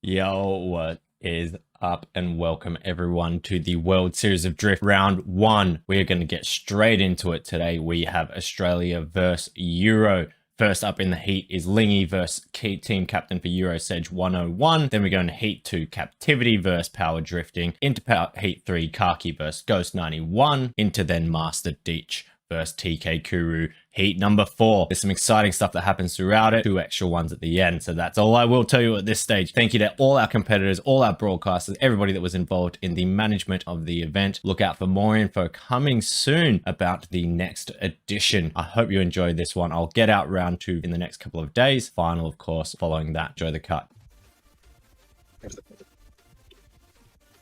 Yo, what is up, and welcome everyone to the World Series of Drift round 1. We're going to get straight into it today. We have Australia versus Euro. First up in the heat is Lingy versus team captain for Euro Sedge 101. Then we're going to heat 2 Captivity versus Power Drifting. Into heat 3 Kaki versus Ghost 91. Into then Master Deech versus TK Kuru. Heat number 4. There's some exciting stuff that happens throughout it. 2 extra ones at the end. So that's all I will tell you at this stage. Thank you to all our competitors, all our broadcasters, everybody that was involved in the management of the event. Look out for more info coming soon about the next edition. I hope you enjoyed this one. I'll get out round 2 in the next couple of days. Final, of course, following that. Enjoy the cut.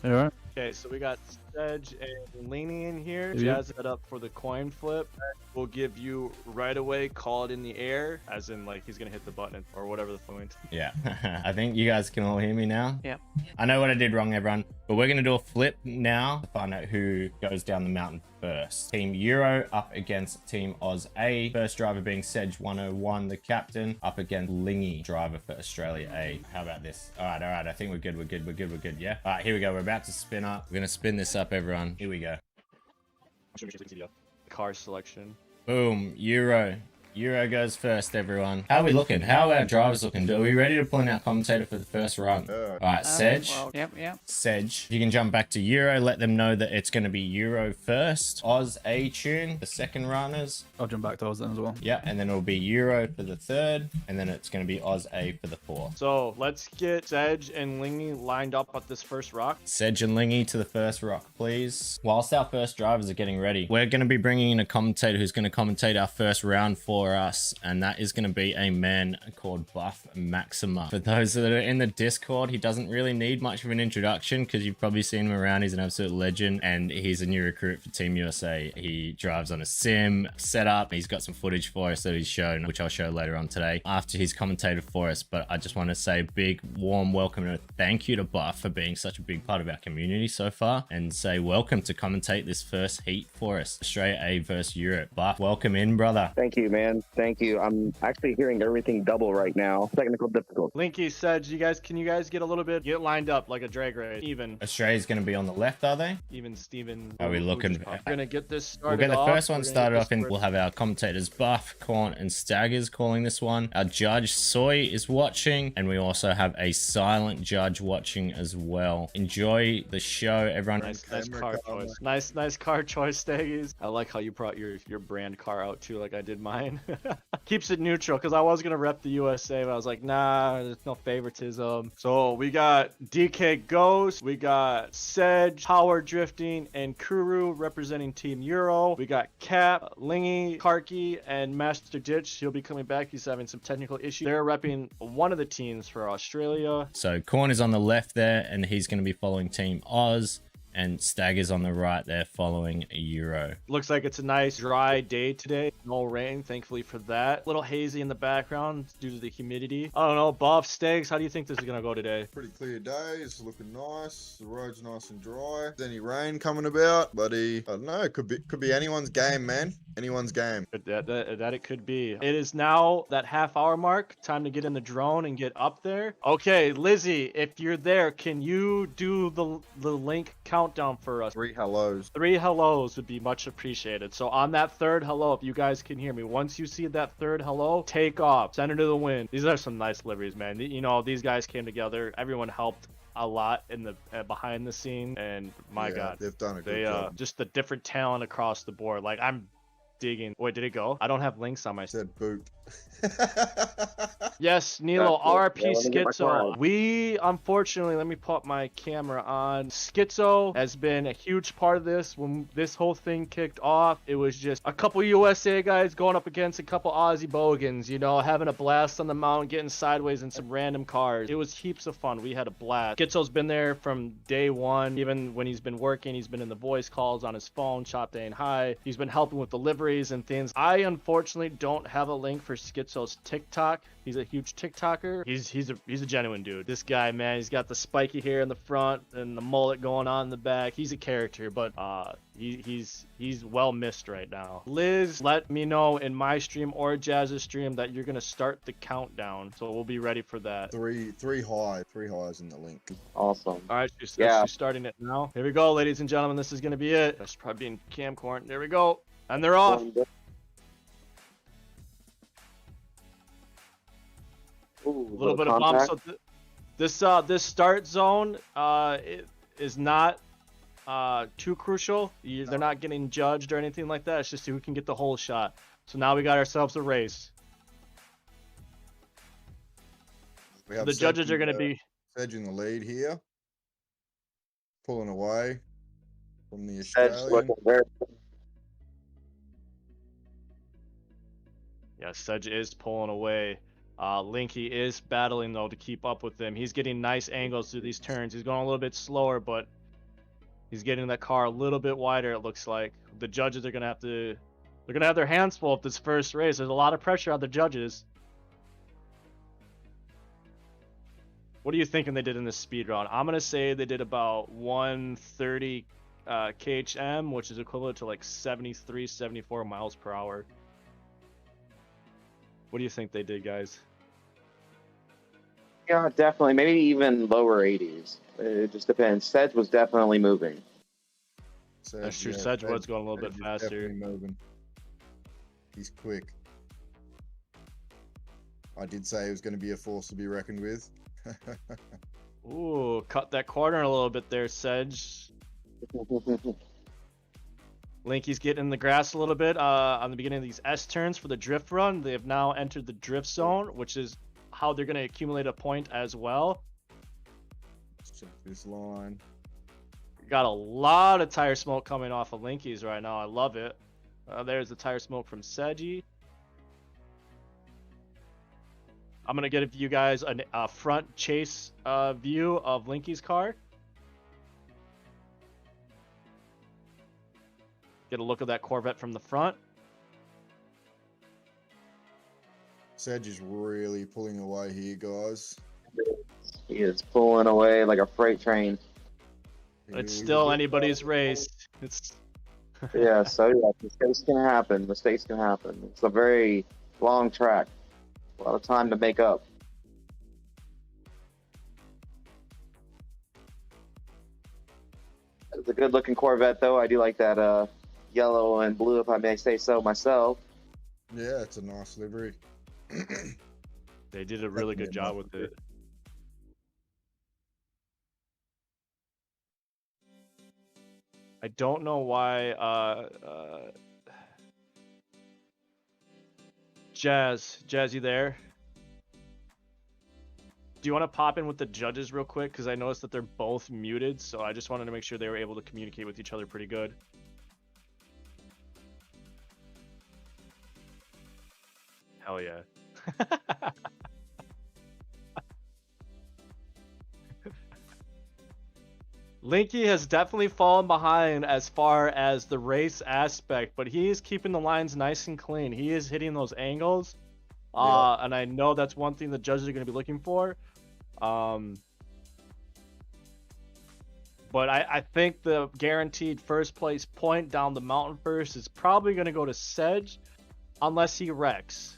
All right. Okay, so we got Sedge and Laney in here. Yeah. Jazz it up for the coin flip. We'll give you right away, call it in the air, as in like he's gonna hit the button or whatever the point. Yeah, I think you guys can all hear me now. Yep. I know what I did wrong, everyone, but we're going to do a flip now to find out who goes down the mountain first. Team Euro up against Team Oz A. First driver being Sedge 101, the captain, up against Lingy, driver for Australia A. How about this? All right. I think we're good. Yeah. All right, here we go. We're about to spin up. We're going to spin this up, everyone. Here we go. Car selection. Boom. Euro goes first, everyone. How are we looking? How are our drivers looking? Are we ready to pull in our commentator for the first run? All right, Sedge. Yep. Sedge, you can jump back to Euro. Let them know that it's going to be Euro first. Oz A tune, the second runners. I'll jump back to Oz then as well. Yeah, and then it'll be Euro for the third, and then it's going to be Oz A for the fourth. So let's get Sedge and Lingy lined up at this first rock. Sedge and Lingy to the first rock, please. Whilst our first drivers are getting ready, we're going to be bringing in a commentator who's going to commentate our first round for us, and that is going to be a man called Buff Maxima. For those that are in the Discord, he doesn't really need much of an introduction because you've probably seen him around. He's an absolute legend, and he's a new recruit for Team USA. He drives on a sim setup. He's got some footage for us that he's shown, which I'll show later on today after he's commentated for us. But I just want to say a big warm welcome and a thank you to Buff for being such a big part of our community so far, and say welcome to commentate this first heat for us, Australia A versus Europe. Buff, welcome in, brother. Thank you, man. Thank you. I'm actually hearing everything double right now. Technical difficulty. Linky, Sedge, can you guys get get lined up like a drag race? Even Australia's going to be on the left, are they? Steven. Are we looking? We're gonna get this We'll started. get the first one started off, and we'll have our commentators Buff, Corn, and Staggers calling this one. Our judge Soy is watching, and we also have a silent judge watching as well. Enjoy the show, everyone. Nice car choice. Nice car choice, Staggies. I like how you brought your brand car out too, like I did mine. Keeps it neutral, because I was gonna rep the USA, but I was like, nah, there's no favoritism. So we got DK Ghost, we got Sedge, Power Drifting, and Kuru representing Team Euro. We got Cap, Lingy, Karki, and Master Ditch. He'll be coming back. He's having some technical issues. They're repping one of the teams for Australia. So Corn is on the left there, and he's going to be following Team Oz. And Staggers on the right there following Euro. Looks like it's a nice dry day today. No rain, thankfully for that. A little hazy in the background due to the humidity. I don't know, Buff, Stags, how do you think this is going to go today? Pretty clear day. It's looking nice. The road's nice and dry. Is any rain coming about? Buddy, I don't know. It could be anyone's game, man. Anyone's game. That it could be. It is now that half-hour mark. Time to get in the drone and get up there. Okay, Lizzie, if you're there, can you do the link countdown for us? 3 hellos. 3 hellos would be much appreciated. So on that third hello, if you guys can hear me, once you see that third hello, take off. Send it to the wind. These are some nice liveries, man. You know, these guys came together. Everyone helped a lot in the behind the scene, and my God, they've done a good job. just the different talent across the board. Like, I'm digging. Wait, did it go? I don't have links on my Said boot. Yes, Nilo, RP Yeah, let me get my car Schizo. on. We, unfortunately, let me put my camera on. Schizo has been a huge part of this. When this whole thing kicked off, it was just a couple USA guys going up against a couple Aussie bogans, you know, having a blast on the mountain, getting sideways in some random cars. It was heaps of fun. We had a blast. Schizo's been there from day one. Even when he's been working, he's been in the voice calls on his phone, Chop Day and High. He's been helping with deliveries and things. I, unfortunately, don't have a link for Schizo's TikTok. He's a huge TikToker. He's a genuine dude. This guy, man, he's got the spiky hair in the front and the mullet going on in the back. He's a character, but he's well missed right now. Liz, let me know in my stream or Jazz's stream that you're gonna start the countdown, so we'll be ready for that. Three highs in the link. Awesome. All right, she's Yeah. starting it now. Here we go, ladies and gentlemen. This is gonna be it. That's probably being camcorn. There we go, and they're off. Ooh, A little bit of bump. So this start zone it is not too crucial. They're not getting judged or anything like that. It's just who can get the whole shot. So now we got ourselves a race. We have The judges are going to be Sedge in the lead here, pulling away from the Sedge Australian. looking very yeah, Sedge is pulling away. Linky is battling though to keep up with them. He's getting nice angles through these turns. He's going a little bit slower, but he's getting that car a little bit wider. It looks like the judges are gonna have their hands full with this first race. There's a lot of pressure on the judges. What are you thinking they did in this speed round? I'm gonna say they did about 130 khm, which is equivalent to like 73, 74 miles per hour. What do you think they did, guys? Yeah, definitely. Maybe even lower 80s. It just depends. Sedge was definitely moving. Sedge, That's true. yeah, Sedge was going a little Sedge bit is faster. definitely moving. He's quick. I did say he was going to be a force to be reckoned with. Ooh, cut that corner a little bit there, Sedge. Linky's getting in the grass a little bit on the beginning of these S turns for the drift run. They have now entered the drift zone, which is how they're going to accumulate a point as well. Let's check this line. Got a lot of tire smoke coming off of Linky's right now. I love it. There's the tire smoke from Sedgy. I'm going to give you guys a front chase view of Linky's car. Get a look at that Corvette from the front. Sedge is really pulling away here, guys. He is pulling away like a freight train. It's He's still a bit anybody's fast. race. It's Yeah, so yeah, mistakes can happen. Mistakes can happen. It's a very long track. A lot of time to make up. It's a good looking Corvette though. I do like that yellow and blue, if I may say so myself. Yeah, it's a nice livery. they did a really good job with it. I don't know why Jazz, you there? Do you want to pop in with the judges real quick? Because I noticed that they're both muted, so I just wanted to make sure they were able to communicate with each other pretty good. Hell yeah. Linky has definitely fallen behind as far as the race aspect, but he is keeping the lines nice and clean. He is hitting those angles, and I know that's one thing the judges are going to be looking for. But I think the guaranteed first place point down the mountain first is probably going to go to Sedge, unless he wrecks.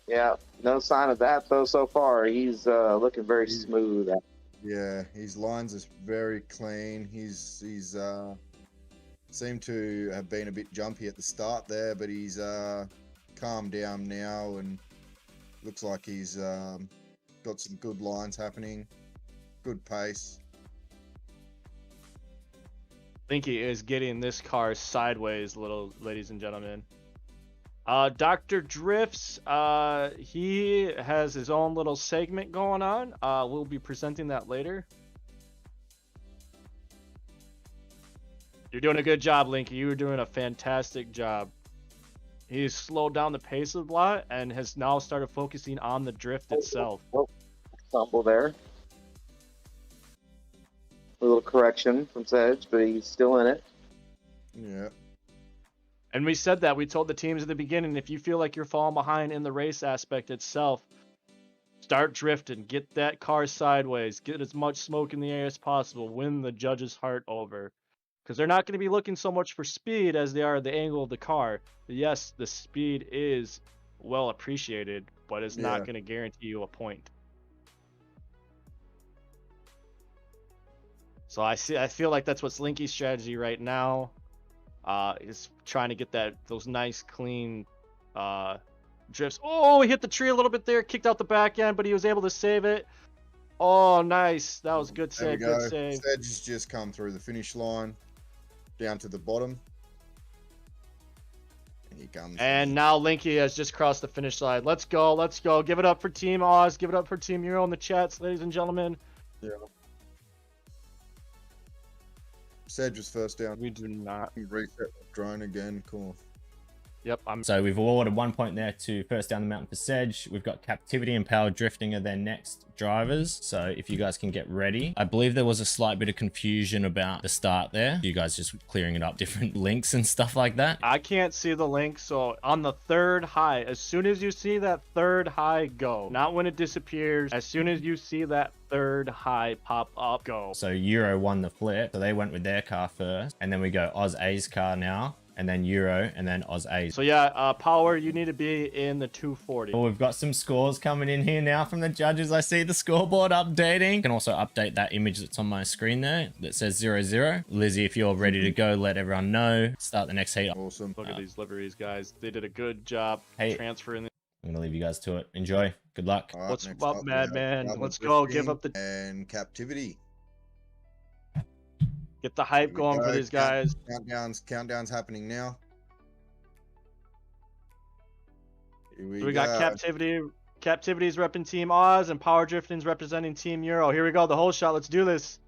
Yeah. No sign of that though so far. He's looking very smooth. Yeah, his lines is very clean. He's seemed to have been a bit jumpy at the start there, but he's calmed down now and looks like he's got some good lines happening, good pace. Linky is getting this car sideways, ladies and gentlemen. Dr. Drifts, he has his own little segment going on. We'll be presenting that later. You're doing a good job, Linky. You were doing a fantastic job. He's slowed down the pace a lot and has now started focusing on the drift itself. Stumble there. A little correction from Sedge, but he's still in it. Yeah. And we said that. We told the teams at the beginning, if you feel like you're falling behind in the race aspect itself, start drifting. Get that car sideways. Get as much smoke in the air as possible. Win the judge's heart over. Because they're not going to be looking so much for speed as they are the angle of the car. Yes, the speed is well appreciated, but it's not going to guarantee you a point. So I feel like that's what's Linky's strategy right now. Is trying to get those nice clean drifts. Oh, he hit the tree a little bit there, kicked out the back end, but he was able to save it. Oh, nice. That was good save. Good save. Sedge has just come through the finish line, down to the bottom. And he comes. And now Linky has just crossed the finish line. Let's go. Let's go. Give it up for Team Oz. Give it up for Team Euro in the chats, ladies and gentlemen. Yeah. Sedge was first down. We do not. He reset the drone again. Cool. Yep. So we've awarded 1 point there to first down the mountain for Sedge. We've got Captivity and Power Drifting are their next drivers. So if you guys can get ready. I believe there was a slight bit of confusion about the start there. You guys just clearing it up, different links and stuff like that. I can't see the link. So on the third high, as soon as you see that third high, go. Not when it disappears. As soon as you see that third high pop up, go. So Euro won the flip. So they went with their car first. And then we go Oz A's car now. And then Euro, and then Oz A's. So yeah, Power, you need to be in the 240. Well, we've got some scores coming in here now from the judges. I see the scoreboard updating. You can also update that image that's on my screen there that says 0-0. Lizzie, if you're ready to go, let everyone know. Start the next heat. Awesome. Look at these liveries, guys. They did a good job transferring. I'm going to leave you guys to it. Enjoy. Good luck. Right, What's up, Madman? Let's go. Give up the... And Captivity. Get the hype going for these guys. Countdown's happening now. Here we got Captivity. Captivity's repping Team Oz, and Power Drifting's representing Team Euro. Here we go. The whole shot. Let's do this.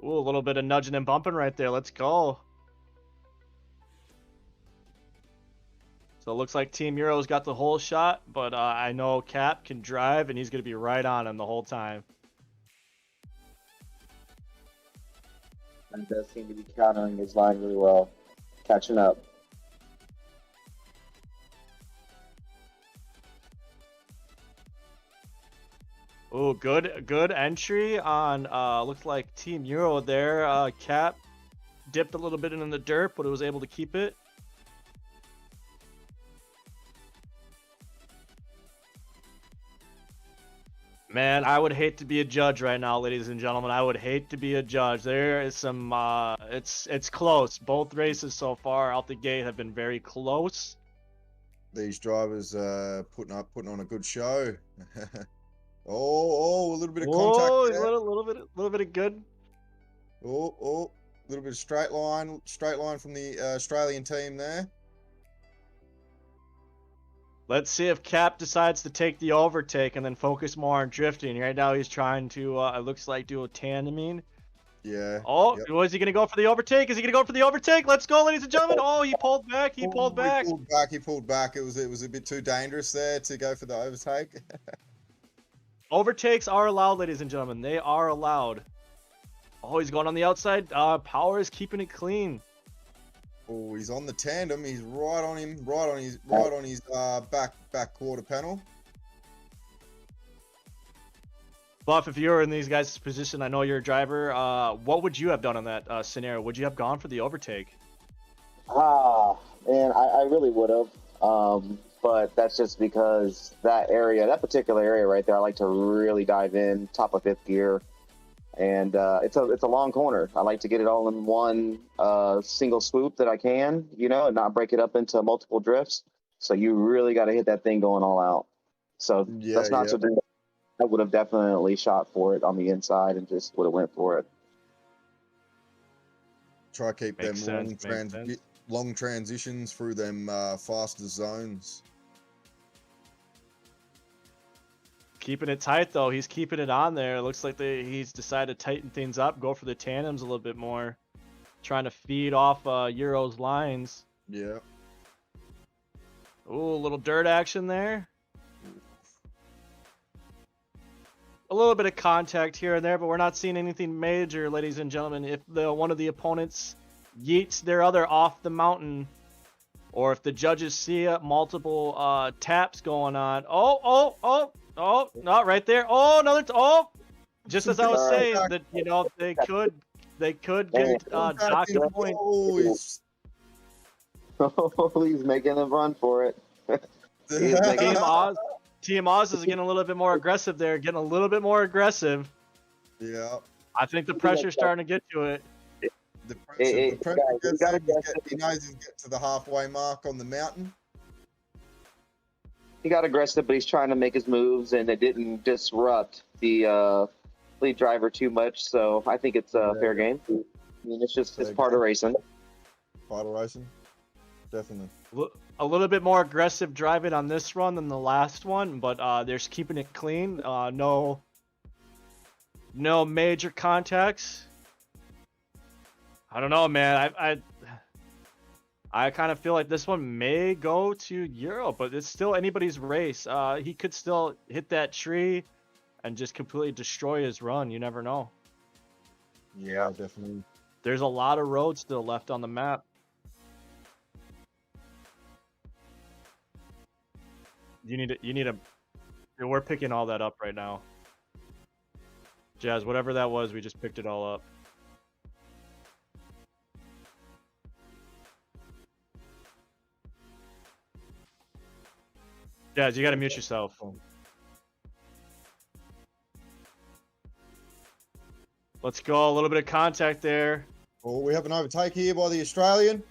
Ooh, a little bit of nudging and bumping right there. Let's go. So it looks like Team Euro's got the whole shot, but I know Cap can drive, and he's going to be right on him the whole time. And does seem to be countering his line really well, catching up. Oh, good entry on looks like Team Euro there. Cap dipped a little bit in the dirt, but it was able to keep it. Man, I would hate to be a judge right now, ladies and gentlemen. I would hate to be a judge. There is some it's close. Both races so far out the gate have been very close. These drivers putting on a good show. oh, a little bit of contact. Oh, there. a little bit of good. Oh, a little bit of straight line from the Australian team there. Let's see if Cap decides to take the overtake and then focus more on drifting. Right now he's trying to, it looks like, do a tandeming. Yeah. Oh, was he going to go for the overtake? Is he going to go for the overtake? Let's go, ladies and gentlemen. Oh, he pulled back. He pulled back. He pulled back. It was a bit too dangerous there to go for the overtake. Overtakes are allowed, ladies and gentlemen. They are allowed. Oh, he's going on the outside. Power is keeping it clean. Oh, he's on the tandem. He's right on him, right on his back quarter panel. Buff, if you were in these guys' position, I know you're a driver. What would you have done in that scenario? Would you have gone for the overtake? Man, I really would have. But that's just because that particular area right there, I like to really dive in, top of fifth gear. And it's a long corner. I like to get it all in one single swoop that I can, and not break it up into multiple drifts. So you really got to hit that thing going all out. So that's not so difficult. I would have definitely shot for it on the inside and just would have went for it. Try keep them long transitions through them faster zones. Keeping it tight, though. He's keeping it on there. It looks like he's decided to tighten things up, go for the tandems a little bit more. Trying to feed off Euro's lines. Yeah. Ooh, a little dirt action there. A little bit of contact here and there, but we're not seeing anything major, ladies and gentlemen. If one of the opponents yeets their other off the mountain, or if the judges see multiple taps going on. Oh, not right there. Oh, just as I was saying that, you know, they could get docked a point. Oh, He's making him run for it. He's making Team Oz is getting a little bit more aggressive there, getting a little bit more aggressive. Yeah. I think the pressure's starting to get to it. The pressure gets him. He knows he's getting to the halfway mark on the mountain. He got aggressive, but he's trying to make his moves, and it didn't disrupt the lead driver too much. So I think it's a fair game. I mean, it's part of racing. Part of racing, definitely. A little bit more aggressive driving on this run than the last one, but they're keeping it clean. No major contacts. I don't know, man. I kind of feel like this one may go to Euro, but it's still anybody's race. He could still hit that tree and just completely destroy his run. You never know. Yeah, definitely. There's a lot of roads still left on the map. You need a. We're picking all that up right now. Jazz, whatever that was, we just picked it all up. Jazz, you gotta mute yourself. Let's go. A little bit of contact there. Oh, we have an overtake here by the Australian.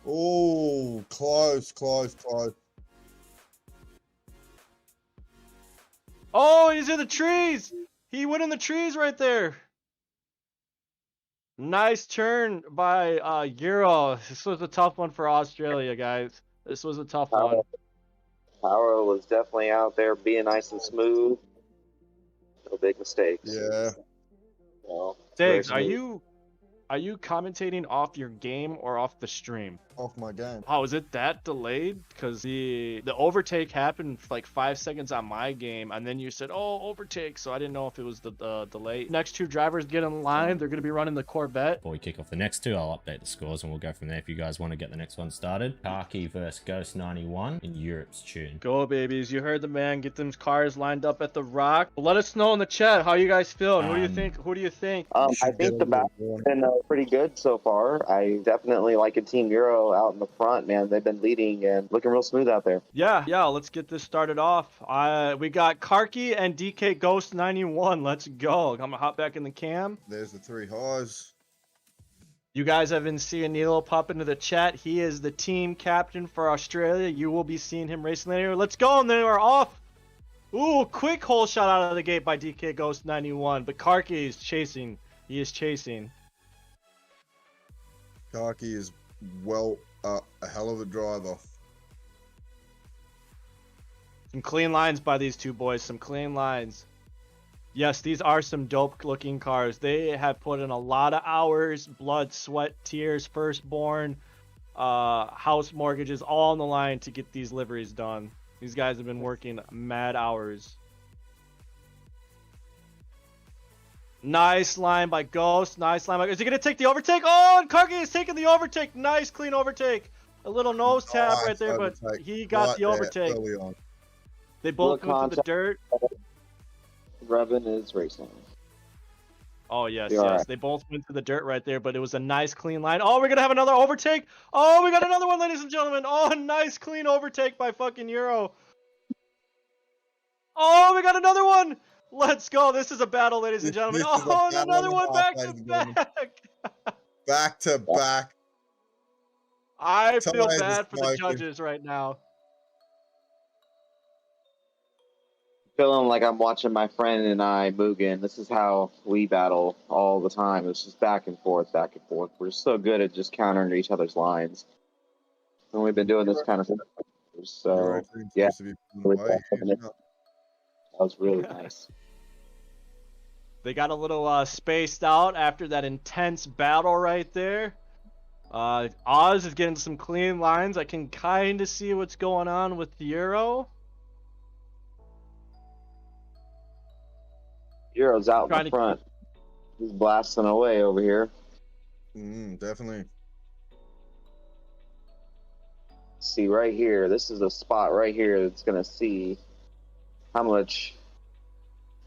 Oh, close. Oh, he's in the trees. He went in the trees right there. Nice turn by Euro. This was a tough one for Australia, guys. This was a tough one. Power was definitely out there being nice and smooth. No big mistakes. Yeah. So, Diggs, are you commentating off your game or off the stream? Off my game. Oh, is it that delayed? Because the overtake happened for like 5 seconds on my game, and then you said, oh, overtake, so I didn't know if it was the delay. Next two drivers get in line. They're going to be running the Corvette. Before we kick off the next two, I'll update the scores and we'll go from there if you guys want to get the next one started. Kaki versus Ghost 91 in Europe's tune. Go, babies. You heard the man. Get them cars lined up at the Rock. Let us know in the chat how you guys feel. Who do you think? Who do you think? I think the battle's been pretty good so far. I definitely like a Team Euro out in the front, man. They've been leading and looking real smooth out there. Yeah, let's get this started off. We got Karki and DK Ghost 91. Let's go. I'm gonna hop back in the cam. There's the three highs. You guys have been seeing Nilo pop into the chat. He is the team captain for Australia. You will be seeing him racing later. Let's go, and they are off. Ooh, quick hole shot out of the gate by DK Ghost 91. But Karki is chasing. He is chasing. Kaki is a hell of a driver. Some clean lines by these two boys. Some clean lines. Yes, these are some dope looking cars. They have put in a lot of hours, blood, sweat, tears, firstborn, house mortgages, all on the line to get these liveries done. These guys have been working mad hours. Nice line by Ghost. Nice line by... Is he going to take the overtake? Oh, and Karki is taking the overtake. Nice, clean overtake. A little nose tap right there, but he got the overtake. They both went to the dirt. Revan is racing. Oh, yes, You're yes. right. They both went to the dirt right there, but it was a nice, clean line. Oh, we're going to have another overtake. Oh, we got another one, ladies and gentlemen. Oh, nice, clean overtake by fucking Euro. Oh, we got another one. Let's go. This is a battle, ladies and gentlemen. Oh, and another one back to back. Back to back. I feel bad for the judges right now. Feeling like I'm watching my friend and I, Mugen. This is how we battle all the time. It's just back and forth, back and forth. We're so good at just countering each other's lines. And we've been doing this kind of thing. So, yeah. That was really nice. They got a little spaced out after that intense battle right there. Oz is getting some clean lines. I can kind of see what's going on with Euro. Euro's out in the front. He's blasting away over here. Definitely. See right here, this is a spot right here that's gonna see how much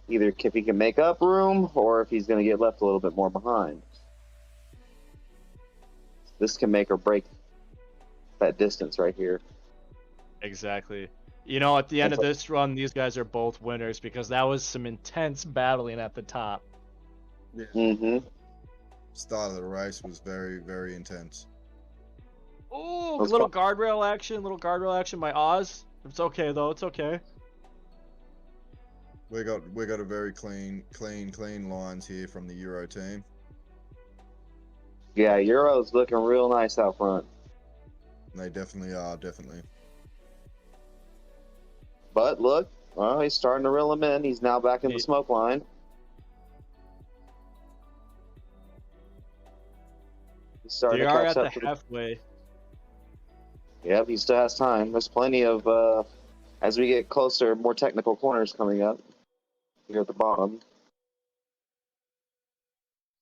either if he can make up room or if he's gonna get left a little bit more behind. This can make or break that distance right here. Exactly. You know, at the end of this run, these guys are both winners because that was some intense battling at the top. Mm-hmm. Start of the race was very, very intense. Ooh, Let's little go. guardrail action by Oz. It's okay though, it's okay. We got a very clean lines here from the Euro team. Yeah, Euro's looking real nice out front. They definitely are, definitely. But look, well, he's starting to reel him in. He's now back in the smoke line. He's starting They to are catch at up the to halfway. Yep, he still has time. There's plenty of, as we get closer, more technical corners coming up here at the bottom.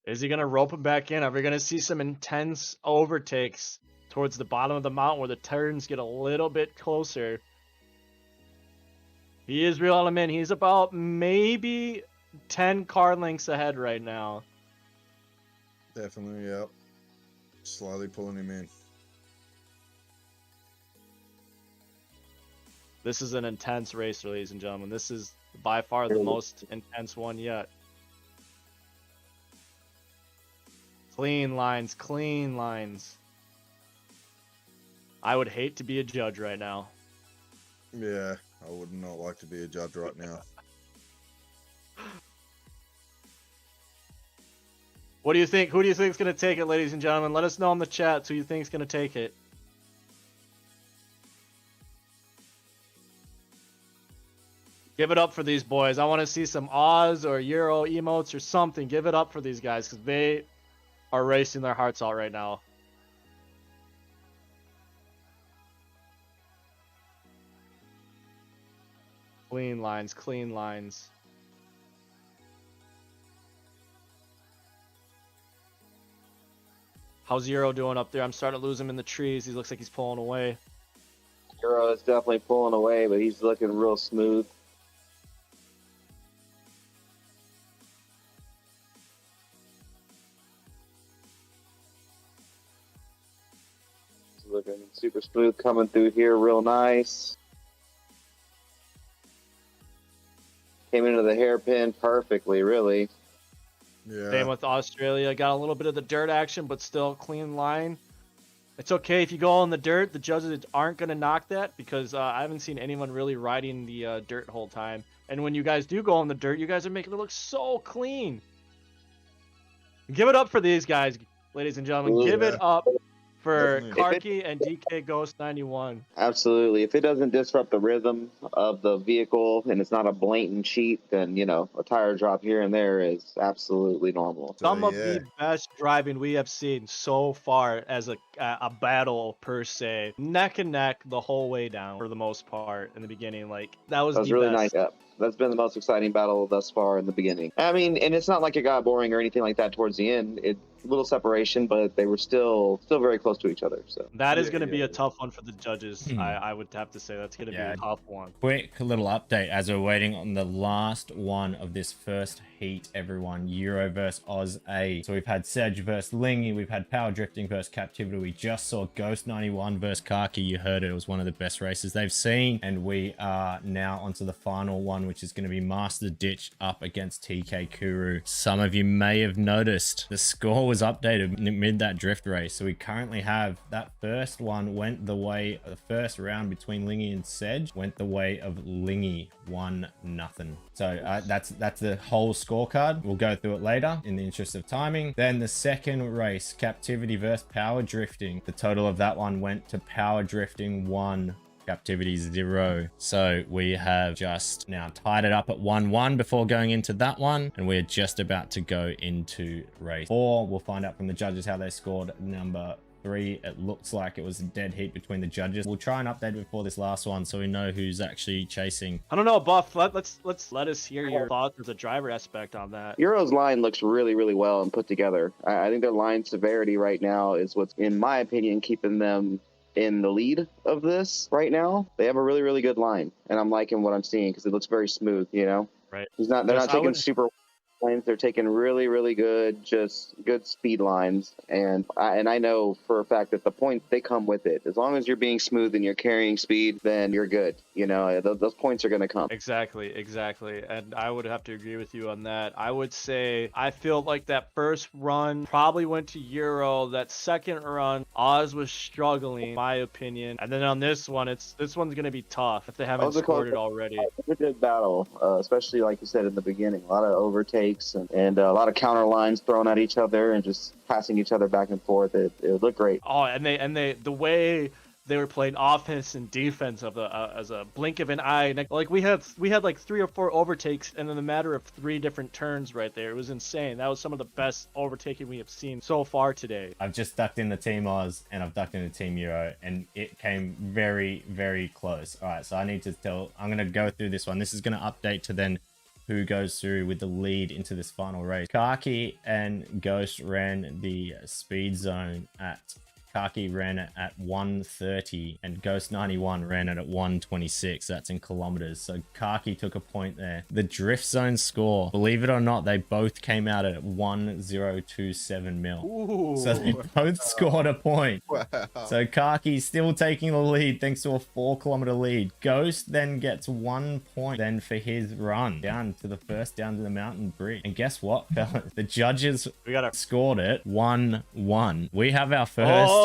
Is he gonna rope him back in? Are we gonna see some intense overtakes towards the bottom of the mountain where the turns get a little bit closer? He is reeling him in. He's about maybe 10 car lengths ahead right now. Definitely, yep. Slowly pulling him in. This is an intense race, ladies and gentlemen. This is by far the most intense one yet. Clean lines, clean lines. I would hate to be a judge right now. Yeah, I would not like to be a judge right now. What do you think? Who do you think is going to take it, ladies and gentlemen? Let us know in the chat who you think is going to take it. Give it up for these boys. I want to see some Oz or Euro emotes or something. Give it up for these guys because they are racing their hearts out right now. Clean lines, clean lines. How's Euro doing up there? I'm starting to lose him in the trees. He looks like he's pulling away. Euro is definitely pulling away, but he's looking real smooth. He's looking super smooth coming through here, real nice. Came into the hairpin perfectly, really. Yeah. Same with Australia. Got a little bit of the dirt action, but still clean line. It's okay if you go on the dirt. The judges aren't going to knock that because I haven't seen anyone really riding the dirt the whole time. And when you guys do go on the dirt, you guys are making it look so clean. Give it up for these guys, ladies and gentlemen. Ooh, Give it up for Definitely. Karki and DK Ghost 91. Absolutely. If it doesn't disrupt the rhythm of the vehicle and it's not a blatant cheat, then, you know, a tire drop here and there is absolutely normal. Some of yeah. the best driving we have seen so far as a battle per se, neck and neck the whole way down for the most part in the beginning. Like that was That was the really best. nice. Yeah, that's been the most exciting battle thus far in the beginning. I mean, and it's not like it got boring or anything like that towards the end. It little separation, but they were still very close to each other. So That is Yeah, going to be yeah. a tough one for the judges. I would have to say that's going to be Yeah. a tough one. Quick little update as we're waiting on the last one of this first heat, everyone. Euro versus Oz A. So we've had Sedge versus Lingy, we've had Power Drifting versus Captivity, we just saw Ghost 91 versus Karki. You heard it, it was one of the best races they've seen. And we are now onto the final one, which is going to be Master Ditch up against TK Kuru. Some of you may have noticed the score was updated mid that drift race. So we currently have that first one went the way, the first round between Lingy and Sedge went the way of Lingy, 1-0. So that's the whole scorecard. We'll go through it later in the interest of timing. Then the second race, Captivity versus Power Drifting. The total of that one went to Power Drifting 1, Captivity 0. So we have just now tied it up at 1-1 before going into that one, and we're just about to go into race 4. We'll find out from the judges how they scored number 3. It looks like it was a dead heat between the judges. We'll try and update it before this last one so we know who's actually chasing. I don't know, Buff. Let's let us hear your thoughts as a driver aspect on that. Euro's line looks really, really well and put together. I think their line severity right now is what's, in my opinion, keeping them in the lead of this right now. They have a really, really good line, and I'm liking what I'm seeing because it looks very smooth, you know? Right. They're not taking super lines. They're taking really, really good, just good speed lines. And I know for a fact that the points, they come with it. As long as you're being smooth and you're carrying speed, then you're good. You know, those points are going to come. Exactly. And I would have to agree with you on that. I would say I feel like that first run probably went to Euro. That second run, Oz was struggling, in my opinion. And then on this one, this one's going to be tough if they haven't scored it already. It's a good battle, especially like you said in the beginning. A lot of overtakes and a lot of counter lines thrown at each other and just passing each other back and forth. It looked great. Oh, and the way they were playing offense and defense of as a blink of an eye. Like we had like 3 or 4 overtakes, and in a matter of 3 different turns right there. It was insane. That was some of the best overtaking we have seen so far today. I've just ducked in the Team Oz and I've ducked in the Team Euro, and it came very, very close. All right, so I'm going to go through this one. This is going to update to then who goes through with the lead into this final race. Kaki and Ghost ran the speed zone at Kaki ran it at 130 and Ghost 91 ran it at 126. That's in kilometers. So Kaki took a point there. The drift zone score, believe it or not, they both came out at 1027 mil. Ooh. So they both scored a point. Wow. So Kaki's still taking the lead thanks to a 4-kilometer lead. Ghost then gets 1 point then for his run down to the mountain bridge. And guess what, fellas? The judges scored it 1-1. We have our first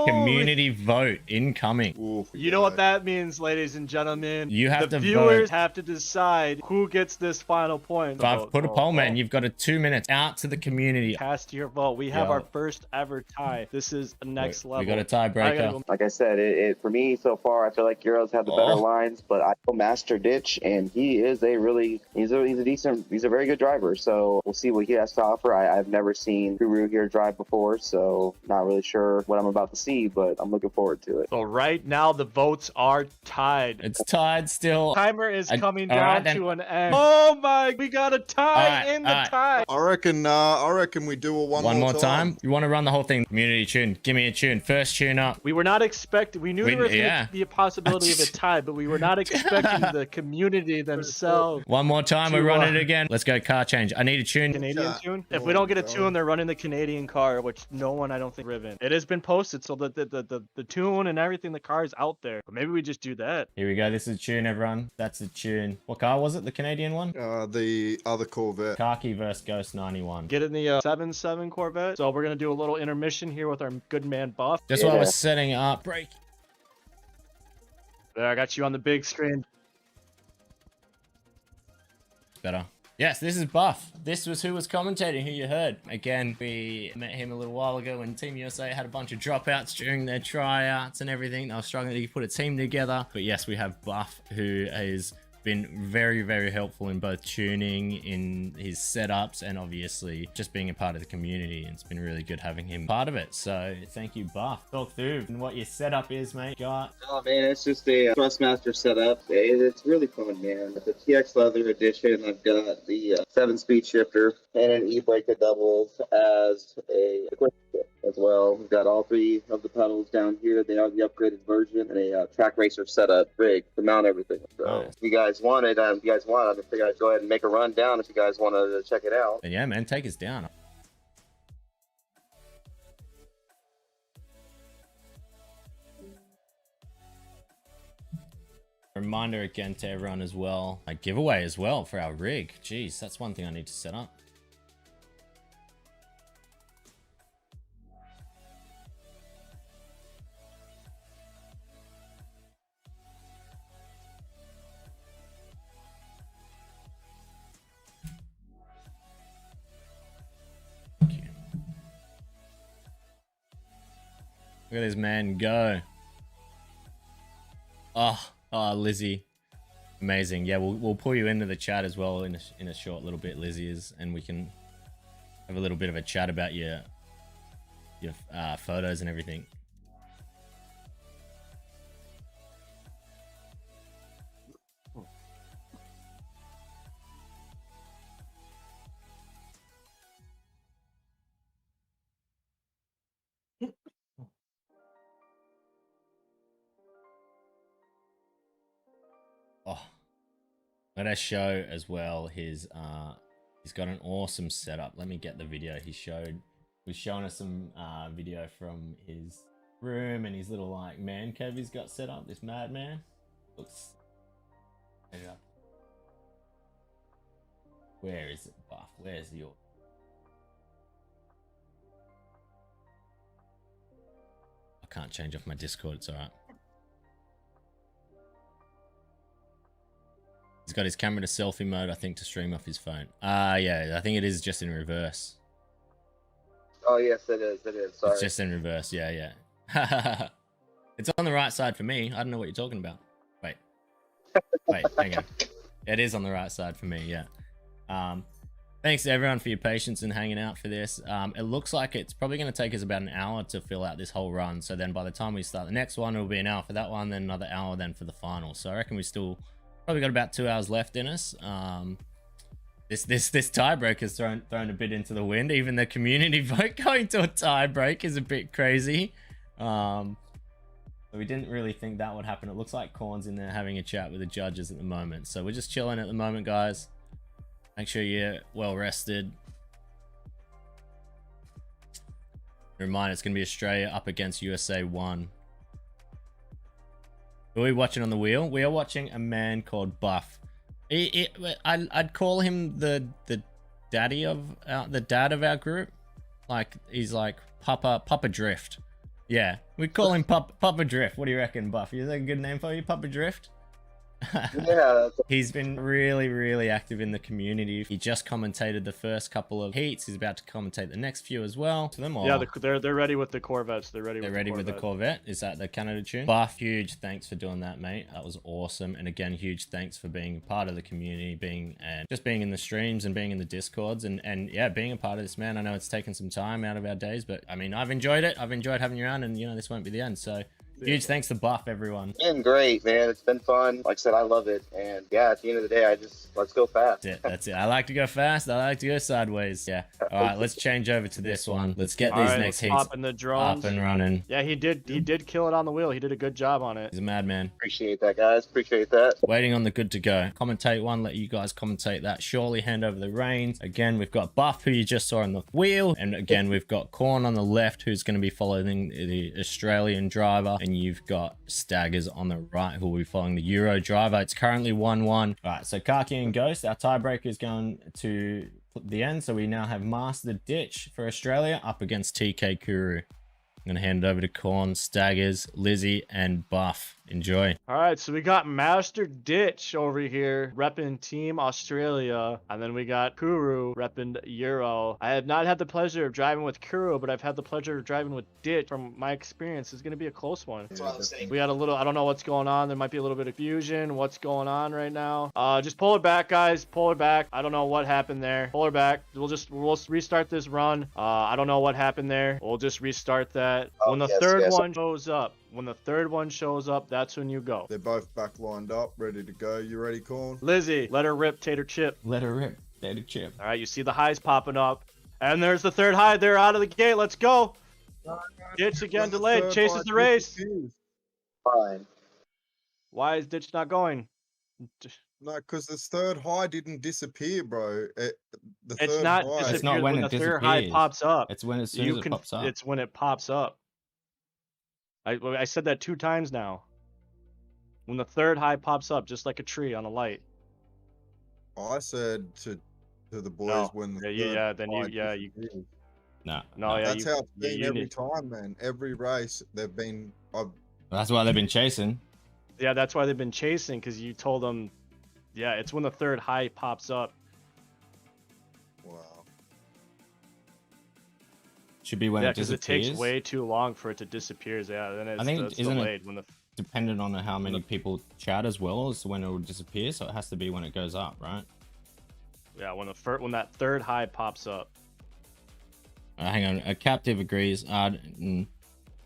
community vote incoming. Ooh, You know what that means, ladies and gentlemen. You have the to viewers vote. have to decide who gets this final point. So I've put a poll, man. You've got 2 minutes out to the community. Cast your vote. We have our first ever tie. This is the next level. We got a tiebreaker. Like I said, it for me so far, I feel like Euros have the better lines, but I know Master Ditch, and he is he's a very good driver. So we'll see what he has to offer. I've never seen Guru here drive before, so not really sure what I'm about to see, but I'm looking forward to it. So right now the votes are tied. It's tied still. Timer is coming all down right, to an end. Oh my, we got a tie in the tie. I reckon we do a one more time. You want to run the whole thing? Community tune. Give me a tune. First tune up. We were not expecting, we knew there was going to be a possibility of a tie, but we were not expecting the community themselves. One more time, we run it again. Let's go car change. I need a tune. Canadian tune? If we don't get a tune, they're running the Canadian car, which no one, I don't think, driven. It has been posted, so the tune and everything, the car is out there. But maybe we just do that. Here we go. This is a tune, everyone. That's a tune. What car was it? The Canadian one? The other Corvette. Kaki versus Ghost 91. Get in the 7.7 Corvette. So we're going to do a little intermission here with our good man Buff. Just while we're setting up. Break. There, I got you on the big screen. Better. Yes, this is Buff. This was who was commentating, who you heard. Again, we met him a little while ago when Team USA had a bunch of dropouts during their tryouts and everything. They were struggling to put a team together. But yes, we have Buff, who has been very, very helpful in both tuning, in his setups, and obviously just being a part of the community. It's been really good having him part of it. So thank you, Buff. Talk through what your setup is, mate. Oh man, it's just a Thrustmaster setup. It's really fun, man. The TX Leather Edition. I've got the 7-speed shifter and an e-brake that doubles as a quick shift as well. We've got all 3 of the pedals down here. They are the upgraded version, and a track racer setup rig to mount everything. So if you guys want it, I just figured I'd go ahead and make a run down if you guys want to check it out. And yeah, man, take us down. Reminder again to everyone as well, a giveaway as well for our rig. Jeez, that's one thing I need to set up. Look at this man go. Oh, Lizzie. Amazing. Yeah, we'll pull you into the chat as well in a short little bit, Lizzie is, and we can have a little bit of a chat about your your photos and everything. Oh, let us show as well his he's got an awesome setup. Let me get the video he showed. He's showing us some video from his room and his little like man cave he's got set up. This madman looks. Where is it, Buff? Where's your? I can't change off my Discord. It's alright. He's got his camera to selfie mode, I think, to stream off his phone. Yeah, I think it is just in reverse. Oh yes, it is. It is. Sorry. It's just in reverse. Yeah, yeah. It's on the right side for me. I don't know what you're talking about. Wait, hang on. It is on the right side for me. Yeah. Thanks to everyone for your patience and hanging out for this. It looks like it's probably going to take us about an hour to fill out this whole run. So then by the time we start the next one, it'll be an hour for that one, then another hour then for the final. So I reckon we still probably got about 2 hours left in us. This tiebreaker's thrown a bit into the wind. Even the community vote going to a tiebreak is a bit crazy. So we didn't really think that would happen. It looks like Korn's in there having a chat with the judges at the moment. So we're just chilling at the moment, guys. Make sure you're well rested. Reminder, it's going to be Australia up against USA 1. Who are we watching on the wheel? We are watching a man called Buff. I'd call him the daddy of the dad of our group. Like he's like Papa Drift. Yeah, we call him Papa Drift. What do you reckon, Buff? Is that a good name for you, Papa Drift? Yeah. He's been really active in the community. He just commentated the first couple of heats. He's about to commentate the next few as well. To them all. Yeah, they're ready with the Corvettes. They're ready with the Corvette. Is that the Canada tune? Buff, huge thanks for doing that, mate. That was awesome. And again, huge thanks for being part of the community, being in the streams and being in the Discords and yeah, being a part of this, man. I know it's taken some time out of our days, but I mean, I've enjoyed it. I've enjoyed having you around, and you know, this won't be the end. So huge thanks to Buff, everyone. It's been great, man. It's been fun. Like I said, I love it. And yeah, at the end of the day, let's go fast. That's it. I like to go fast. I like to go sideways. Yeah. All right, let's change over to this one. Let's get these next heats up the drones. Up and running. Yeah, he did kill it on the wheel. He did a good job on it. He's a madman. Appreciate that, guys. Appreciate that. Waiting on the good to go. Commentate one. Let you guys commentate that. Surely hand over the reins. Again, we've got Buff, who you just saw on the wheel. And again, we've got Korn on the left, who's going to be following the Australian driver. And you've got Staggers on the right, who will be following the Euro driver. It's currently 1-1. All right, so Kaki and Ghost, our tiebreaker is going to the end. So we now have Master Ditch for Australia up against TK Kuru. I'm going to hand it over to Korn, Staggers, Lizzie, and Buff. Enjoy. All right, so we got Master Ditch over here repping Team Australia, and then we got Kuru repping Euro. I have not had the pleasure of driving with Kuru, but I've had the pleasure of driving with Ditch. From my experience, it's going to be a close one. That's what I was saying. We got a little, I don't know what's going on. There might be a little bit of fusion. What's going on right now? Just pull it back, guys. Pull it back. I don't know what happened there. Pull her back. We'll restart this run. I don't know what happened there. We'll just restart that. When the third one shows up, that's when you go. They're both back lined up, ready to go. You ready, Korn? Lizzie, let her rip, Tater Chip. Let her rip, Tater Chip. All right, you see the highs popping up. And there's the third high. They're out of the gate. Let's go. Ditch again delayed. Chases the race. Fine. Why is Ditch not going? No, because the third high didn't disappear, bro. It's not disappeared. It's not when the it third high disappears. pops up. It's when as soon as it pops up. It's when it pops up. I said that 2 times now. When the third high pops up, just like a tree on a light. I said to the boys No. when the That's how it's been every time, man. Every race they've been. That's why they've been chasing. Yeah, that's why they've been chasing, because you told them. Yeah, it's when the third high pops up. Wow. Should be when Yeah, it because disappears. it takes way too long for it to disappear. Yeah, then it's, I think it's isn't delayed it when the. dependent on how many people chat as well as when it will disappear. So it has to be when it goes up, right? Yeah, when that third high pops up. Hang on, a captive agrees. No,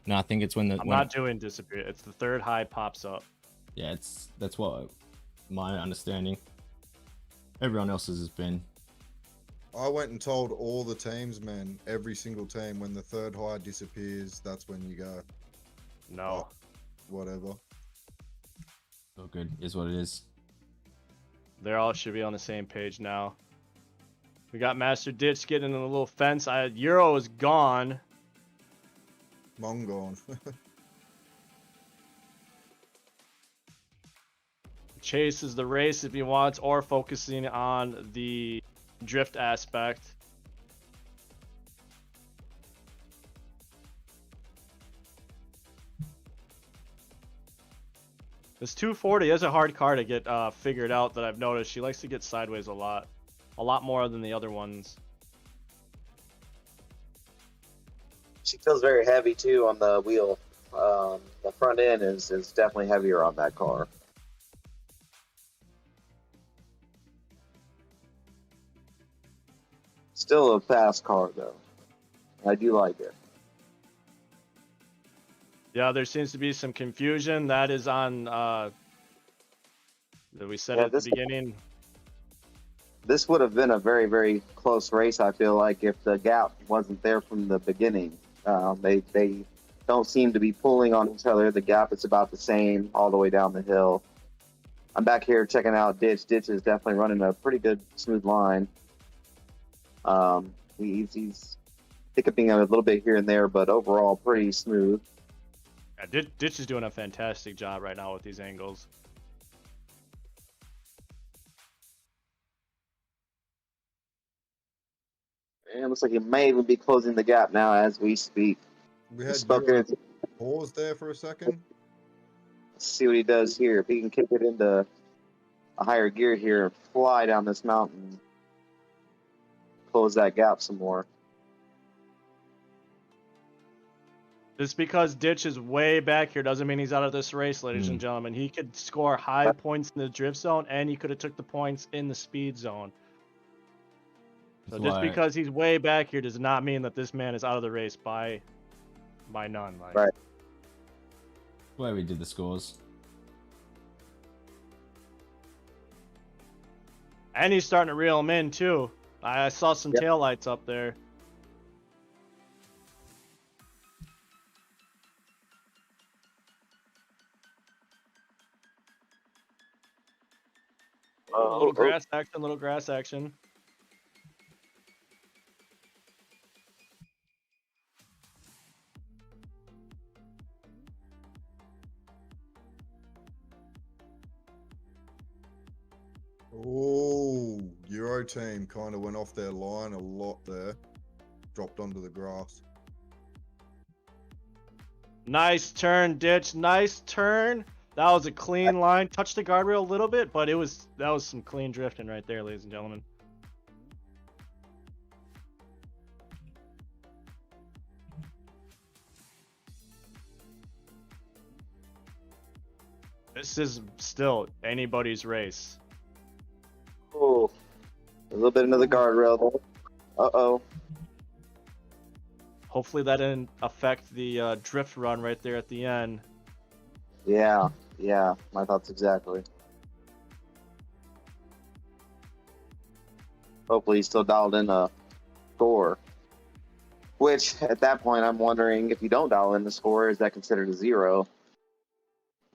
I think it's when the I'm not doing disappear. It's the third high pops up. yeah, that's what my understanding. Everyone else's has been. I went and told all the teams, man, every single team, when the third high disappears, that's when you go. No. Oh, whatever. Oh, good is what it is. They all should be on the same page now. We got Master Ditch getting in a little fence. Euro is gone. Mongol. Chases the race if he wants, or focusing on the drift aspect. This 240 is a hard car to get figured out that I've noticed. She likes to get sideways a lot more than the other ones. She feels very heavy too on the wheel. The front end is definitely heavier on that car. Still a fast car though. I do like it. Yeah, there seems to be some confusion. That is on that we said at the beginning. This would have been a very, very close race, I feel like, if the gap wasn't there from the beginning. They don't seem to be pulling on each other. The gap is about the same all the way down the hill. I'm back here checking out Ditch. Ditch is definitely running a pretty good, smooth line. He's hiccuping a little bit here and there, but overall pretty smooth. Yeah, Ditch is doing a fantastic job right now with these angles. And it looks like he may even be closing the gap now as we speak. We had Spoken Euro into- pause there for a second. Let's see what he does here. If he can kick it into a higher gear here and fly down this mountain, close that gap some more. Just because Ditch is way back here doesn't mean he's out of this race, ladies and gentlemen. He could score high points in the drift zone, and he could have took the points in the speed zone. So just because he's way back here does not mean that this man is out of the race by none. Like. Right. Where we did the scores. And he's starting to reel him in too. I saw some taillights up there. Little grass action, little grass action. Oh, Euro team kind of went off their line a lot there. Dropped onto the grass. Nice turn, Ditch. Nice turn. That was a clean line. Touched the guardrail a little bit, but that was some clean drifting right there, ladies and gentlemen. This is still anybody's race. Oh, a little bit into the guardrail there. Uh-oh. Hopefully that didn't affect the drift run right there at the end. Yeah, my thoughts exactly. Hopefully he's still dialed in a score. Which, at that point, I'm wondering, if you don't dial in the score, is that considered a 0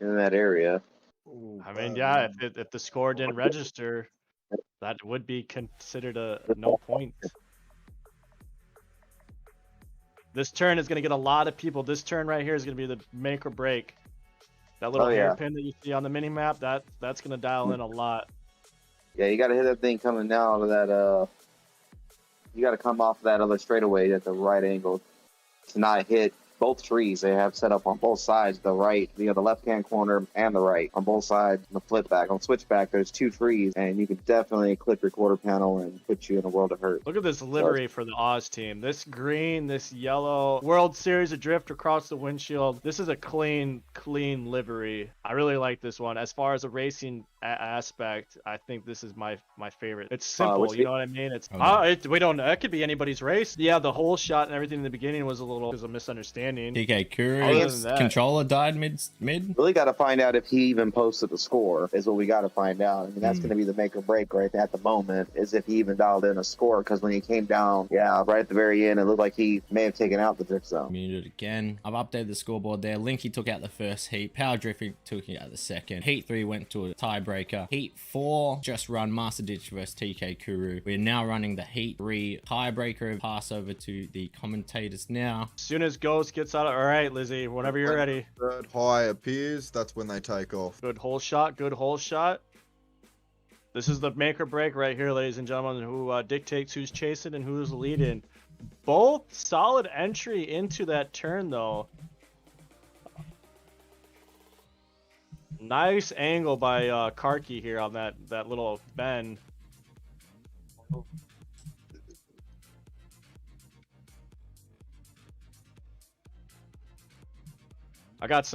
in that area? Ooh, I mean, bad yeah, line. if the score didn't register, that would be considered a no point. This turn is going to get a lot of people. This turn right here is going to be the make or break. That little hairpin that you see on the mini map, that's going to dial in a lot. Yeah, you got to hit that thing coming down to that, you got to come off that other straightaway at the right angle to not hit both trees they have set up on both sides, the right, the left-hand corner and the right on both sides. On the flip back, on switchback, there's 2 trees, and you can definitely clip your quarter panel and put you in a world of hurt. Look at this livery for the Oz team. This green, this yellow, World Series of Drift across the windshield. This is a clean livery. I really like this one. As far as a racing aspect, I think this is my favorite. It's simple, you know what I mean? It's we don't know. It could be anybody's race. Yeah, the whole shot and everything in the beginning was a misunderstanding. TK Kuru's controller died mid. Really got to find out if he even posted the score is what we got to find out. I mean, that's going to be the make or break right at the moment, is if he even dialed in a score, because when he came down, yeah, right at the very end, it looked like he may have taken out the drift zone. Muted again. I've updated the scoreboard there. Linky took out the first heat. Power Drifting took out the second. Heat 3 went to a tiebreaker. Heat 4 just run Master Ditch versus TK Kuru. We're now running the Heat 3 tiebreaker. Pass over to the commentators now. As soon as Ghost gets out of... All right, Lizzie, whenever you're ready. Third high appears, that's when they take off. Good hole shot, good hole shot. This is the make or break right here, ladies and gentlemen, who dictates who's chasing and who's leading. Both solid entry into that turn, though. Nice angle by Karki here on that little bend. I got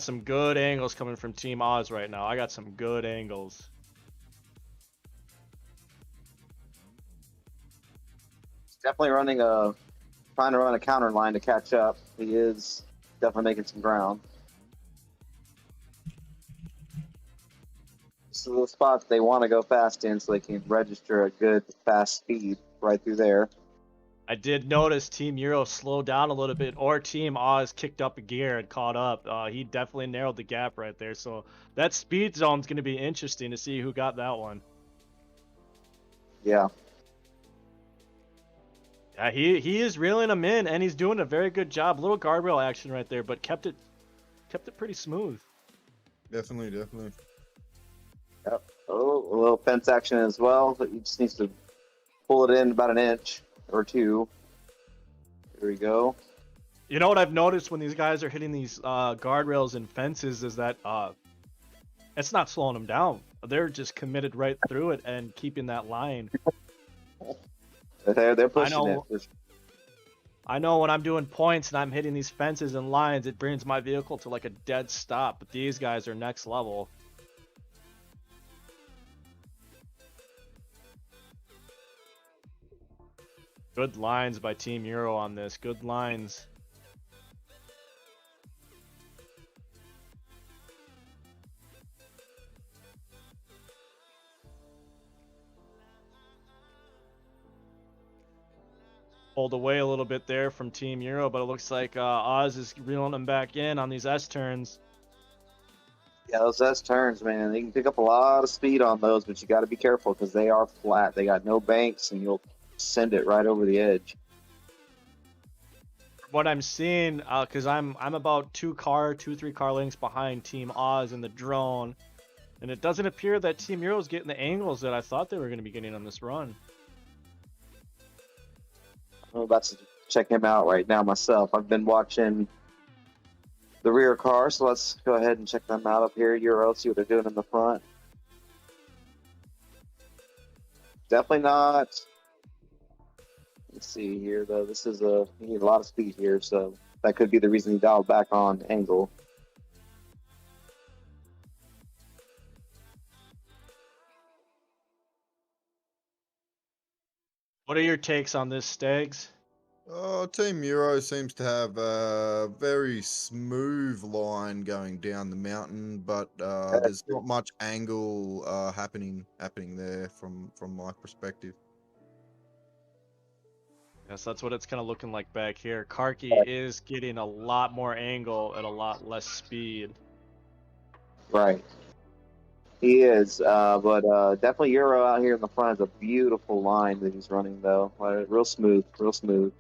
some good angles coming from Team Oz right now. I got some good angles. Definitely trying to run a counter line to catch up. He is definitely making some ground. This is the spots they want to go fast in so they can register a good fast speed right through there. I did notice Team Euro slowed down a little bit, or Team Oz kicked up a gear and caught up. He definitely narrowed the gap right there. So that speed zone is going to be interesting to see who got that one. Yeah. Yeah, he is reeling them in, and he's doing a very good job. Little guardrail action right there, but kept it pretty smooth. Definitely. Yep. Oh, a little fence action as well, but he just needs to pull it in about an inch or 2. There we go. You know what I've noticed when these guys are hitting these guardrails and fences is that it's not slowing them down. They're just committed right through it and keeping that line. They're pushing it. I know when I'm doing points and I'm hitting these fences and lines, it brings my vehicle to like a dead stop. But these guys are next level. Good lines by Team Euro on this. Good lines. Pulled away a little bit there from Team Euro, but it looks like Oz is reeling them back in on these S turns. Yeah, those S turns, man, they can pick up a lot of speed on those, but you got to be careful because they are flat. They got no banks, and you'll send it right over the edge. What I'm seeing, because I'm about 3 car lengths behind Team Oz in the drone, and it doesn't appear that Team Euro is getting the angles that I thought they were going to be getting on this run. I'm about to check him out right now myself. I've been watching the rear car, so let's go ahead and check them out up here. Euro, see what they're doing in the front. Definitely not. Let's see here, though. This is you need a lot of speed here, so that could be the reason he dialed back on angle. What are your takes on this, Stags? Team Euro seems to have a very smooth line going down the mountain, but there's not much angle happening there from my perspective. Yes, that's what it's kind of looking like back here. Karki is getting a lot more angle at a lot less speed. Right. He is, but definitely Euro out here in the front is a beautiful line that he's running, though. Real smooth, real smooth.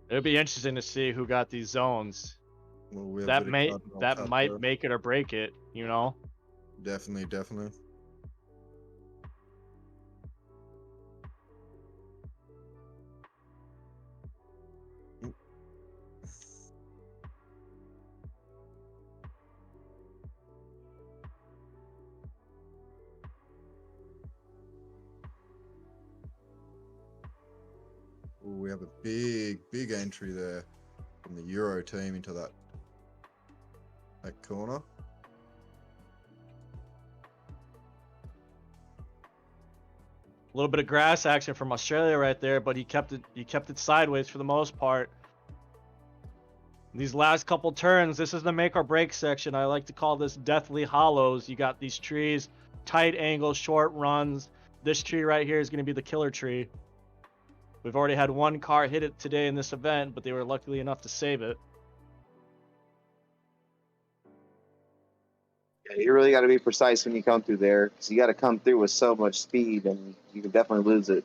It'll be interesting to see who got these zones. Well, we have That a bit of may cardinal that cut might there. make it or break it, you know. Definitely, definitely. Ooh, we have a big entry there from the Euro team into that corner. A little bit of grass action from Australia right there, but he kept it sideways for the most part. These last couple turns, this is the make or break section. I like to call this deathly hollows. You got these trees, tight angles, short runs. This tree right here is going to be the killer tree. We've already had one car hit it today in this event, but they were lucky enough to save it. Yeah, you really got to be precise when you come through there, because you got to come through with so much speed, and you can definitely lose it.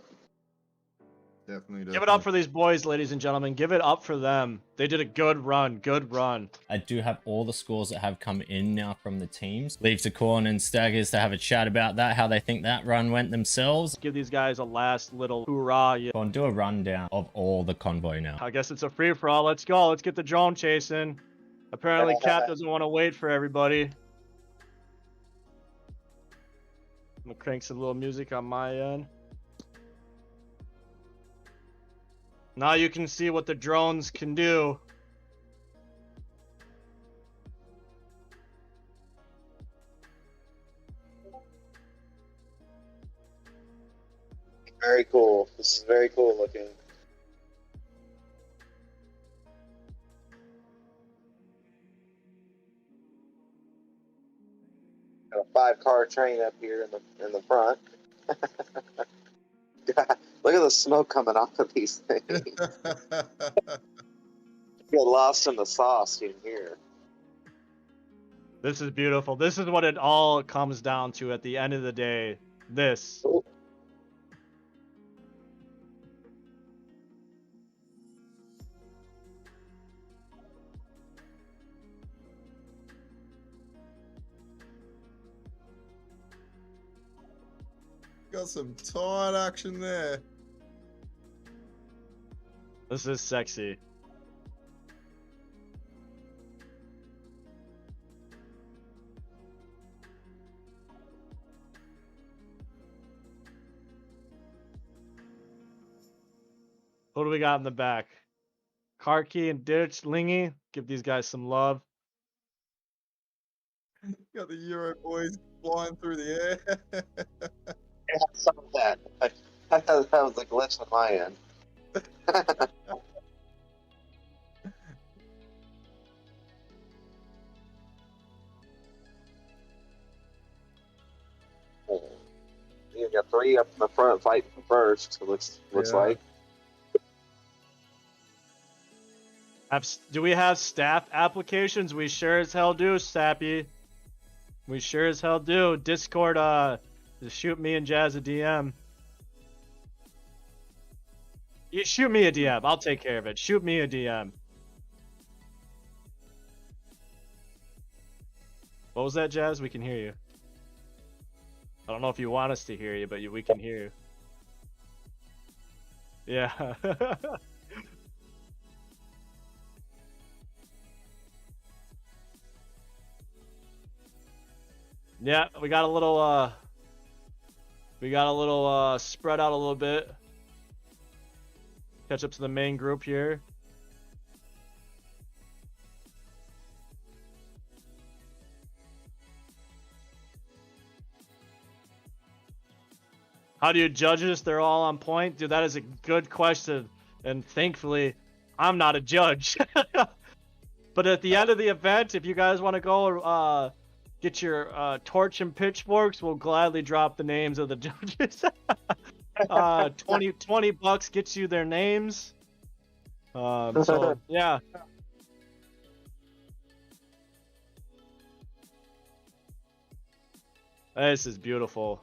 Definitely. Give it up for these boys, ladies and gentlemen. Give it up for them. They did a good run. Good run. I do have all the scores that have come in now from the teams. Leave to Corn and Staggers to have a chat about that, how they think that run went themselves. Give these guys a last little hoorah. Yeah. Corn, do a rundown of all the convoy now. I guess it's a free-for-all. Let's go. Let's get the drone chasing. Apparently, Cap doesn't want to wait for everybody. I'm gonna crank some little music on my end. Now you can see what the drones can do. Very cool. This is very cool looking. Got a 5-car train up here in the front. God, look at the smoke coming off of these things. Get lost in the sauce in here. This is beautiful. This is what it all comes down to at the end of the day. This. Ooh. Got some tight action there. This is sexy. What do we got in the back? Karki and Ditch, Lingy. Give these guys some love. Got the Euro boys flying through the air. Yeah, some of that. That was a glitch on my end. You got 3 up in the front fighting for first. It looks Yeah. like. Do we have staff applications? We sure as hell do, Sappy. We sure as hell do. Discord, just shoot me and Jazz a DM. You shoot me a DM. I'll take care of it. Shoot me a DM. What was that, Jazz? We can hear you. I don't know if you want us to hear you, but we can hear you. Yeah. Yeah, we got a little spread out a little bit. Catch up to the main group here. How do you judge this? They're all on point? Dude, that is a good question. And thankfully, I'm not a judge. But at the end of the event, if you guys want to go get your torch and pitchforks, we'll gladly drop the names of the judges. 20 bucks gets you their names. So, yeah. This is beautiful.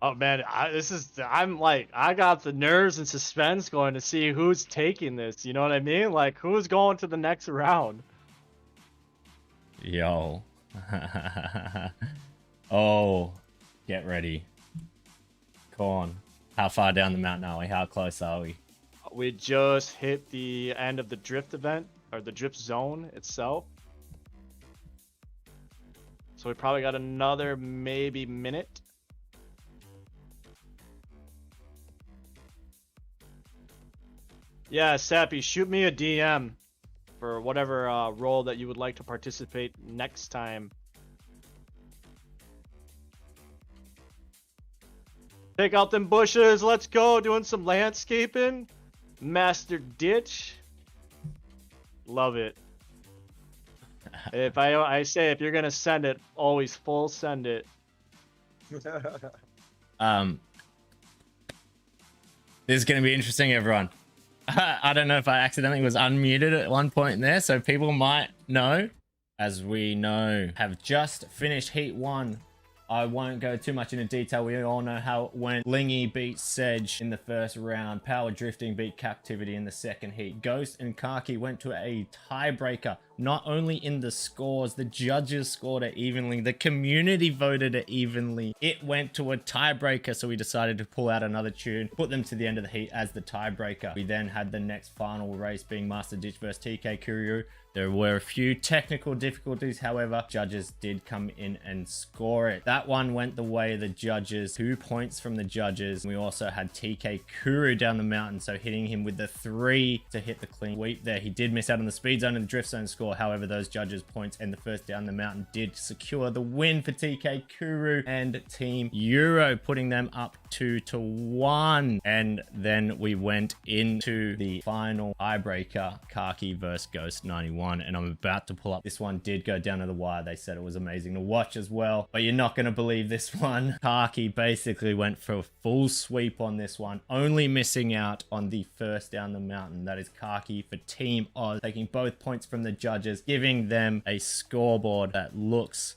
Oh man, I got the nerves and suspense going to see who's taking this. You know what I mean? Like who's going to the next round? Yo. Oh, get ready. Come on. How far down the mountain are we? How close are we? We just hit the end of the drift event, or the drift zone itself. So we probably got another maybe minute. Yeah, Sappy, shoot me a DM for whatever role that you would like to participate next time. Take out them bushes. Let's go. Doing some landscaping. Master ditch. Love it. If I say if you're gonna send it, always full send it. This is going to be interesting, everyone. I don't know if I accidentally was unmuted at one point there, so people might know. As we know, have just finished Heat 1. I won't go too much into detail. We all know how it went. Lingy beat Sedge in the first round. Power Drifting beat Captivity in the second heat. Ghost and Kaki went to a tiebreaker. Not only in the scores, the judges scored it evenly. The community voted it evenly. It went to a tiebreaker, so we decided to pull out another tune, put them to the end of the heat as the tiebreaker. We then had the next final race being Master Ditch versus TK Kuryu. There were a few technical difficulties, however, judges did come in and score it. That one went the way of the judges. 2 points from the judges. We also had TK Kuru down the mountain, so hitting him with the 3 to hit the clean sweep there. He did miss out on the speed zone and the drift zone score. However, those judges' points and the first down the mountain did secure the win for TK Kuru and Team Euro, putting them up 2-1. And then we went into the final tiebreaker, Kaki versus Ghost 91. And I'm about to pull up. This one did go down to the wire. They said it was amazing to watch as well, but you're not going to believe this one. Kaki basically went for a full sweep on this one, only missing out on the first down the mountain. That is Kaki for Team Oz, taking both points from the judges, giving them a scoreboard that looks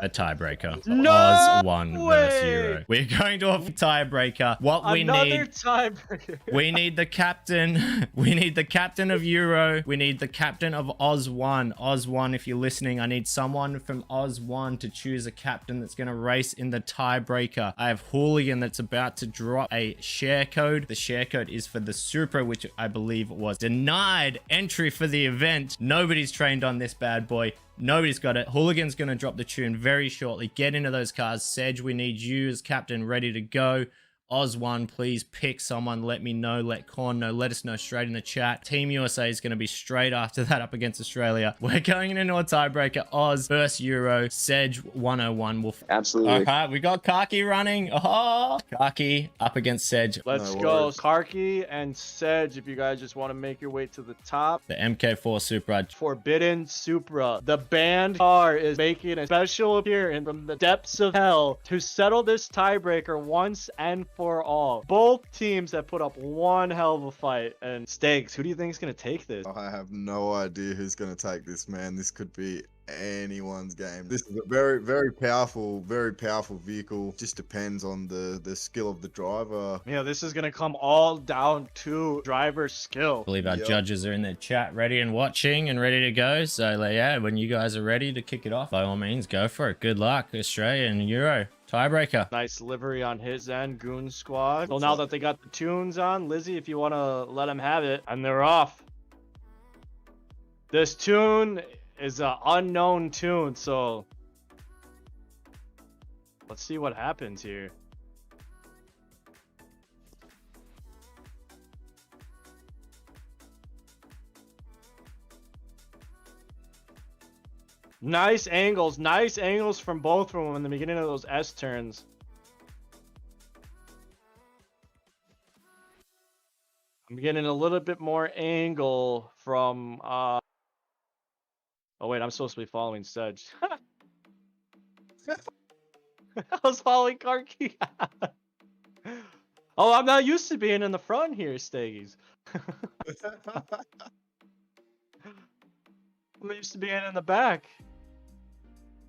a tiebreaker. No Oz 1 versus way! Euro. We're going to a tiebreaker. What we Another need, tiebreaker. we need the captain. We need the captain of Euro. We need the captain of Oz 1. Oz 1, if you're listening, I need someone from Oz 1 to choose a captain that's going to race in the tiebreaker. I have Hooligan that's about to drop a share code. The share code is for the Supra, which I believe was denied entry for the event. Nobody's trained on this bad boy. Nobody's got it. Hooligan's going to drop the tune very shortly. Get into those cars. Sedge, we need you as captain ready to go. Oz 1, please pick someone. Let me know. Let Korn know. Let us know straight in the chat. Team USA is going to be straight after that up against Australia. We're going into a tiebreaker. Oz versus Euro. Sedge 101. Will Absolutely. All right, we got Kaki running. Oh, Kaki up against Sedge. Let's No go, worries. Karki and Sedge, if you guys just want to make your way to the top. The MK4 Supra. Forbidden Supra. The band car is making a special appearance from the depths of hell to settle this tiebreaker once and for all. Both teams have put up one hell of a fight. And Stakes, who do you think is going to take this? I have no idea who's going to take this, man. This could be anyone's game. This is a very powerful vehicle. Just depends on the skill of the driver. You know, this is going to come all down to driver skill. I believe our Yep. judges are in the chat ready and watching and ready to go. So like, yeah, when you guys are ready to kick it off, by all means, go for it. Good luck, Australia and Euro. Tiebreaker. Nice livery on his end, Goon Squad. Well, now that they got the tunes on, Lizzie, if you want to let them have it, and they're off. This tune is an unknown tune, so let's see what happens here. Nice angles from both of them in the beginning of those S turns. I'm getting a little bit more angle from oh wait, I'm supposed to be following Sedge. I was following Karki. Oh, I'm not used to being in the front here, Staggies. I'm used to being in the back.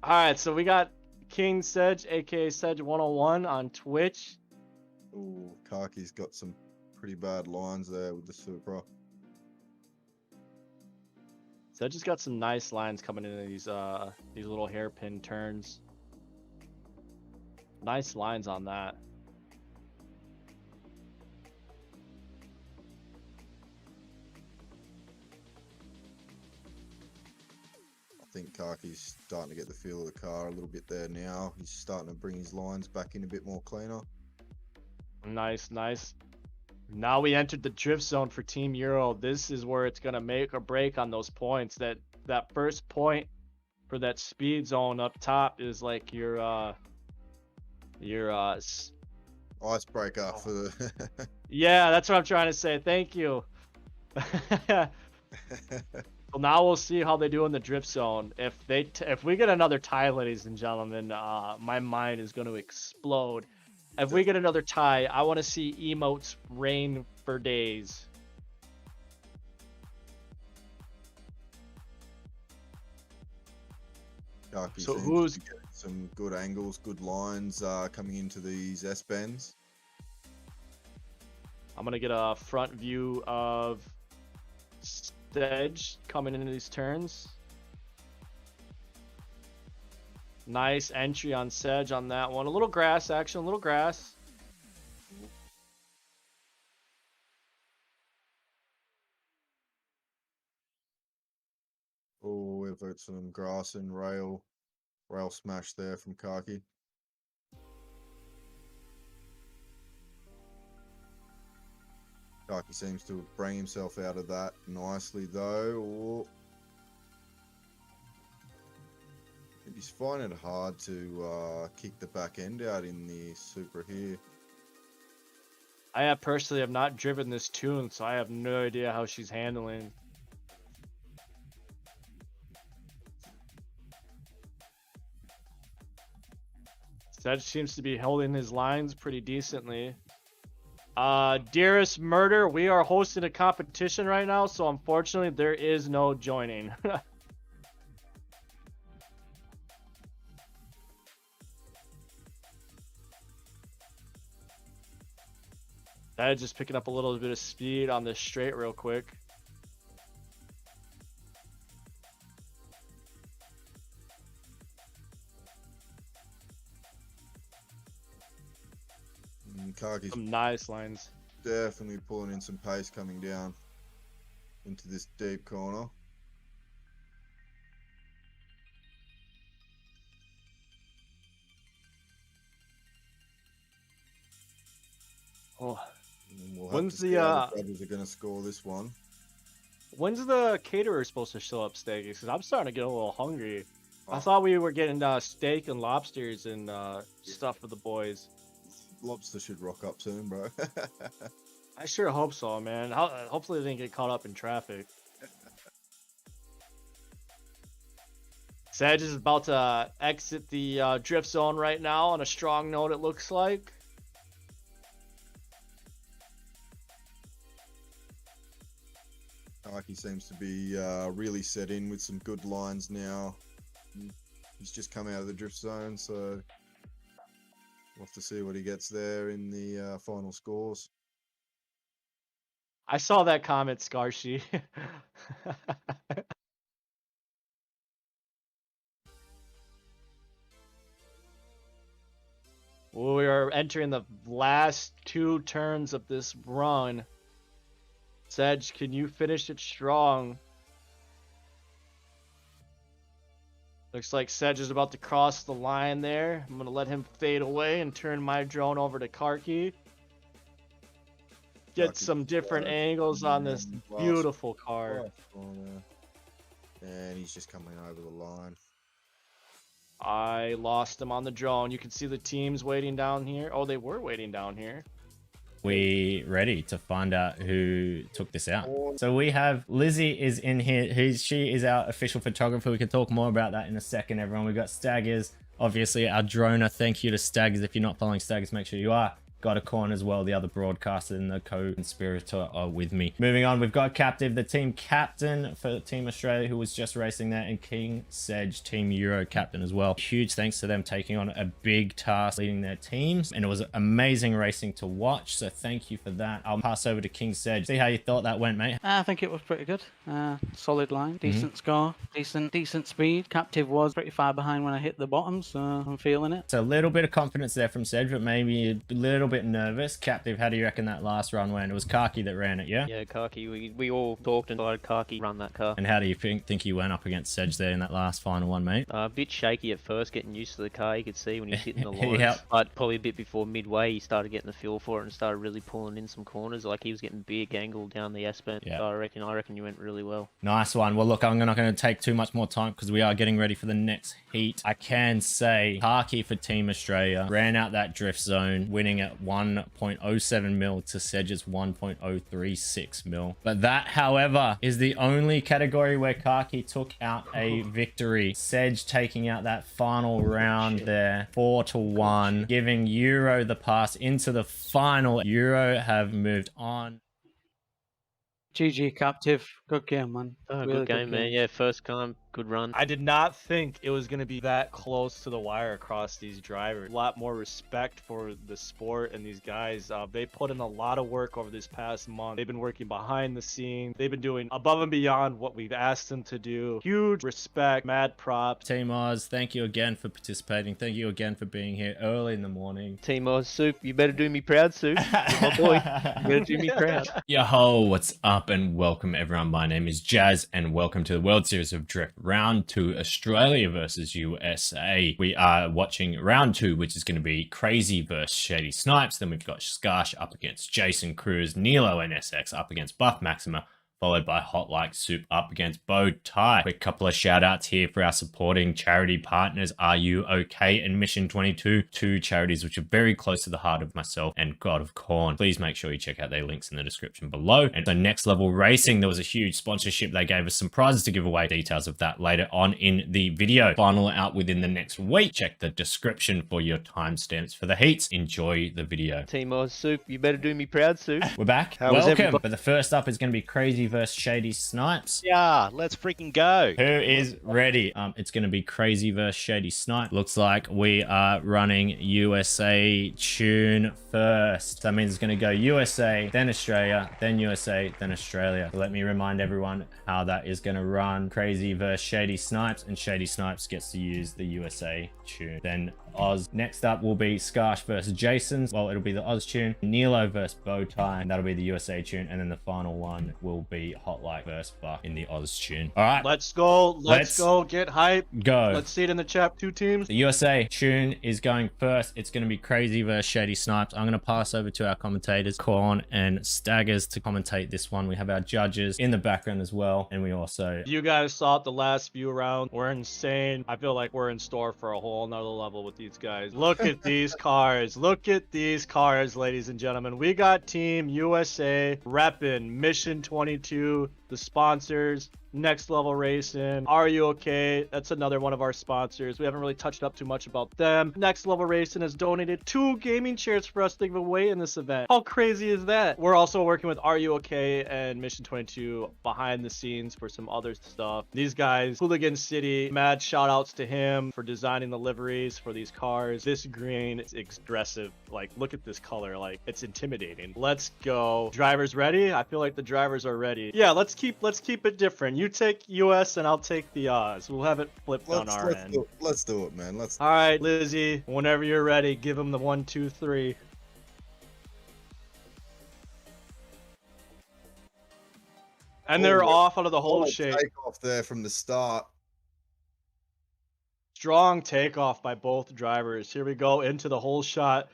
Alright, so we got King Sedge, aka Sedge101 on Twitch. Ooh, Kaki's got some pretty bad lines there with the Supra. Sedge has got some nice lines coming into these little hairpin turns. Nice lines on that. I think Kaki's starting to get the feel of the car a little bit there now. He's starting to bring his lines back in a bit more cleaner. Nice, nice. Now we entered the drift zone for Team Euro. This is where it's gonna make or break on those points. That first point for that speed zone up top is like your Icebreaker for the. yeah, that's what I'm trying to say. Thank you. Well, now we'll see how they do in the drift zone. If we get another tie, ladies and gentlemen, my mind is going to explode. If we get another tie, I want to see emotes rain for days. Kaki So seems who's- to be getting some good angles, good lines coming into these S bends. I'm going to get a front view of Sedge coming into these turns. Nice entry on Sedge on that one. A little grass action, a little grass. Oh, we've got some grass and rail smash there from Kaki. Kaki seems to bring himself out of that nicely though. Oh. He's finding it hard to kick the back end out in the Supra here. I personally have not driven this tune, so I have no idea how she's handling. Sedge seems to be holding his lines pretty decently. Dearest Murder, we are hosting a competition right now, so unfortunately there is no joining. Sedge just picking up a little bit of speed on this straight real quick. Kaki's Some nice lines. definitely pulling in some pace coming down into this deep corner. Oh. And we'll have When's to see the, how the judges are going to score this one. When's the caterer supposed to show up, Steaky? Because I'm starting to get a little hungry. I Oh. thought we were getting steak and lobsters and stuff for the boys. Lobster should rock up soon, bro. I sure hope so, man. Hopefully they didn't get caught up in traffic. Sedge is about to exit the drift zone right now on a strong note, it looks like. Kaki seems to be really set in with some good lines now. He's just come out of the drift zone, so we'll have to see what he gets there in the final scores. I saw that comment, Scarshi. We are entering the last two turns of this run. Sedge, can you finish it strong? Looks like Sedge is about to cross the line there. I'm going to let him fade away and turn my drone over to Karki. Get Karki some different flies angles on this and last beautiful car. corner. And he's just coming over the line. I lost him on the drone. You can see the teams waiting down here. Oh, they were waiting down here. We ready to find out who took this out. So we have Lizzie is in here. She is our official photographer. We can talk more about that in a second, everyone. We've got Staggers, obviously our droner. Thank you to Staggers. If you're not following Staggers, make sure you are. Got a corn as well. The other broadcaster and the co-conspirator are with me. Moving on, we've got Captive, the team captain for Team Australia, who was just racing there, and King Sedge, Team Euro captain as well. Huge thanks to them taking on a big task, leading their teams, and it was amazing racing to watch. So thank you for that. I'll pass over to King Sedge. See how you thought that went, mate. I think it was pretty good. Solid line, decent score, decent speed. Captive was pretty far behind when I hit the bottom, so I'm feeling it. So a little bit of confidence there from Sedge, but maybe a little bit nervous. Captive, how do you reckon that last run went? It was Kaki that ran it, yeah? Yeah, Kaki. We all talked and decided Kaki run that car. And how do you think you went up against Sedge there in that last final one, mate? A bit shaky at first, getting used to the car. You could see when he was hitting the lines. Yep. But probably a bit before midway, he started getting the feel for it and started really pulling in some corners. Like he was getting big angle down the S-bend. Yeah. So I reckon you went really well. Nice one. Well, look, I'm not going to take too much more time because we are getting ready for the next heat. I can say Kaki for Team Australia ran out that drift zone, winning at 1.07 mil to Sedge's 1.036 mil. But that, however, is the only category where Kaki took out a victory. Sedge taking out that final round there, 4-1, giving Euro the pass into the final. Euro have moved on. GG Captive, good game, man. Oh, Really good game, man. Yeah, first time, good run. I did not think it was going to be that close to the wire across these drivers. A lot more respect for the sport and these guys. They put in a lot of work over this past month. They've been working behind the scenes. They've been doing above and beyond what we've asked them to do. Huge respect, mad props. Team Oz, thank you again for participating. Thank you again for being here early in the morning. Team Oz, Soup, you better do me proud, Soup. My boy, you better do me proud. Yo, what's up and welcome everyone. My name is Jazz and welcome to the World Series of Drift Round 2, Australia versus USA. We are watching Round 2, which is going to be Crazy versus Shady Snipes. Then we've got Skarsh up against Jason Cruz, Nilo NSX up against Buff Maxima, followed by Hot Like Soup up against Bow Tie. Quick couple of shout outs here for our supporting charity partners, Are You OK and Mission 22, two charities which are very close to the heart of myself and God of Corn. Please make sure you check out their links in the description below. And so Next Level Racing, there was a huge sponsorship. They gave us some prizes to give away. Details of that later on in the video. Final out within the next week. Check the description for your timestamps for the heats. Enjoy the video. Team Oz, Soup, you better do me proud, Soup. We're back. How was Welcome. everybody? But the first up is going to be Crazy versus Shady Snipes. Yeah, let's freaking go. Who is ready? It's going to be Crazy versus Shady Snipe. Looks like we are running USA tune first. That means it's going to go USA, then Australia, then USA, then Australia. So let me remind everyone how that is going to run. Crazy versus Shady Snipes, and Shady Snipes gets to use the USA tune. Then Oz. Next up will be Skarsh versus Jason's. Well, it'll be the Oz tune. Nilo versus Bowtie, and that'll be the USA tune. And then the final one will be Hot Like versus Buck in the Oz tune. All right, Let's go. Let's go. Get hype. go. Let's see it in the chat. Two teams. The USA tune is going first. It's going to be Crazy versus Shady Snipes. I'm going to pass over to our commentators, Corn and Staggers, to commentate this one. We have our judges in the background as well. And we also... You guys saw it the last few rounds. We're insane. I feel like we're in store for a whole nother level with these guys. Look at these cars. Look at these cars, ladies and gentlemen. We got Team USA repping Mission 22, the sponsors. Next Level Racing. Are You OK? That's another one of our sponsors. We haven't really touched up too much about them. Next Level Racing has donated 2 gaming chairs for us to give away in this event. How crazy is that? We're also working with Are You OK and Mission 22 behind the scenes for some other stuff. These guys, Hooligan City, mad shout outs to him for designing the liveries for these cars. This green is expressive. Like, look at this color. Like, it's intimidating. Let's go. Drivers ready? I feel like the drivers are ready. Yeah, let's keep it different. You take US and I'll take the Oz. We'll have it flipped on our end. Let's do it, man. All right, Lizzie, whenever you're ready, give him the 1, 2, 3. And they're off out of the whole shape. Take off there from the start. Strong takeoff by both drivers. Here we go into the whole shot.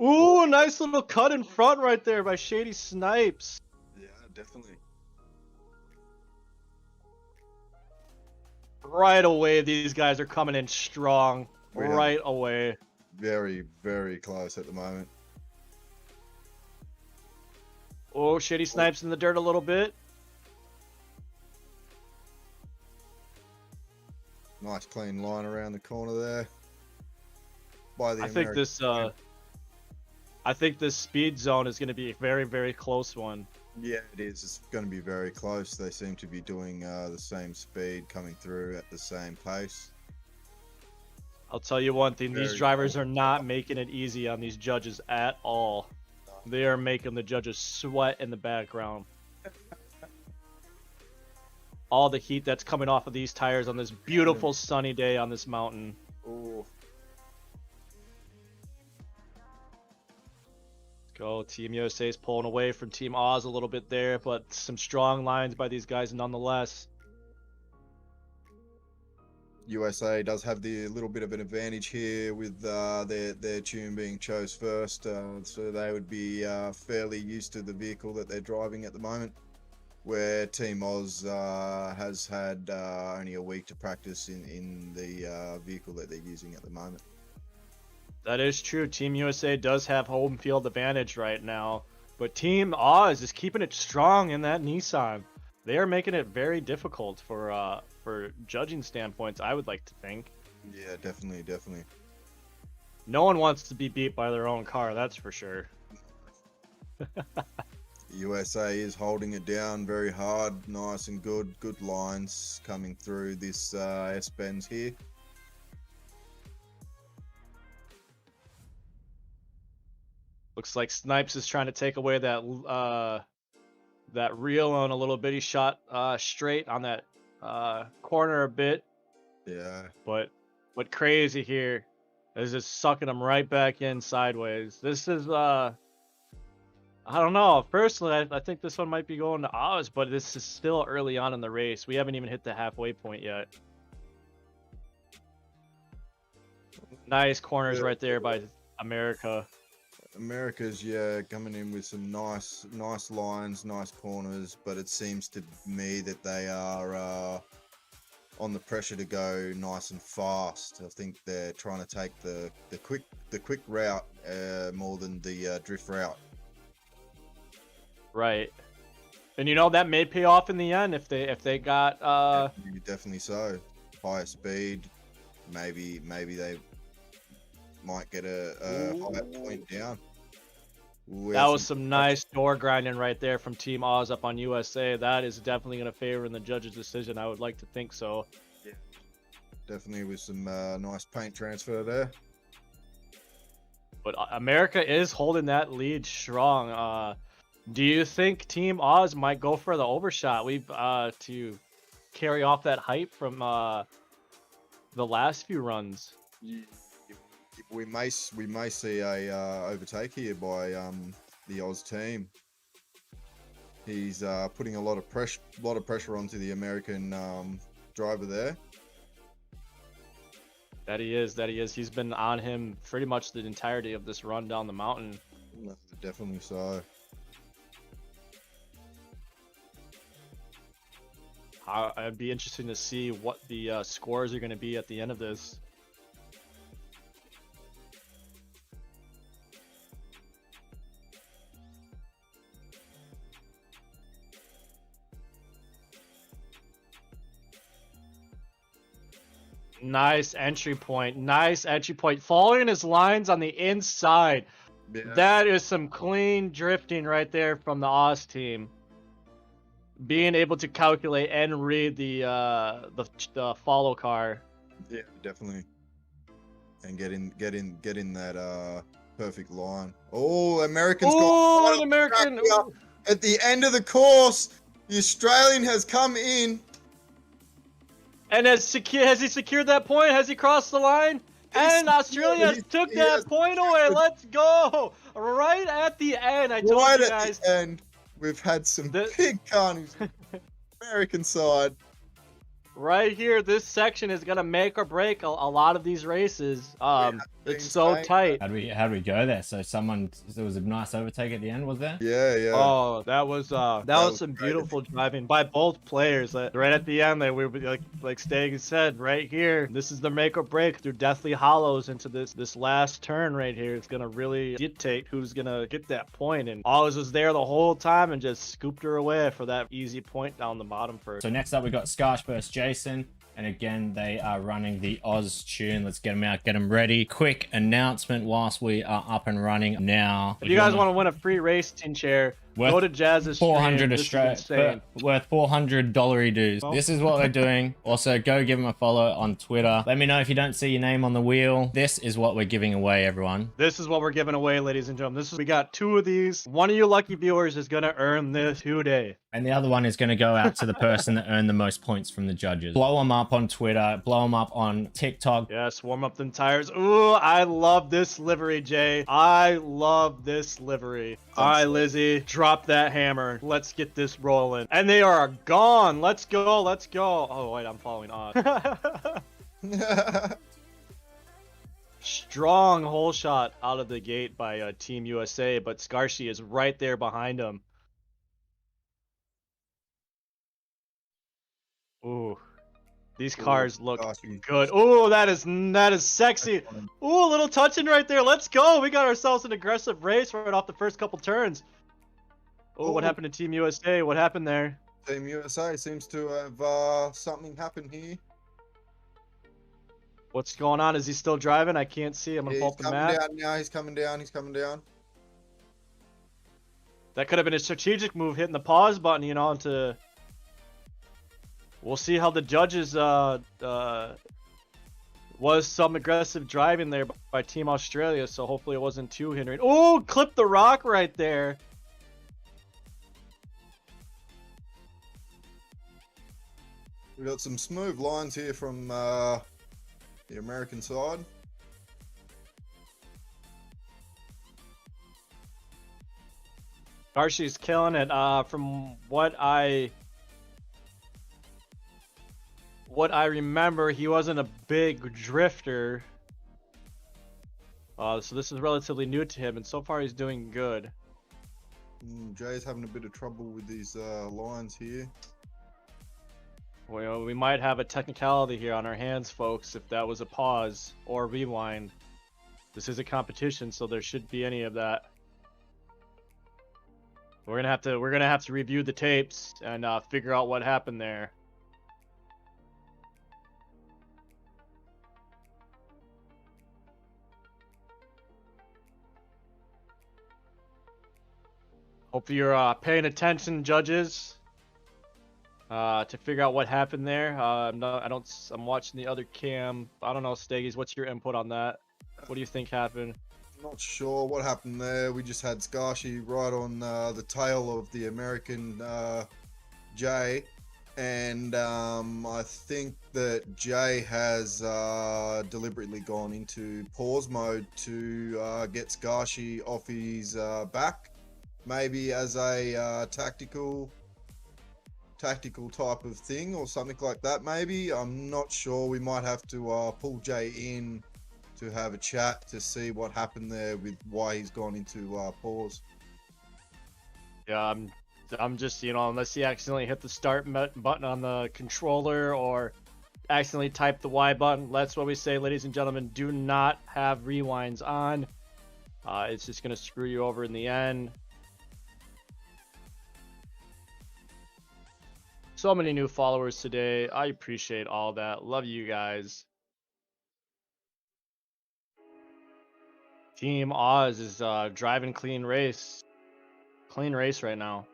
Ooh, nice little cut in front right there by Shady Snipes. Yeah, definitely. Right away, these guys are coming in strong. Yeah. Right away. Very, very close at the moment. Oh, Shady Snipes in the dirt a little bit. Nice clean line around the corner there. By the I think this I think this speed zone is going to be a very, very close one. Yeah, it is. It's going to be very close. They seem to be doing the same speed, coming through at the same pace. I'll tell you one thing, these Very drivers close. are not making it easy on these judges at all. They are making the judges sweat in the background. All the heat that's coming off of these tires on this beautiful sunny day on this mountain. Ooh. Go, Team USA is pulling away from Team Oz a little bit there, but some strong lines by these guys nonetheless. USA does have the little bit of an advantage here with their tune being chose first, so they would be fairly used to the vehicle that they're driving at the moment, where Team Oz has had only a week to practice in the vehicle that they're using at the moment. That is true. Team USA does have home field advantage right now, but Team Oz is keeping it strong in that Nissan. They are making it very difficult for judging standpoints, I would like to think. Yeah, definitely, definitely. No one wants to be beat by their own car, that's for sure. USA is holding it down very hard, nice and good lines coming through this S-bends here. Looks like Snipes is trying to take away that that reel on a little bit. He shot straight on that corner a bit. Yeah. But what crazy here is just sucking him right back in sideways. This is I don't know. Personally, I think this one might be going to Oz, but this is still early on in the race. We haven't even hit the halfway point yet. Nice corners right there by America. America's coming in with some nice lines, nice corners, but it seems to me that they are on the pressure to go nice and fast. I think they're trying to take the quick route more than the drift route. Right. And you know that may pay off in the end if they got Definitely so. Higher speed, maybe they might get a higher point down. Ooh, that was some nice door grinding right there from Team Oz up on USA. That is definitely going to favor in the judge's decision. I would like to think so. Yeah. Definitely with some nice paint transfer there. But America is holding that lead strong. Do you think Team Oz might go for the overshot? To carry off that hype from the last few runs. We may see a overtake here by the Oz team. He's putting a lot of pressure onto the American driver there. That he is. He's been on him pretty much the entirety of this run down the mountain. Definitely so. I'd be interested to see what the scores are going to be at the end of this. Nice entry point. Following his lines on the inside. Yeah. That is some clean drifting right there from the Oz team. Being able to calculate and read the follow car. Yeah, definitely. And get in that perfect line. Oh, Americans Oh, got an American! at the end of the course. The Australian has come in. And has he secured that point? Has he crossed the line? And Australia took that point away. Let's go! Right at the end, I told you guys. At the end, we've had some big carnage. American side. Right here, this section is gonna make or break a lot of these races. It's so tight. How'd we go there? So there was a nice overtake at the end, was there? Yeah. Oh, that was some beautiful driving by both players. Right at the end, we were like Stag said, right here. This is the make or break through Deathly Hollows into this last turn right here. It's gonna really dictate who's gonna get that point. And Oz was there the whole time and just scooped her away for that easy point down the bottom first. So next up we got Skarsh versus Jason. And again, they are running the Oz tune. Let's get them out, get them ready. Quick announcement whilst we are up and running now. If you guys want to win a free racing chair, go to Jazz's 400 stream. This is insane. worth $400 dues. Oh. This is what we're doing. Also, go give them a follow on Twitter. Let me know if you don't see your name on the wheel. This is what we're giving away, everyone. This is what we're giving away, ladies and gentlemen. We got 2 of these. One of you lucky viewers is gonna earn this today. And the other one is going to go out to the person that earned the most points from the judges. Blow them up on Twitter. Blow them up on TikTok. Yes, warm up them tires. Ooh, I love this livery, Jay. I love this livery. All right, Lizzie, drop that hammer. Let's get this rolling. And they are gone. Let's go. Let's go. Oh, wait, I'm following on. Strong hole shot out of the gate by Team USA, but Skarshi is right there behind him. Ooh, these cars look good. Ooh, that is sexy. Ooh, a little touching right there. Let's go. We got ourselves an aggressive race right off the first couple turns. Oh, what happened to Team USA? What happened there? Team USA seems to have something happened here. What's going on? Is he still driving? I can't see. I'm gonna pull up the map. He's coming down now. He's coming down. He's coming down. That could have been a strategic move, hitting the pause button, you know, to. We'll see how the judges was some aggressive driving there by Team Australia, so hopefully it wasn't too hindering. Oh, clip the rock right there. We got some smooth lines here from the American side. Karshi's killing it. From what I remember, he wasn't a big drifter. So this is relatively new to him, and so far he's doing good. Jay's having a bit of trouble with these lines here. Well, we might have a technicality here on our hands, folks, if that was a pause or rewind. This is a competition, so there shouldn't be any of that. We're gonna have to review the tapes and figure out what happened there. Hope you're paying attention, judges, to figure out what happened there. I'm watching the other cam. I don't know, Steggies, what's your input on that? What do you think happened? Not sure what happened there. We just had Skarshi right on the tail of the American Jay, and I think that Jay has deliberately gone into pause mode to get Skarshi off his back. Maybe as a tactical type of thing or something like that. Maybe I'm not sure. We might have to pull Jay in to have a chat to see what happened there with why he's gone into pause. Yeah, I'm just, you know, unless he accidentally hit the start button on the controller or accidentally typed the Y button. That's what we say, ladies and gentlemen. Do not have rewinds on. It's just gonna screw you over in the end. So many new followers today. I appreciate all that. Love you guys. Team Oz is driving clean race. Clean race right now.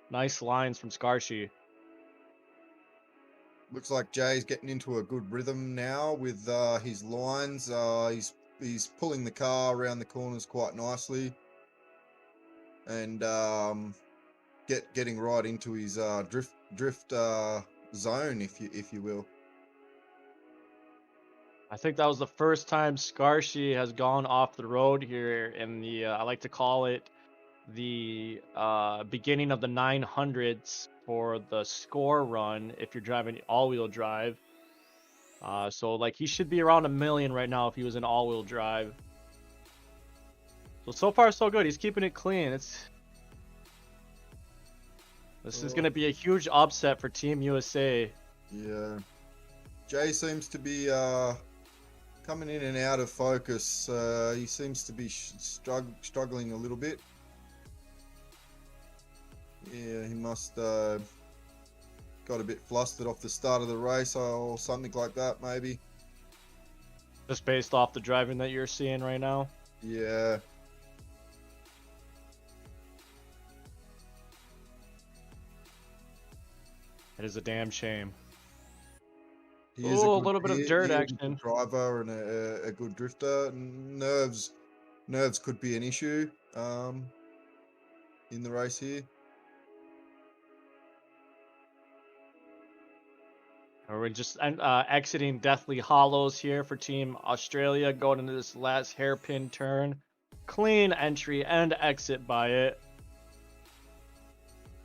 Nice lines from Skarshi. Looks like Jay's getting into a good rhythm now with his lines. He's pulling the car around the corners quite nicely, and getting right into his drift zone, if you will. I think that was the first time Skarshi has gone off the road here in the I like to call it the beginning of the 900s for the score run if you're driving all-wheel drive. So like he should be around 1 million right now if he was in all-wheel drive. So far so good. He's keeping it clean. This is going to be a huge upset for Team USA. Yeah. Jay seems to be coming in and out of focus. He seems to be struggling a little bit. Yeah, he must got a bit flustered off the start of the race or something like that, maybe. Just based off the driving that you're seeing right now. Yeah. It is a damn shame. He is Ooh, a good- little bit of he- dirt he is a action. good driver and a good drifter. Nerves could be an issue in the race here. We're just exiting Deathly Hollows here for Team Australia, going into this last hairpin turn. Clean entry and exit by it.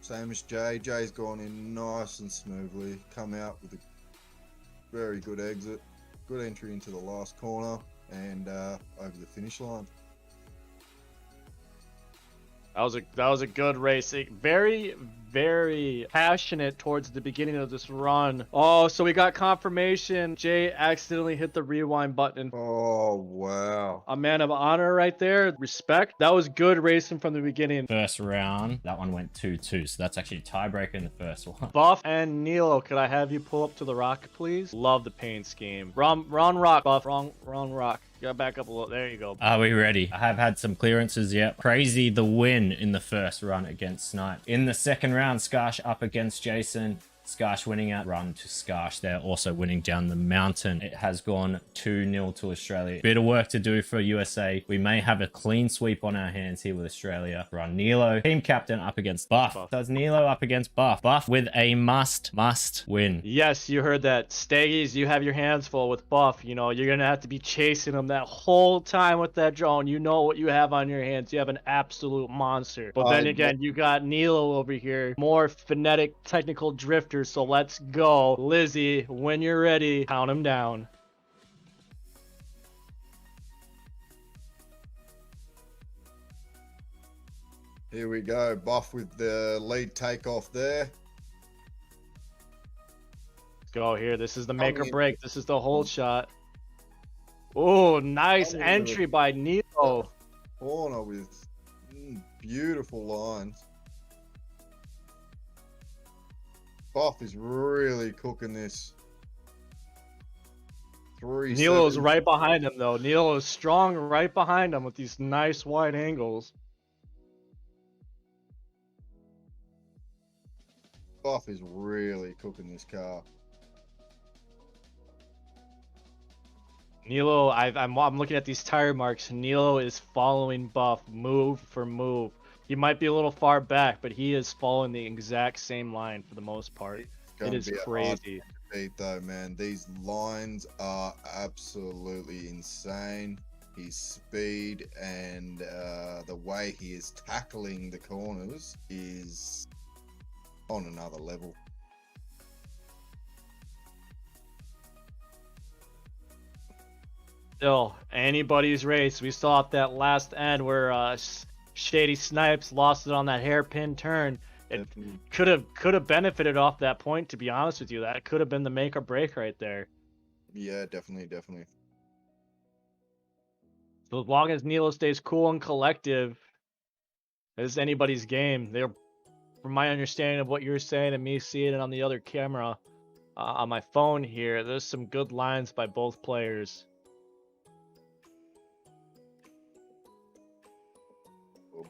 Same as Jay. Jay's gone in nice and smoothly. Come out with a very good exit. Good entry into the last corner and over the finish line. That was a good race. Very, very passionate towards the beginning of this run. Oh, so we got confirmation. Jay accidentally hit the rewind button. Oh, wow. A man of honor right there. Respect. That was good racing from the beginning. First round, that one went 2-2, so that's actually a tiebreaker in the first one. Buff and Nilo, could I have you pull up to the rock, please? Love the paint scheme. Wrong rock, Buff. Wrong rock. You gotta back up a little. There you go. Are we ready? I have had some clearances yet. Crazy the win in the first run against Snipe. In the second round, Skarsh up against Jason. Skarsh winning out. Run to Skarsh there, also winning down the mountain. It has gone 2-0 to Australia. Bit of work to do for USA. We may have a clean sweep on our hands here with Australia. Run Nilo, team captain, up against Buff. So it's Nilo up against Buff. Buff with a must win. Yes, you heard that. Staggies, you have your hands full with Buff. You know, you're going to have to be chasing him that whole time with that drone. You know what you have on your hands. You have an absolute monster. But then again, you got Nilo over here. More phonetic, technical drifter. So let's go. Lizzie, when you're ready, count him down. Here we go. Buff with the lead takeoff there. Let's go here. This is the make or break. This is the hold shot. Oh, nice entry by Nilo. Corner with beautiful lines. Buff is really cooking this. Nilo's right behind him, though. Nilo is strong right behind him with these nice wide angles. Buff is really cooking this car. Nilo, I'm looking at these tire marks. Nilo is following Buff move for move. He might be a little far back, but he is following the exact same line for the most part. It is crazy. Though, man, these lines are absolutely insane. His speed and the way he is tackling the corners is on another level. Still, anybody's race. We saw at that last end where Shady Snipes lost it on that hairpin turn. It could have benefited off that point, to be honest with you. That could have been the make or break right there. Yeah, definitely. So as long as Nilo stays cool and collective, it's anybody's game. They're, from my understanding of what you're saying and me seeing it on the other camera on my phone here, there's some good lines by both players.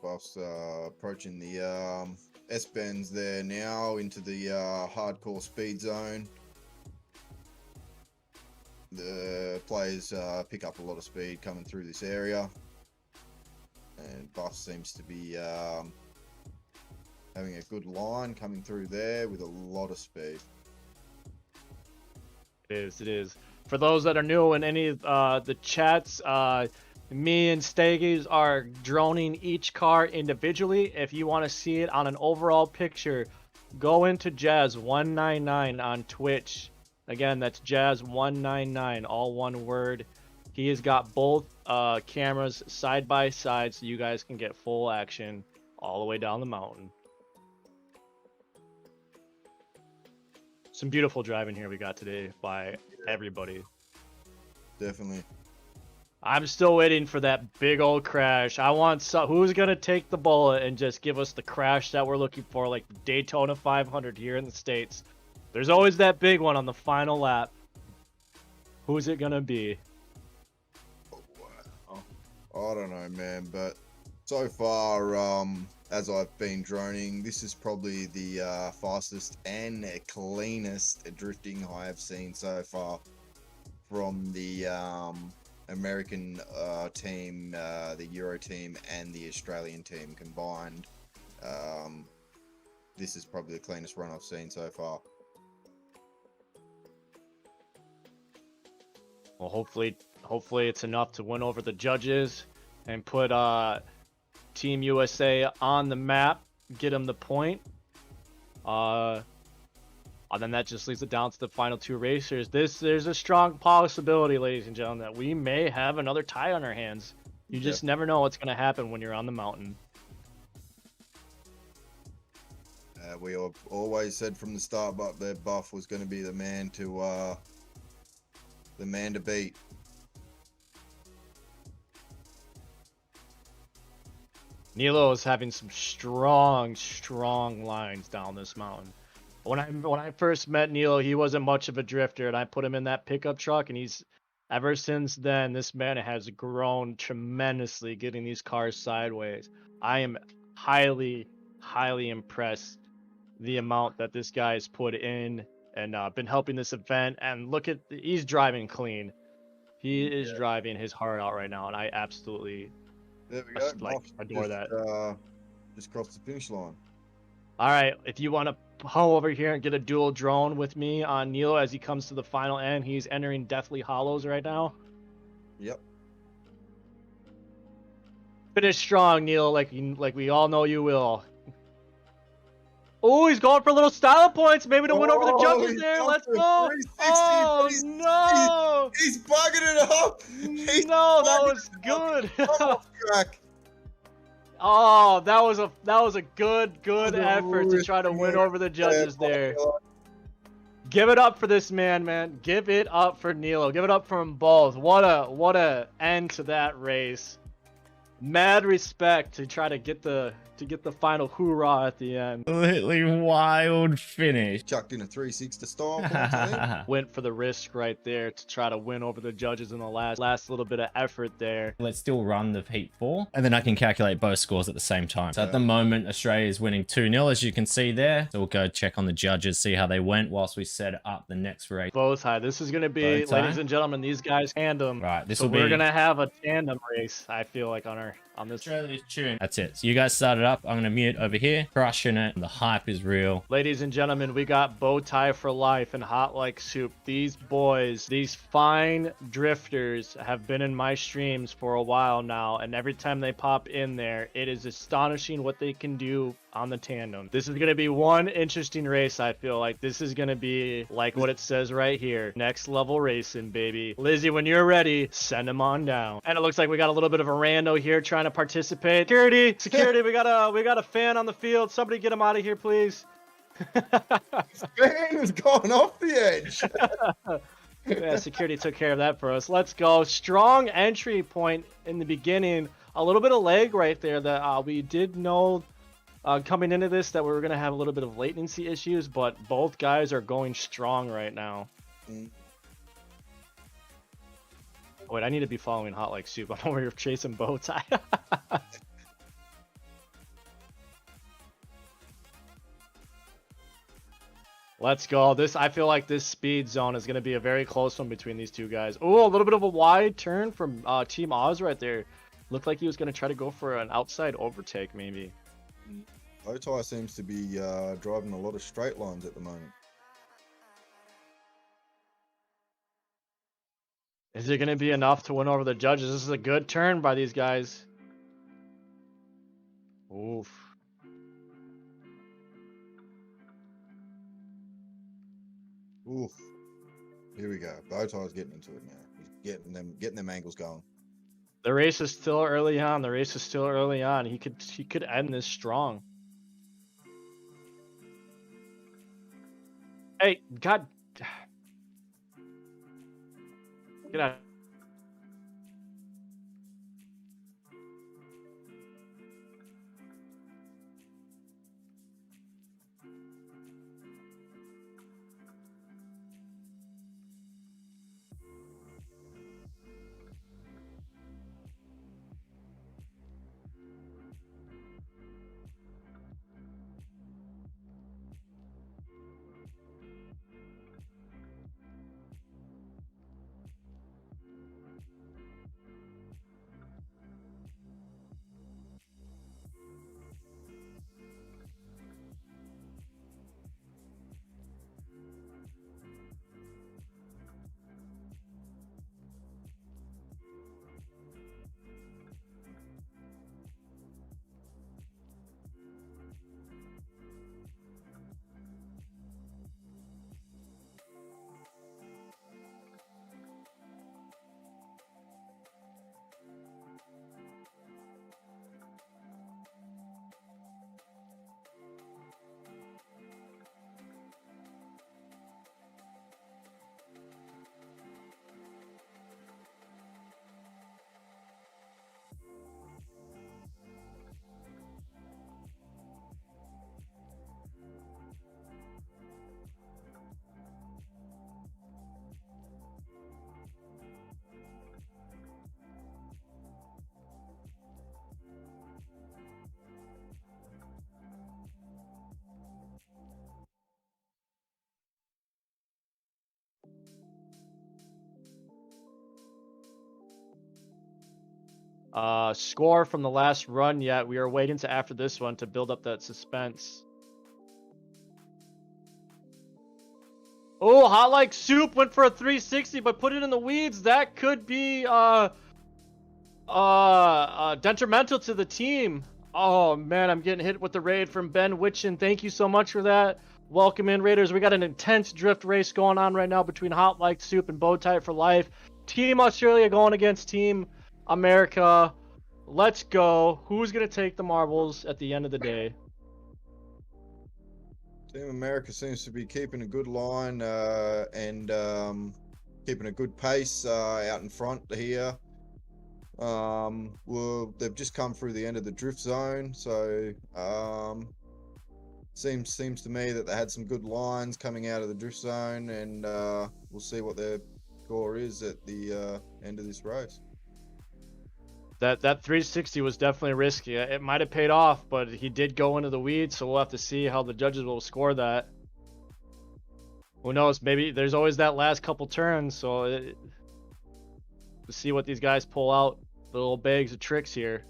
Buff's approaching the S-bends there now into the hardcore speed zone. The players pick up a lot of speed coming through this area, and Buff seems to be having a good line coming through there with a lot of speed. It is. For those that are new in any of the chats, me and Staggies are droning each car individually. If you want to see it on an overall picture, go into Jazz199 on Twitch. Again, that's Jazz199, all one word. He has got both cameras side by side so you guys can get full action all the way down the mountain. Some beautiful driving here we got today by everybody. Definitely. I'm still waiting for that big old crash. I want who's gonna take the bullet and just give us the crash that we're looking for, like Daytona 500 here in the States. There's always that big one on the final lap. Who's it gonna be? I don't know, man, but so far, as I've been droning, this is probably the fastest and cleanest drifting I have seen so far from the American team, the Euro team, and the Australian team combined. This is probably the cleanest run I've seen so far. Well, hopefully it's enough to win over the judges and put Team USA on the map, get them the point. And then that just leaves it down to the final two racers. There's a strong possibility, ladies and gentlemen, that we may have another tie on our hands. You just never know what's going to happen when you're on the mountain. We have always said from the start, but that Buff was going to be the man to beat. Nilo is having some strong lines down this mountain. When I first met Nilo, he wasn't much of a drifter, and I put him in that pickup truck, and he's ever since then, this man has grown tremendously, getting these cars sideways. I am highly impressed the amount that this guy has put in and been helping this event. And look at, he's driving clean. He is driving his heart out right now, and I absolutely There we go. like adore that. Just crossed the finish line. All right, if you want to pull over here and get a dual drone with me on Nilo as he comes to the final end, he's entering Deathly Hollows right now. Yep. Finish strong, Nilo, like we all know you will. Oh, he's going for little style points, maybe to win over the judges there. Let's go. Oh, no. He's bugging it up. No, that was good. Track. Oh, that was a good effort to try to win over the judges there. Give it up for this man. Give it up for Nilo. Give it up for them both. What a end to that race. Mad respect to try to get the final hoorah at the end. Completely wild finish. Chucked in a 360 style. Went for the risk right there to try to win over the judges in the last little bit of effort there. Let's still run the heat 4, and then I can calculate both scores at the same time. So at the moment, Australia is winning 2-0, as you can see there. So we'll go check on the judges, see how they went whilst we set up the next race. Both high. This is going to be, ladies and gentlemen, these guys tandem. Right, this so will be. We're going to have a tandem race, I feel like, on this. Australia's tune. That's it. So you guys started up. I'm going to mute over here. Crushing it. The hype is real. Ladies and gentlemen, we got bow tie for life and hot like soup. These boys, these fine drifters have been in my streams for a while now, and every time they pop in there, it is astonishing what they can do on the tandem. This is going to be one interesting race. I feel like this is going to be like what it says right here. Next level racing, baby. Lizzie, when you're ready, send them on down. And it looks like we got a little bit of a rando here trying to participate. Security, we got a fan on the field. Somebody get him out of here, please. Fan has gone off the edge. Yeah, security took care of that for us. Let's go. Strong entry point in the beginning. A little bit of lag right there that we did know coming into this that we were going to have a little bit of latency issues, but both guys are going strong right now. Wait, I need to be following Hot Like Soup. I'm over here chasing bow tie. Let's go. I feel like this speed zone is going to be a very close one between these two guys. Oh, a little bit of a wide turn from Team Oz right there. Looked like he was going to try to go for an outside overtake, maybe. Otai seems to be driving a lot of straight lines at the moment. Is it going to be enough to win over the judges? This is a good turn by these guys. Oof. Oof. Here we go. Bowtie's getting into it now. He's getting them angles going. The race is still early on. He could end this strong. Hey, God. Get out. score from the last run yet. We are waiting to after this one to build up that suspense. Oh, Hot Like Soup went for a 360, but put it in the weeds. That could be detrimental to the team. Oh man, I'm getting hit with the raid from Ben Witchin. Thank you so much for that. Welcome in, Raiders. We got an intense drift race going on right now between Hot Like Soup and Bowtie for life. Team Australia going against Team America. Let's go. Who's gonna take the marbles at the end of the day? Team America seems to be keeping a good line and keeping a good pace out in front here. Well, they've just come through the end of the drift zone, so seems to me that they had some good lines coming out of the drift zone, and we'll see what their score is at the end of this race. That 360 was definitely risky. It might have paid off, but he did go into the weeds, so we'll have to see how the judges will score that. Who knows? Maybe there's always that last couple turns, so we'll see what these guys pull out. The little bags of tricks here.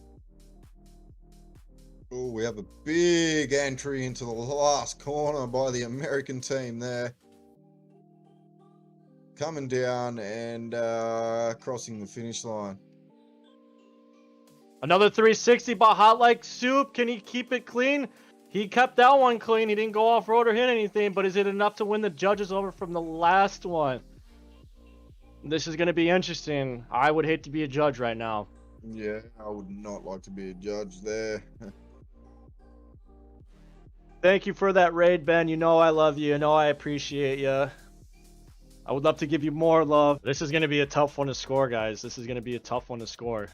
Oh, we have a big entry into the last corner by the American team there. Coming down and crossing the finish line. Another 360 by Hot Like Soup. Can he keep it clean? He kept that one clean. He didn't go off-road or hit anything, but is it enough to win the judges over from the last one? This is going to be interesting. I would hate to be a judge right now. Yeah, I would not like to be a judge there. Thank you for that raid, Ben. You know I love you. You know I appreciate you. I would love to give you more love. This is going to be a tough one to score, guys. This is going to be a tough one to score.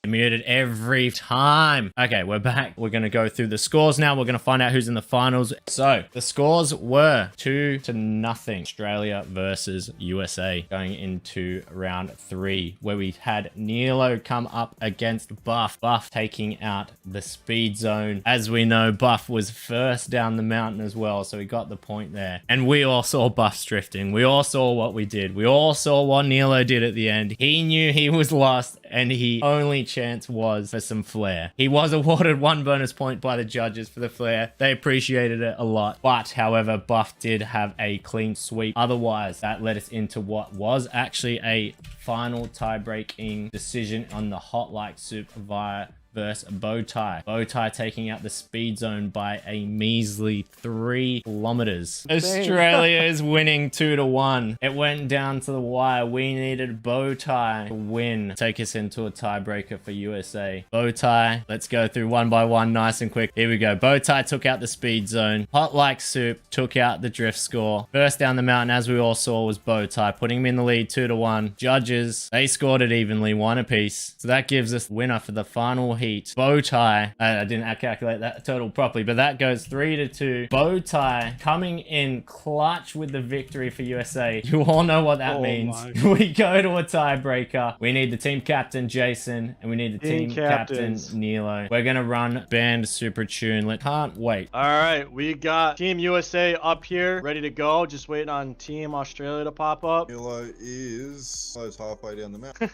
Muted every time. Okay, we're back. We're going to go through the scores now. We're going to find out who's in the finals. So the scores were 2-0 Australia versus USA going into round 3, where we had Nilo come up against Buff. Buff taking out the speed zone. As we know, Buff was first down the mountain as well, so he got the point there. And we all saw Buff's drifting. We all saw what we did. We all saw what Nilo did at the end. He knew he was lost, and he only chance was for some flair. He was awarded 1 bonus point by the judges for the flair. They appreciated it a lot. But, however, Buff did have a clean sweep. Otherwise, that led us into what was actually a final tie-breaking decision on the Hot Like Soup via versus Bowtie. Bowtie taking out the speed zone by a measly 3 kilometers. Australia is winning 2-1. It went down to the wire. We needed Bowtie to win. Take us into a tiebreaker for USA. Bowtie, let's go through one by one nice and quick. Here we go. Bowtie took out the speed zone. Hot Like Soup took out the drift score. First down the mountain, as we all saw, was Bowtie, putting him in the lead 2-1. Judges, they scored it evenly, 1 apiece. So that gives us the winner for the final heat. Bowtie, I didn't calculate that total properly, but that goes 3-2. Bowtie coming in clutch with the victory for USA. You all know what that means. We go to a tiebreaker. We need the team captain Jason, and we need the team captain Nilo. We're gonna run band super tune. Can't wait. All right, we got Team USA up here, ready to go. Just waiting on Team Australia to pop up. Nilo is halfway down the mountain.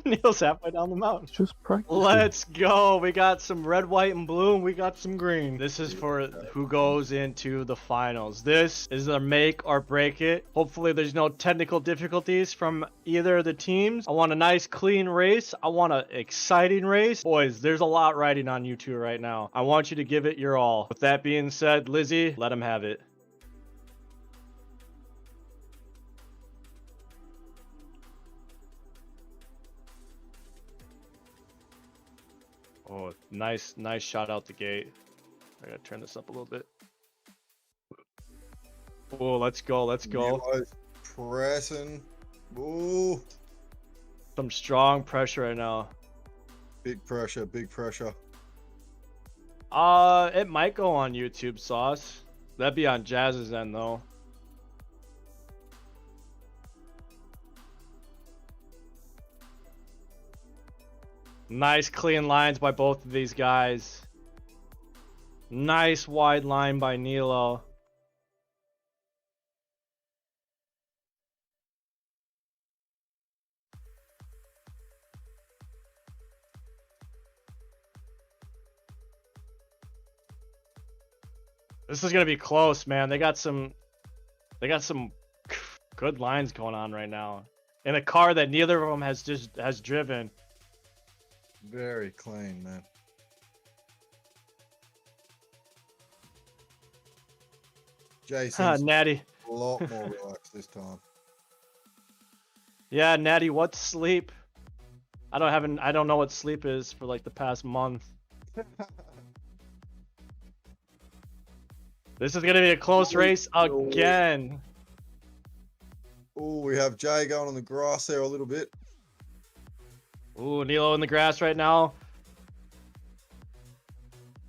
Neil's halfway down the mountain. Just practice. Let's go. We got some red, white, and blue, and we got some green. This is for who goes into the finals. This is a make or break it. Hopefully there's no technical difficulties from either of the teams. I want a nice clean race. I want an exciting race. Boys, there's a lot riding on you two right now. I want you to give it your all. With that being said, Lizzie, let him have it. Oh, nice shot out the gate. I gotta turn this up a little bit. Oh, let's go. Nilo's pressing. Ooh. Some strong pressure right now. Big pressure, big pressure. It might go on YouTube, Sauce. That'd be on Jazz's end, though. Nice clean lines by both of these guys. Nice wide line by Nilo. This is gonna be close, man. They got some good lines going on right now. In a car that neither of them has driven. Very clean, man. Jason's Natty. a lot more relaxed this time. Yeah, Natty, what's sleep? I don't know what sleep is for like the past month. This is gonna be a close race again. Oh, we have Jay going on the grass there a little bit. Ooh, Nilo in the grass right now.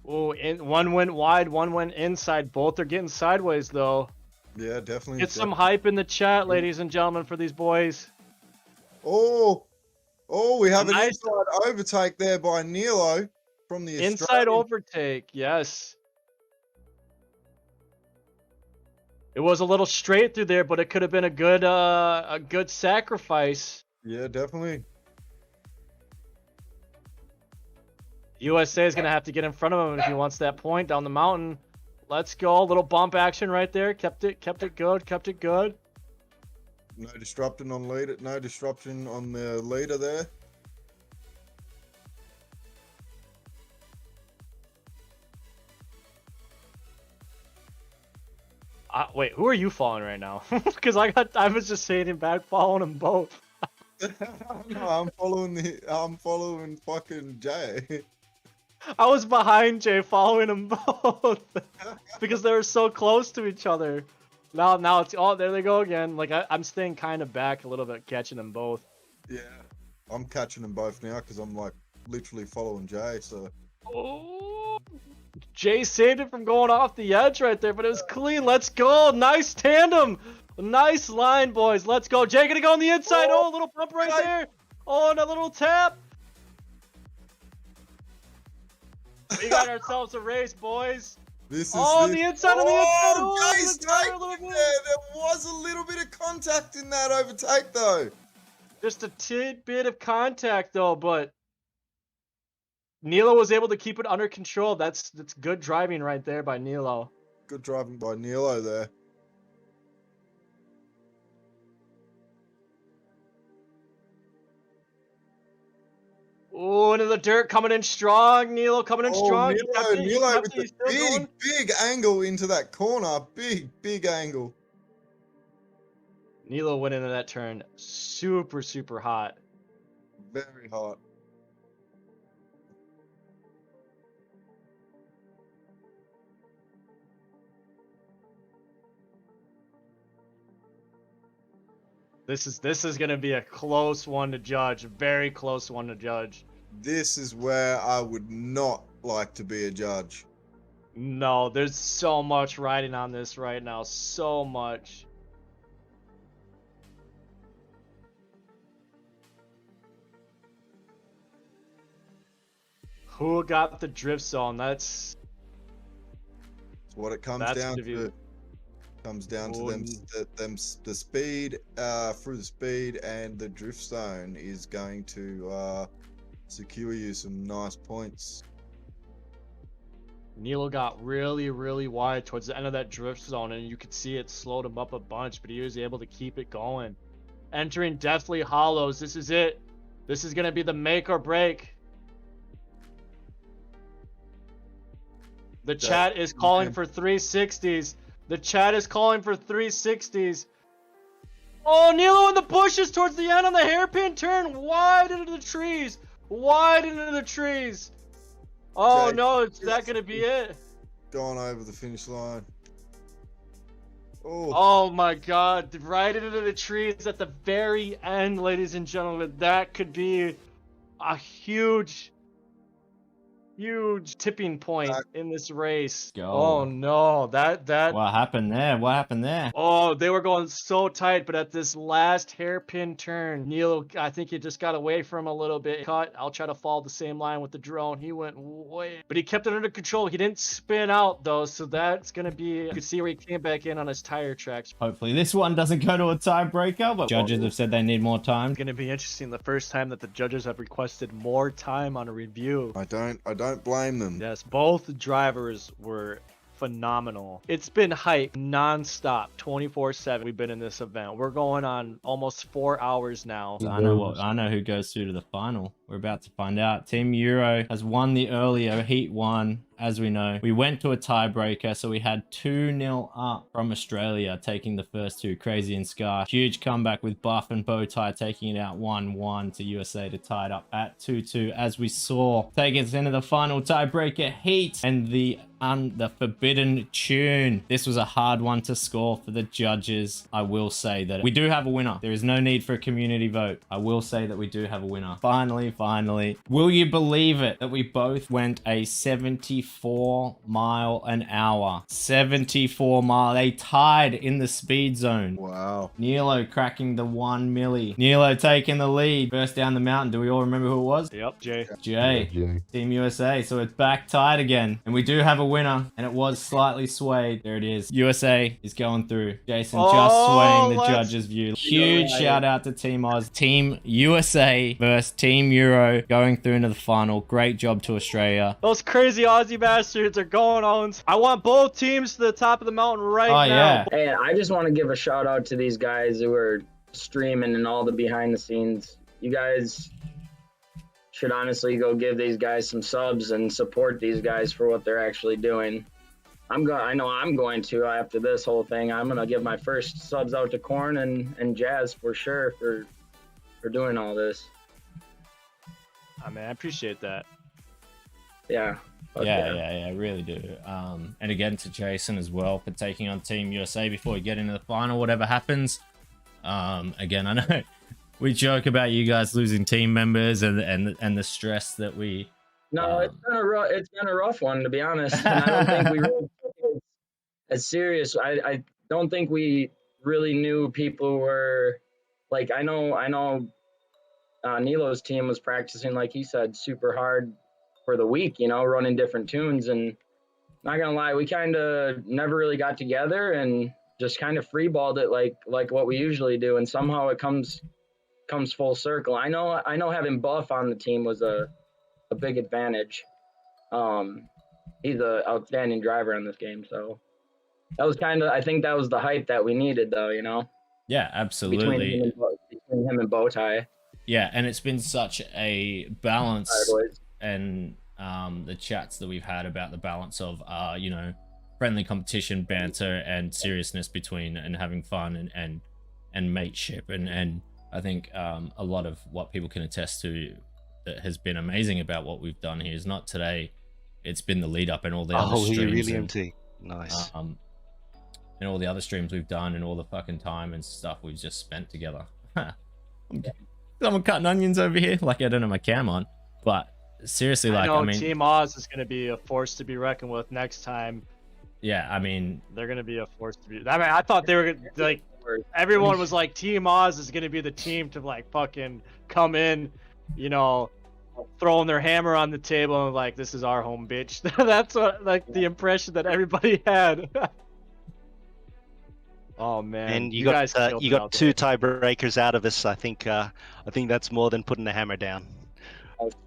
Ooh, one went wide, one went inside. Both are getting sideways though. Yeah, definitely. Get some hype in the chat, ladies and gentlemen, for these boys. Oh, we have an Nice. inside overtake there by Nilo from the Inside Australian. overtake, yes. It was a little straight through there, but it could have been a good sacrifice. Yeah, definitely. USA is gonna have to get in front of him if he wants that point down the mountain. Let's go, little bump action right there. Kept it good. No disruption on leader. No disruption on the leader there. Wait, who are you following right now? Because I was just saying him back, following them both. No, I'm following fucking Jay. I was behind Jay, following them both because they were so close to each other. Now it's there they go again. Like I'm staying kind of back a little bit, catching them both. Yeah, I'm catching them both now because I'm like literally following Jay. So. Oh, Jay saved it from going off the edge right there, but it was clean. Let's go. Nice tandem. Nice line, boys. Let's go. Jay gonna go on the inside. Oh, a little bump right there. Oh, and a little tap. We got ourselves a race, boys. This is On the inside, on the inside. Oh, Jay's taking it there. There was a little bit of contact in that overtake, though. Just a tidbit of contact, though, but Nilo was able to keep it under control. That's good driving right there by Nilo. Good driving by Nilo there. Oh, into the dirt, coming in strong. Nilo coming in strong. Nilo with the big angle into that corner. Big angle. Nilo went into that turn super hot. Very hot. This is gonna be a close one to judge. A very close one to judge. This is where I would not like to be a judge. No, there's so much riding on this right now. So much. Who got the drift zone? That's what it comes down to. Comes down to the speed, through the speed, and the drift zone is going to secure you some nice points. Nilo got really wide towards the end of that drift zone, and you could see it slowed him up a bunch, but he was able to keep it going. Entering Deathly Hollows, this is it. This is gonna be the make or break. The chat is calling for 360s. The chat is calling for 360s. Oh, Nilo in the bushes towards the end on the hairpin turn. Wide into the trees. Wide into the trees. Oh, Jay, no, is that going to be it? Going over the finish line. Oh, my God. Right into the trees at the very end, ladies and gentlemen. That could be a huge tipping point in this race. Go. Oh no, that What happened there? Oh, they were going so tight, but at this last hairpin turn, Nilo, I think he just got away from him a little bit. I'll try to follow the same line with the drone. He went way, but he kept it under control. He didn't spin out though, so that's gonna be, you can see where he came back in on his tire tracks. Hopefully this one doesn't go to a tiebreaker, but judges have said they need more time. It's gonna be interesting. The first time that the judges have requested more time on a review. I don't blame them. Yes, both drivers were phenomenal. It's been hype non-stop 24/7. We've been in this event. We're going on almost 4 hours now. I know who goes through to the final. We're about to find out. Team Euro has won the earlier Heat 1, as we know. We went to a tiebreaker, so we had 2-0 up from Australia, taking the first two, Crazy and Scar. Huge comeback with Buff and Bowtie taking it out 1-1 to USA to tie it up at 2-2, as we saw. Taking us into the final tiebreaker Heat and the forbidden tune. This was a hard one to score for the judges. I will say that we do have a winner. There is no need for a community vote. I will say that we do have a winner. Finally. Will you believe it that we both went a 74 mile an hour? 74 mile. They tied in the speed zone. Wow. Nilo cracking the 1 milli. Nilo taking the lead. First down the mountain. Do we all remember who it was? Yep, Jay. Jay. Team USA. So it's back tied again. And we do have a winner. And it was slightly swayed. There it is. USA is going through. Jason just swaying the judge's view. Huge shout out to Team Oz. Team USA versus Team Euro going through into the final. Great job to Australia. Those crazy Aussie bastards are going on. I want both teams to the top of the mountain right now. Yeah. Hey, I just want to give a shout out to these guys who are streaming and all the behind the scenes. You guys should honestly go give these guys some subs and support these guys for what they're actually doing. I know I'm going to after this whole thing. I'm gonna give my first subs out to Korn and Jazz for sure for doing all this. I mean, I appreciate that. Yeah. Yeah, I really do. And again to Jason as well for taking on Team USA before we get into the final, whatever happens. Again, I know we joke about you guys losing team members and the stress that we. No, it's been a rough one, to be honest. And I don't think we really took it as serious. I don't think we really knew people were like. I know. Nilo's team was practicing, like he said, super hard for the week, running different tunes. And not gonna lie, we kind of never really got together and just kind of freeballed it like what we usually do. And somehow it comes full circle. I know having Buff on the team was a big advantage. He's an outstanding driver in this game. So that was I think that was the hype that we needed, though, Yeah, absolutely. Between him and Bowtie. Yeah, and it's been such a balance, and the chats that we've had about the balance of friendly competition, banter, and seriousness between and having fun and mateship, and I think a lot of what people can attest to that has been amazing about what we've done here is not today. It's been the lead up and all the other streams. Really empty. Nice. And all the other streams we've done and all the fucking time and stuff we've just spent together. I'm cutting onions over here. Like, I don't have my cam on, but seriously, like, I mean, Team Oz is going to be a force to be reckoned with next time. Yeah, I mean, they're going to be a force to be. I mean, I thought they were like, everyone was like, Team Oz is going to be the team to like fucking come in, throwing their hammer on the table and like, this is our home, bitch. That's what the impression that everybody had. Oh man! And you got two tiebreakers out of us. I think that's more than putting the hammer down.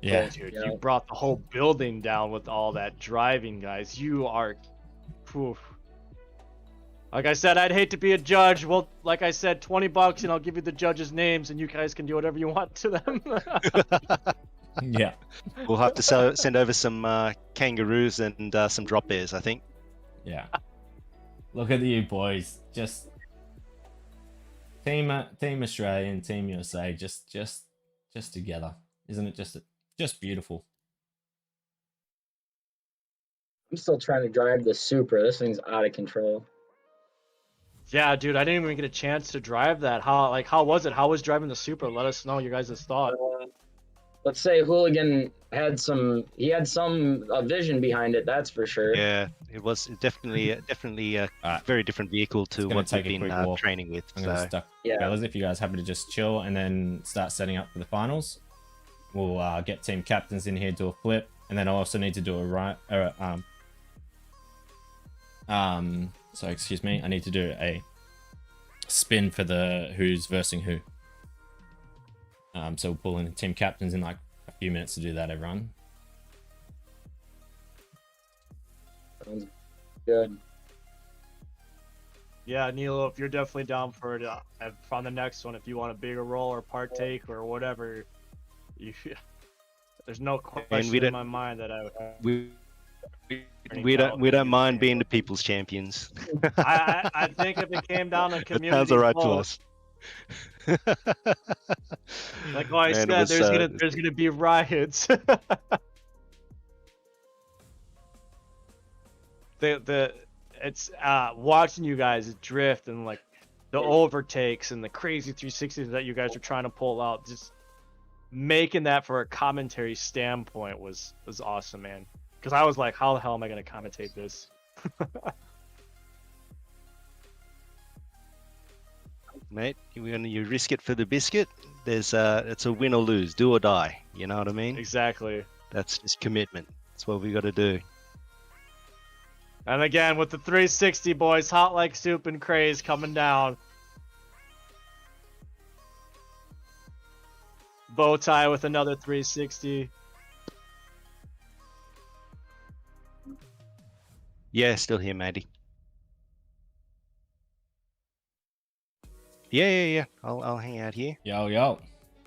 Yeah, dude, you brought the whole building down with all that driving, guys. You are, whew. Like I said, I'd hate to be a judge. Well, like I said, $20 and I'll give you the judges' names, and you guys can do whatever you want to them. Yeah, we'll have to send over some kangaroos and some drop bears, I think. Yeah. Look at you boys, just team Australia and Team USA, just together, isn't it? Just beautiful. I'm still trying to drive the Supra. This thing's out of control. Yeah, dude, I didn't even get a chance to drive that. How was it? How was driving the Supra? Let us know your guys' thought. Let's say Hooligan had some vision behind it, that's for sure. Yeah, it was definitely a very different vehicle to what we've been training with. I'm gonna stuck. Yeah, fellas, if you guys happen to just chill and then start setting up for the finals, we'll get team captains in here, do a flip, and then I also need to do so excuse me, I need to do a spin for the who's versing who. So we'll pull in team captains in like a few minutes to do that, everyone. good. Yeah, Nilo, if you're definitely down for it, on the next one, if you want a bigger role or partake or whatever, you there's no question in my mind that we don't mind being the people's champions. I think if it came down to That community sounds all right to vote, us. like I Man, said, there's gonna be riots. It's watching you guys drift and like the overtakes and the crazy 360s that you guys are trying to pull out, just making that for a commentary standpoint was awesome, man. Because I was like, how the hell am I gonna commentate this? Mate, you risk it for the biscuit. It's a win or lose, do or die. You know what I mean? Exactly. That's just commitment. That's what we got to do. And again, with the 360 boys, hot like soup and craze coming down. Bowtie with another 360. Yeah, still here, Maddie. Yeah. I'll hang out here. Yo.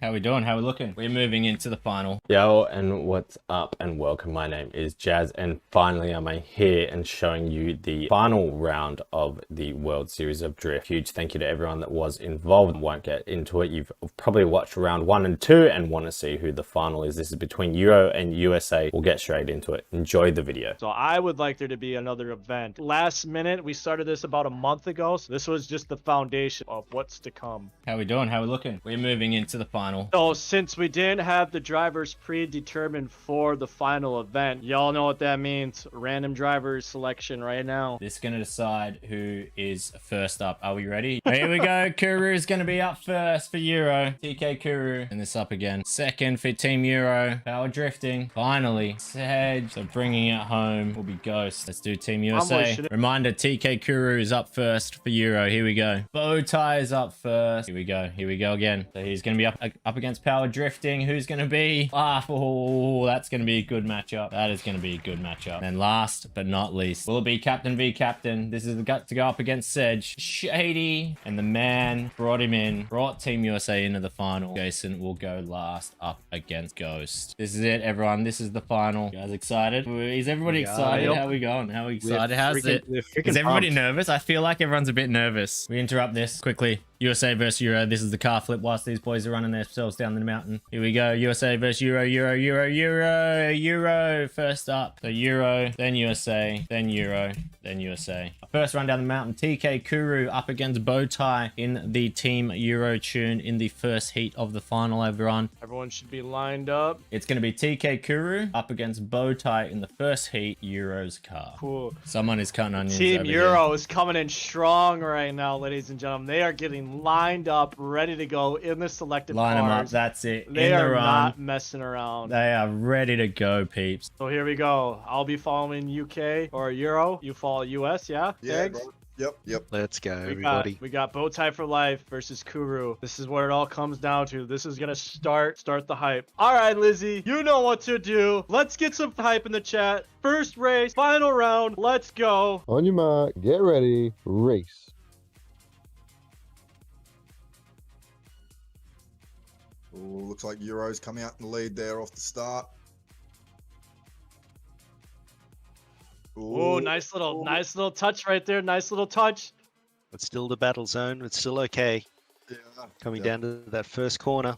How we doing? How we looking? We're moving into the final. Yo, and what's up and welcome. My name is Jazz, and finally I'm here and showing you the final round of the World Series of Drift. Huge thank you to everyone that was involved. Won't get into it. You've probably watched round 1 and 2 and want to see who the final is. This is between Euro and USA. We'll get straight into it. Enjoy the video. So I would like there to be another event. Last minute, we started this about a month ago, so this was just the foundation of what's to come. How we doing? How we looking? We're moving into the final. So since we didn't have the drivers predetermined for the final event, y'all know what that means. Random drivers selection right now. This is going to decide who is first up. Are we ready? Here we go. Kuru is going to be up first for Euro. TK Kuru. And this up again. Second for Team Euro. Power drifting. Finally. Sedge. So bringing it home will be Ghost. Let's do Team USA. Reminder, TK Kuru is up first for Euro. Here we go. Bowtie is up first. Here we go. Here we go again. So he's going to be up against Power Drifting. Who's going to be? Oh, that's going to be a good matchup. That is going to be a good matchup. And last but not least, will it be Captain v Captain? This is the gut to go up against Sedge. Shady. And the man brought Team USA into the final. Jason will go last up against Ghost. This is it, everyone. This is the final. You guys excited? Is everybody excited? How are we going? How are we excited? How's it? Is everybody nervous? I feel like everyone's a bit nervous. We interrupt this quickly. USA versus Euro. This is the car flip whilst these boys are running themselves down the mountain. Here we go. USA versus Euro. Euro first up. So Euro, then USA, then Euro, then USA. First run down the mountain. TK Kuru up against Bowtie in the Team Euro tune in the first heat of the final, everyone. Everyone should be lined up. It's going to be TK Kuru up against Bowtie in the first heat, Euro's car. Cool. Someone is cutting onions. Team Euro here. is coming in strong right now, ladies and gentlemen. They are getting lined up, ready to go in the selected Line cars. them up. That's it. They in the are run. not messing around. They are ready to go, peeps. So here we go. I'll be following UK or Euro. You follow US, yeah? Yeah, Tags? bro. Yep. Let's go, everybody. We got Bowtie for life versus Kuru. This is what it all comes down to. This is gonna start the hype. All right, Lizzie, you know what to do. Let's get some hype in the chat. First race, final round. Let's go. On your mark, get ready, race. Oh, looks like Euro's come out in the lead there off the start. Oh, nice little touch right there. Nice little touch. It's still the battle zone. It's still okay. Yeah, Coming down to that first corner.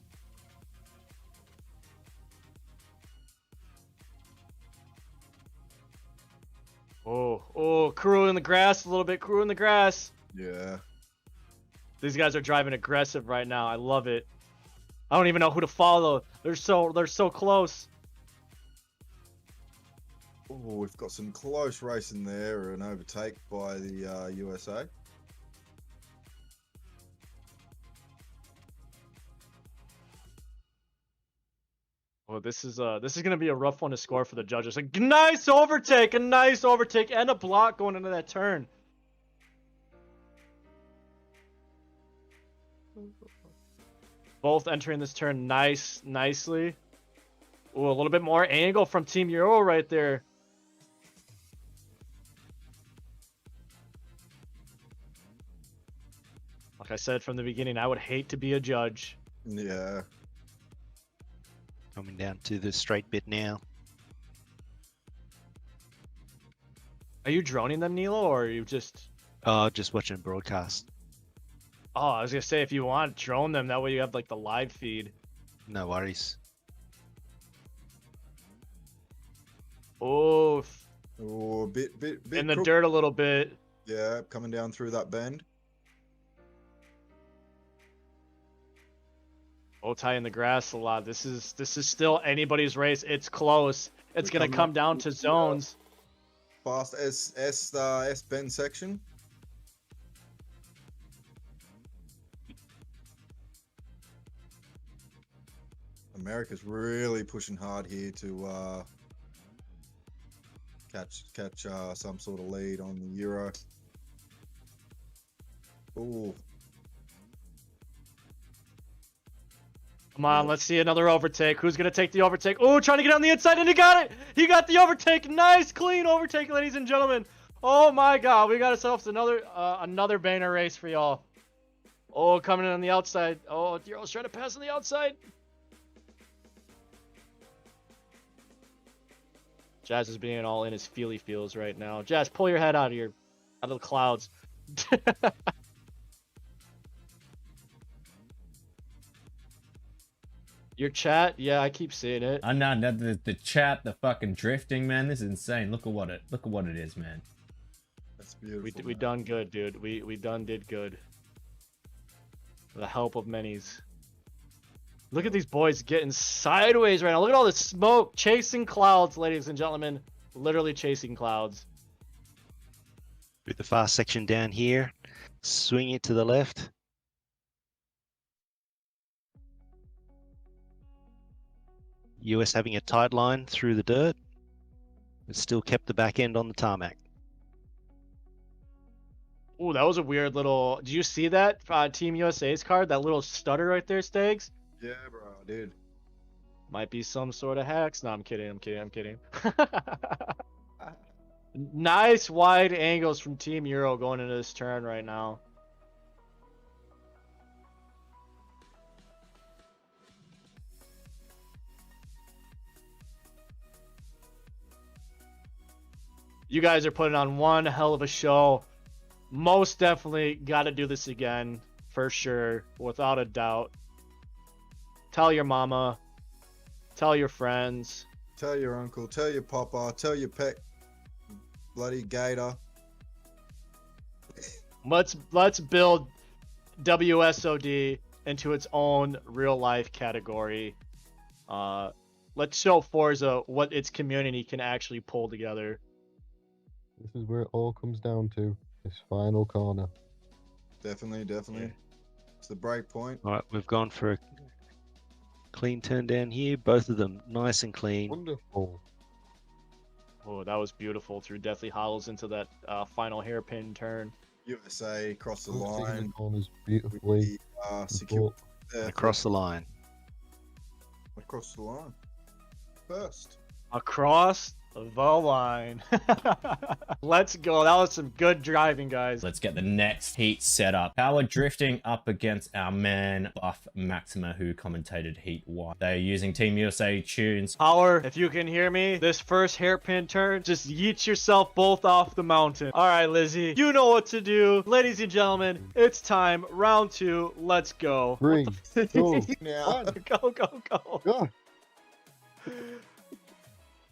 Oh, Kuru in the grass a little bit. Kuru in the grass. Yeah. These guys are driving aggressive right now. I love it. I don't even know who to follow. They're so close. Oh, we've got some close racing there, an overtake by the USA. Well, this is gonna be a rough one to score for the judges. A nice overtake, and a block going into that turn. Both entering this turn nicely. Ooh, a little bit more angle from Team Euro right there. I said from the beginning, I would hate to be a judge. Yeah. Coming down to the straight bit now. Are you droning them, Nilo, or are you just... Just watching broadcast. Oh, I was gonna say, if you want, drone them. That way you have like the live feed. No worries. Oh, Oh, bit in the crook. dirt a little bit. Yeah, coming down through that bend. Oh, tie in the grass a lot. This is still anybody's race. It's close. It's We're gonna coming come up down to to the, zones. Fast S bend section. America's really pushing hard here to catch some sort of lead on the Euro. Oh, Come on, let's see another overtake. Who's gonna take the overtake? Oh, trying to get on the inside, and he got it. He got the overtake. Nice, clean overtake, ladies and gentlemen. Oh my God, we got ourselves another banger race for y'all. Oh, coming in on the outside. Oh, Euro's trying to pass on the outside. Jazz is being all in his feely feels right now. Jazz, pull your head out of the clouds. Your chat, yeah, I keep seeing it. I know the chat, the fucking drifting, man. This is insane. Look at what it is, man. that's beautiful. We man. done good, dude. We done did good. With the help of many's. Look at these boys getting sideways right now. Look at all the smoke chasing clouds, ladies and gentlemen. Literally chasing clouds. Through the fast section down here. Swing it to the left. US having a tight line through the dirt, but still kept the back end on the tarmac. Ooh, that was a weird little... Did you see that Team USA's card? That little stutter right there, Stags? Yeah, bro, dude. Might be some sort of hacks. No, I'm kidding. Nice wide angles from Team Euro going into this turn right now. You guys are putting on one hell of a show. Most definitely got to do this again, for sure, without a doubt. Tell your mama. Tell your friends. Tell your uncle, tell your papa, tell your pet bloody gator. Let's build WSOD into its own real life category. Let's show Forza what its community can actually pull together. This is where it all comes down to. This final corner. Definitely. Yeah. It's the break point. All right, we've gone for a clean turn down here. Both of them nice and clean. Wonderful. Oh, that was beautiful through Deathly Hollows into that final hairpin turn. USA across the Taking the line. corners beautifully. Secure there. Across the line. Across the line. First. Across the line. Let's go. That was some good driving, guys. Let's get the next heat set up. Power drifting up against our man Buff Maxima, who commentated Heat 1. They are using Team USA tunes. Power, if you can hear me, this first hairpin turn, just yeet yourself both off the mountain. All right, Lizzie, you know what to do. Ladies and gentlemen, it's time. Round 2. Let's go. 3, 2, Now. 1. Go, go, go. Go.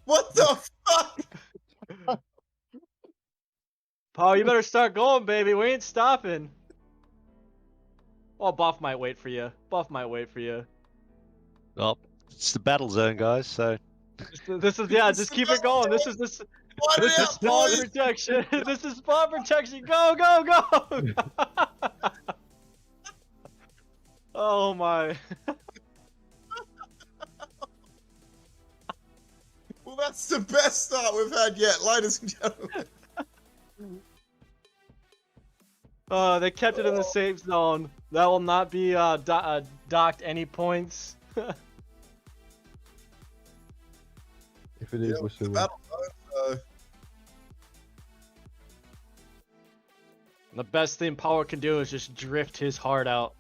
What the fuck? Paul, you better start going, baby. We ain't stopping. Oh, Buff might wait for you. Buff might wait for you. Well, it's the battle zone, guys, so This is, yeah, just keep it going. This is What This is up, spawn boys? protection. This is spawn protection. Go, go, go. Oh my. Well, that's the best start we've had yet, ladies and gentlemen. They kept it in the safe zone. That will not be docked any points. If it is, we're It's the suing. battle zone, so The best thing Power can do is just drift his heart out.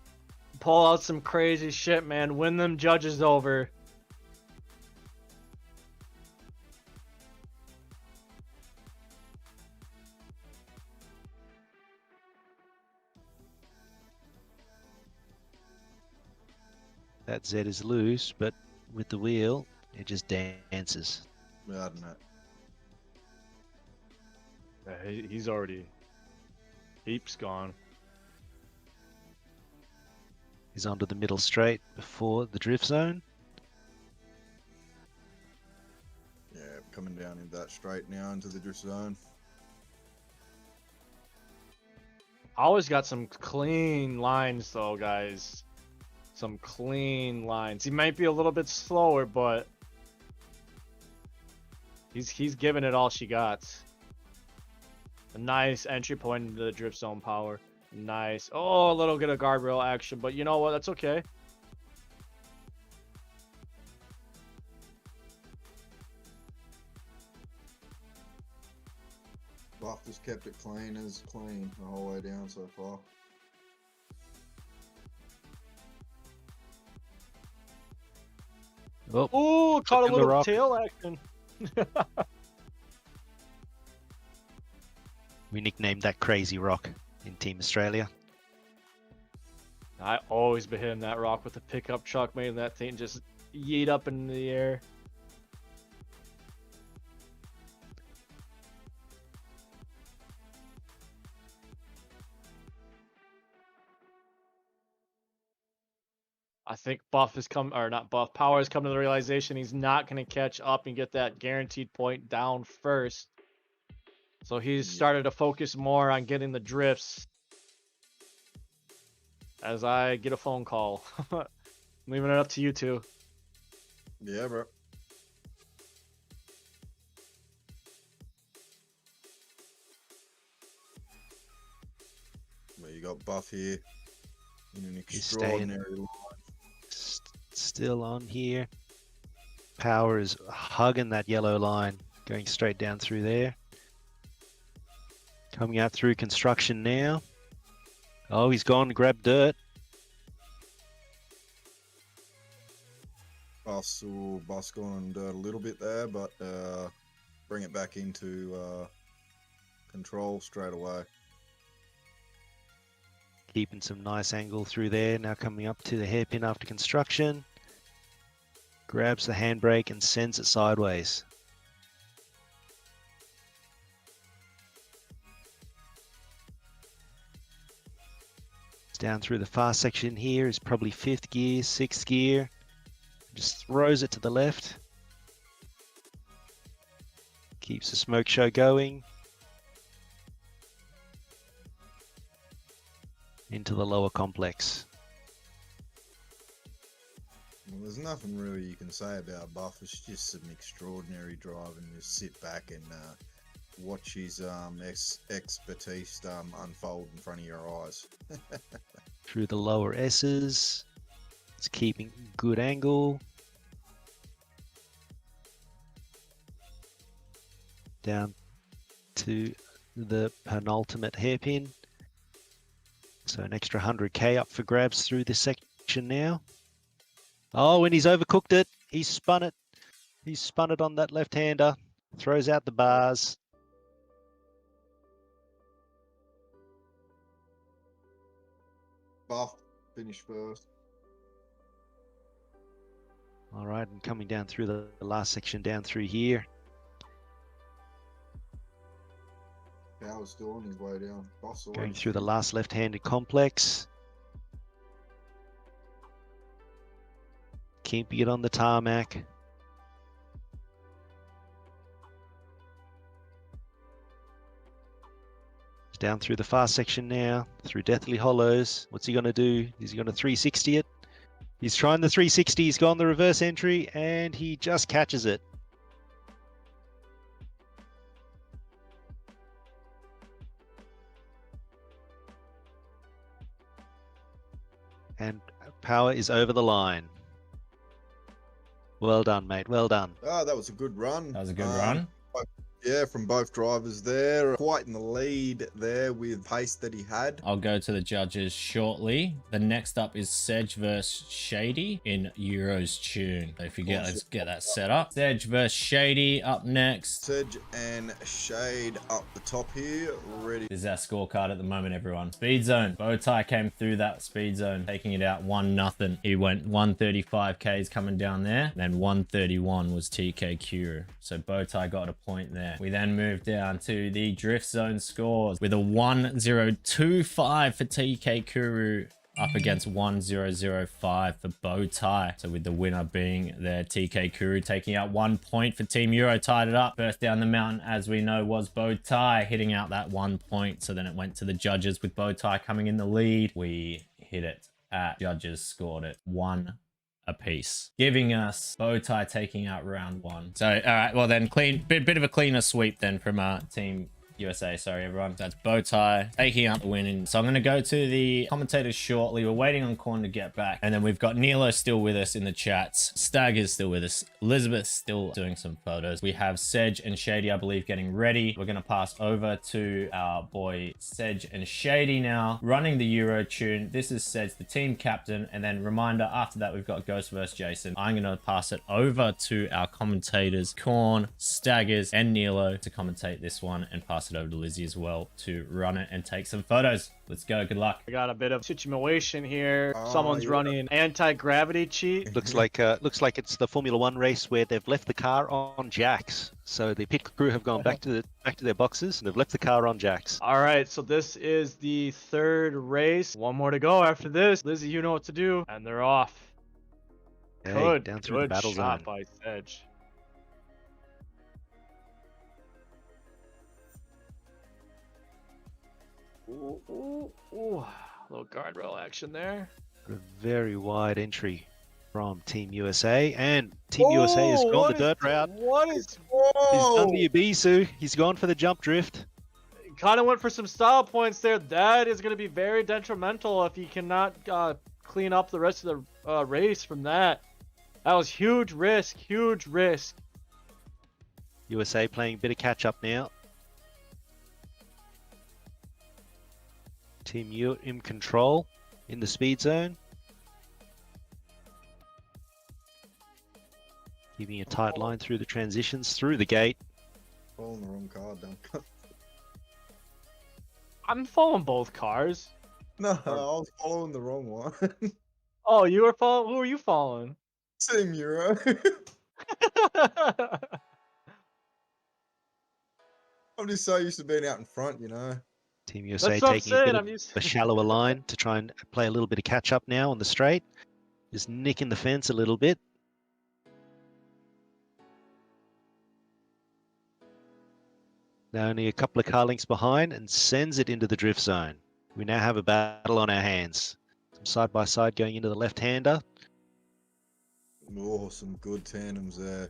Pull out some crazy shit, man. Win them judges over. That Z is loose, but with the wheel, it just dances. Yeah, I don't know. Yeah, he's already heaps gone. He's onto the middle straight before the drift zone. Yeah, coming down in that straight now into the drift zone. Always got some clean lines though, guys. Some clean lines. He might be a little bit slower, but he's giving it all she got. A nice entry point into the drift zone, Power. Nice. Oh, a little bit of guardrail action, but you know what? That's okay. Buff just kept it clean as clean the whole way down so far. Oh, Ooh, caught a in the little rock. tail action. We nicknamed that Crazy Rock in Team Australia. I always been hitting that rock with the pickup truck, making that thing just yeet up in the air. I think Buff has come, or not Buff, Power has come to the realization he's not going to catch up and get that guaranteed point down first. So he's started to focus more on getting the drifts. As I get a phone call. I'm leaving it up to you two. Yeah, bro. Well, you got Buff here in an He's staying extraordinary line. still on here. Power is hugging that yellow line, going straight down through there. Coming out through construction now. Oh, he's gone to grab dirt. Buff's going on dirt a little bit there, but bring it back into control straight away. Keeping some nice angle through there. Now coming up to the hairpin after construction. Grabs the handbrake and sends it sideways. It's down through the fast section here. Is probably 5th gear, 6th gear. Just throws it to the left. Keeps the smoke show going. Into the lower complex. Well, there's nothing really you can say about Buff. It's just some extraordinary driving. Just sit back and watch his expertise unfold in front of your eyes. Through the lower S's. It's keeping good angle. Down to the penultimate hairpin. So an extra 100k up for grabs through this section now. Oh, and he's overcooked it. He's spun it. He's spun it on that left-hander. Throws out the bars. Buff, finish first. All right, and coming down through the last section down through here. Power's still on his way down. Buff's Going through the last left-handed complex. Keeping it on the tarmac. He's down through the fast section now, through Deathly Hollows. What's he going to do? Is he going to 360 it? He's trying the 360. He's gone the reverse entry, and he just catches it. And Power is over the line. Well done, mate. Well done. Oh, that was a good run. That was a good run. Yeah, from both drivers there. Quite in the lead there with pace that he had. I'll go to the judges shortly. The next up is Sedge versus Shady in Euro's tune. So if you get, let's get that set up. Sedge versus Shady up next. Sedge and Shade up the top here, ready. This is our scorecard at the moment, everyone. Speed zone. Bowtie came through that speed zone, taking it out 1-0. He went 135 Ks coming down there. Then 131 was TK Kuru. So Bowtie got a point there. We then moved down to the drift zone scores with a 1025 for TK Kuru up against 1005 for Bowtie. So with the winner being there, TK Kuru taking out 1 point for Team Euro, tied it up. First down the mountain, as we know, was Bowtie hitting out that 1 point. So then it went to the judges with Bowtie coming in the lead. We hit it at judges, scored it 1 apiece, giving us Bowtie taking out round 1. So all right, well then bit of a cleaner sweep then from our Team USA. Sorry everyone, that's Bowtie taking out the win. So I'm going to go to the commentators shortly. We're waiting on Corn to get back, and then we've got Nilo still with us in the chats. Stag is still with us. Elizabeth still doing some photos. We have Sedge and Shady, I believe, getting ready. We're going to pass over to our boy Sedge and Shady now, running the Euro tune. This is Sedge, the team captain, and then reminder after that we've got Ghost versus Jason. I'm going to pass it over to our commentators Corn, Staggers, and Nilo to commentate this one, and pass it over to Lizzie as well to run it and take some photos. Let's go. Good luck. I got a bit of situation here. Oh, Someone's yeah. running anti-gravity cheat. Looks like it's the Formula One race where they've left the car on jacks. So the pit crew have gone back to their boxes and they've left the car on jacks. All right, so this is the 3rd race. One more to go after this. Lizzie, you know what to do, and they're off. Hey, Good, down through the good battle shot zone. by Sedge. Ooh, ooh, ooh. Little guardrail action there. A very wide entry from Team USA, and Team USA has gone the dirt route. What is... He's done the Ibisu. He's gone for the jump drift. Kind of went for some style points there. That is going to be very detrimental if he cannot clean up the rest of the race from that. That was huge risk, huge risk. USA playing a bit of catch up now. Team U in control in the speed zone. Keeping a tight line through the transitions, through the gate. Following the wrong car, dumb. I'm following both cars. No, I was following the wrong one. Oh, you were following? Who are you following? Team Euro. I'm just so used to being out in front, you know. Team USA That's what I'm taking a saying. bit I'm of used a shallower line to try and play a little bit of catch up now on the straight. Just nicking the fence a little bit. Now only a couple of car lengths behind and sends it into the drift zone. We now have a battle on our hands. Some side by side going into the left-hander. Oh, some good tandems there.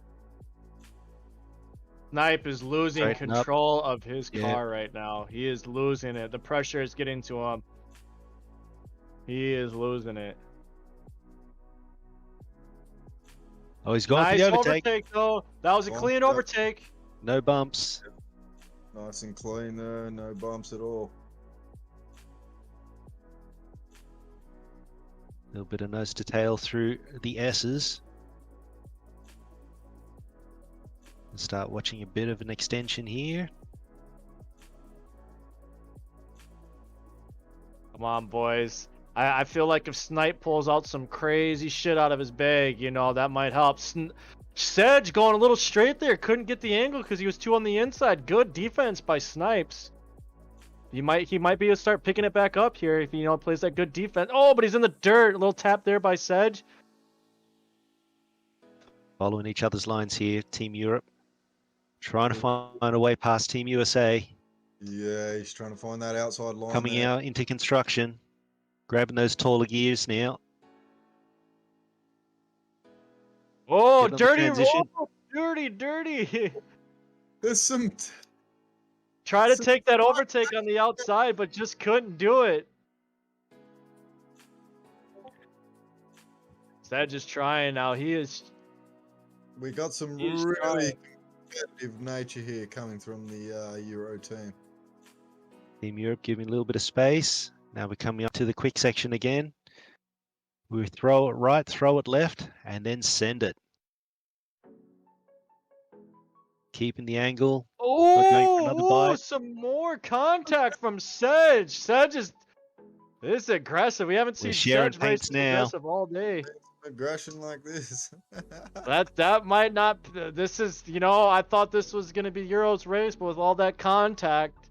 Snipe is losing Straighten up. control of his Yeah. car right now. He is losing it. The pressure is getting to him. He is losing it. Oh, he's gone for Nice the overtake. though. That was a Gone clean for the- overtake. No bumps. Nice and clean there, no bumps at all. A little bit of nose to tail through the S's. Start watching a bit of an extension here. Come on, boys. I feel like if Snipe pulls out some crazy shit out of his bag, you know, that might help. Sedge going a little straight there. Couldn't get the angle because he was too on the inside. Good defense by Snipes. He might be able to start picking it back up here if he, plays that good defense. Oh, but he's in the dirt. A little tap there by Sedge. Following each other's lines here. Team Europe trying to find a way past Team USA. Yeah, he's trying to find that outside line. Coming there. out into construction. Grabbing those taller gears now. Oh, Getting on the dirty transition. roll. Dirty. There's some. Try to take that overtake on the outside, but just couldn't do it. Sedge is trying now. He is. We got some He's really trying. competitive nature here coming from the Euro team. Team Europe giving a little bit of space. Now we're coming up to the quick section again. We throw it right, throw it left, and then send it. Keeping the angle. going for another Oh, bite. some more contact from Sedge. Sedge is this is aggressive. We haven't We're seen sharing Sedge race paints this now. aggressive all day. Aggression like this. That might not. This is, you know, I thought this was gonna be Euro's race, but with all that contact,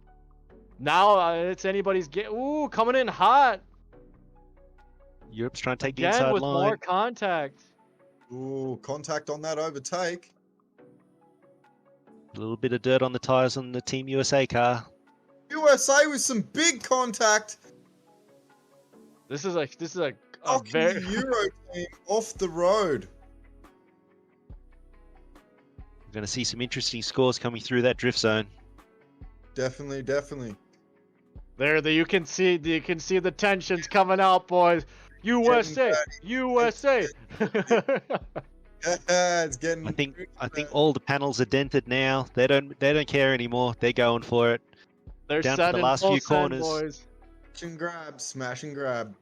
now it's anybody's get. Ooh, coming in hot Europe's trying to take the again inside with line. more contact. Ooh, contact on that overtake. A little bit of dirt on the tires on the Team USA car. USA with some big contact. This is a Knocking very the Euro team off the road. We're going to see some interesting scores coming through that drift zone. Definitely, definitely. there. You can see the tensions coming out, boys. USA, USA. It's getting. I think all the panels are dented now. They don't care anymore. They're going for it. They're Down to the sending last full few send, corners. boys. Smash and grab, smash and grab.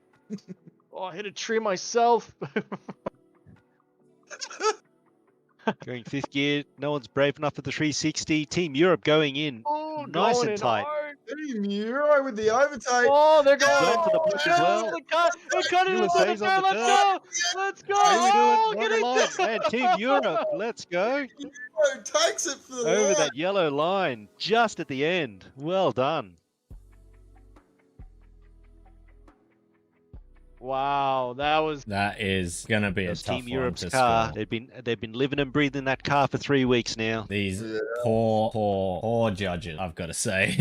Oh, I hit a tree myself. Going fifth gear. No one's brave enough for the 360. Team Europe going in. Oh, Nice going and in tight. hard. Team Euro with the overtake. Oh, they're going. Going for the push as well. They cut it in the USA's on turn. the Let's dirt. go. Let's go. How we Oh, doing? get One it. line. And Team Europe. Let's go. Euro takes it for the Over line. that yellow line. Just at the end. Well done. Wow, That is gonna be a That's tough Team one Europe's to car. score. They've been living and breathing that car for 3 weeks now. These Yeah. poor judges, I've got to say.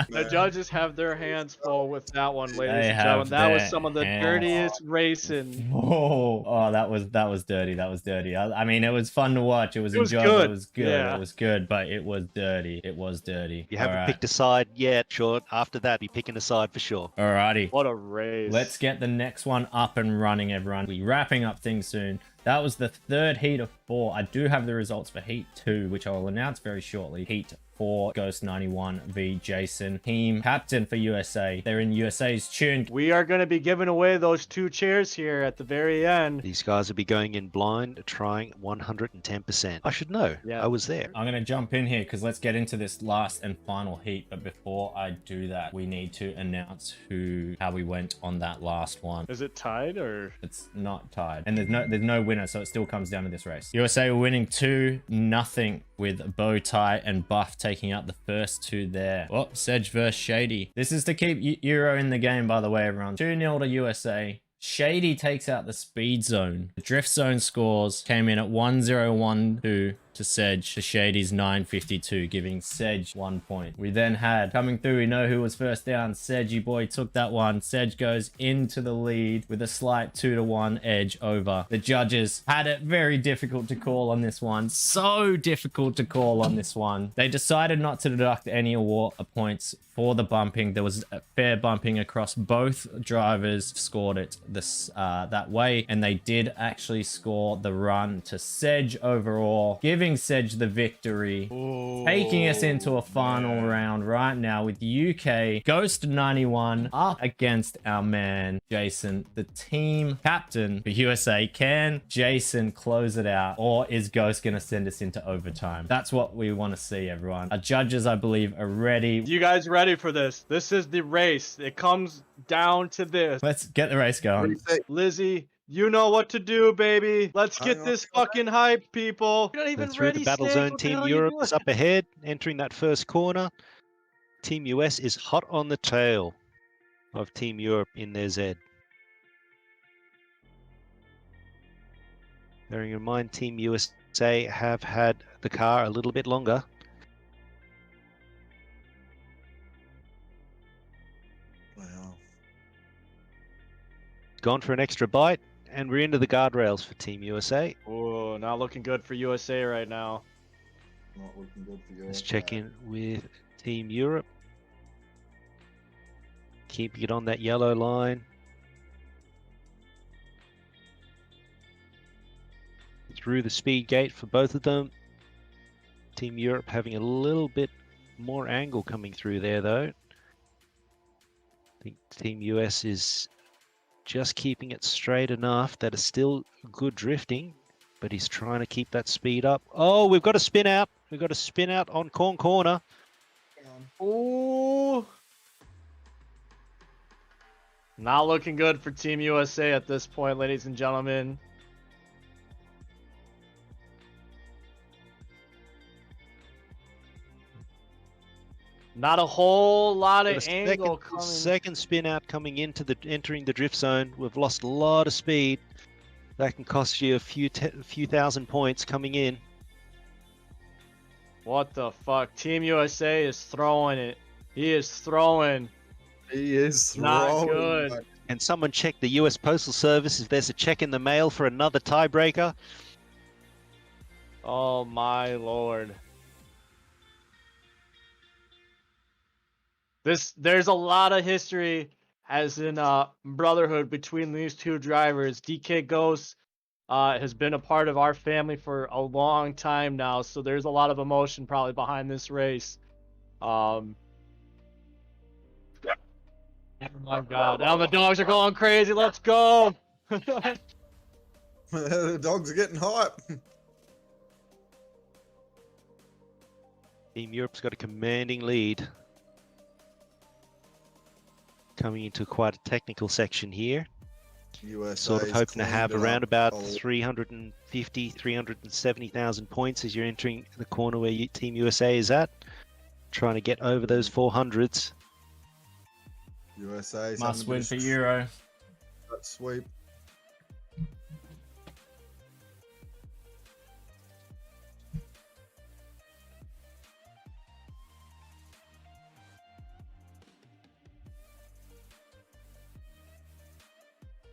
the judges have their hands full with that one, ladies They and have gentlemen. That was their some of the hands- dirtiest racing. Oh, that was dirty. That was dirty. I mean, it was fun to watch. It was It was enjoyable. good. It was good. Yeah. It was good, but it was dirty. It was dirty. You haven't picked a side yet, Short. After that, be picking a side for sure. Alrighty. What a race. Let's get the next one up and running, everyone. We're wrapping up things soon. That was the third heat of 4. I do have the results for heat 2, which I will announce very shortly. Heat 4, Ghost 91 v Jason. Team captain for USA. They're in USA's tune. We are going to be giving away those 2 chairs here at the very end. These guys will be going in blind, trying 110%. I should know. Yeah. I was there. I'm going to jump in here because let's get into this last and final heat. But before I do that, we need to announce how we went on that last one. Is it tied or? It's not tied. And there's no winner, so it still comes down to this race. USA were winning 2-0 with Bowtie and Buff taking out the first 2 there. Oh, Sedge versus Shady. This is to keep Euro in the game, by the way, everyone. 2-0 to USA. Shady takes out the speed zone. The drift zone scores came in at 1012 to Sedge to Shady's 952, giving Sedge 1 point. We then had, coming through, we know who was first down. Sedgy boy took that one. Sedge goes into the lead with a slight 2-1 edge over. The judges had it very difficult to call on this one. So difficult to call on this one. They decided not to deduct any award points for the bumping. There was a fair bumping across both drivers, scored it that way, and they did actually score the run to Sedge overall, giving Sedge the victory, taking us into a final round right now with UK Ghost 91 up against our man Jason, the team captain for USA. Can Jason close it out, or is Ghost gonna send us into overtime? That's what we want to see, everyone. Our judges, I believe, are ready. You guys ready for this? This is the race. It comes down to this. Let's get the race going. Lizzie, you know what to do, baby. Let's Hang get on. this fucking hype, people. You're not even Through ready, the battle Snake. zone, What the Team hell are you Europe doing? is up ahead, entering that first corner. Team US is hot on the tail of Team Europe in their Z. Bearing in mind, Team USA have had the car a little bit longer. Wow. Gone for an extra bite, and we're into the guardrails for Team USA. Oh, not looking good for USA right now. Not looking good for you. Let's check in with Team Europe. Keeping it on that yellow line. Through the speed gate for both of them. Team Europe having a little bit more angle coming through there, though. I think Team US is just keeping it straight enough that it's still good drifting, but he's trying to keep that speed up. Oh, we've got a spin out. We've got a spin out on corner. Ooh. Not looking good for Team USA at this point, ladies and gentlemen. Not a whole lot of angle coming. Second spin out coming into entering the drift zone. We've lost a lot of speed. That can cost you a few thousand points coming in. What the fuck? Team USA is throwing it. He is throwing. He is Not throwing, good. mate. And someone check the US Postal Service if there's a check in the mail for another tiebreaker. Oh my lord. There's a lot of history as in brotherhood between these two drivers. DK Ghost has been a part of our family for a long time now, so there's a lot of emotion probably behind this race. Oh my god. Now the dogs are going crazy. Let's go. The dogs are getting hype. Team Europe's got a commanding lead. Coming into quite a technical section here. USA Sort of hoping to have around about 300. 370,000 points as you're entering the corner where Team USA is at. Trying to get over those 400s. USA Must win for Euro. That sweep.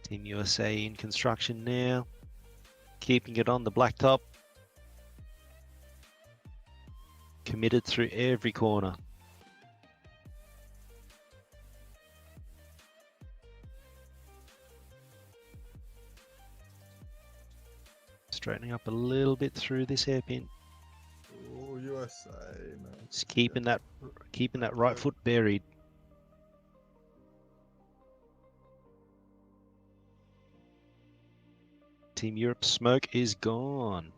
Team USA in construction now. Keeping it on the blacktop. Committed through every corner. Straightening up a little bit through this hairpin. Oh, USA, man. Just keeping that right foot buried. Team Europe smoke is gone.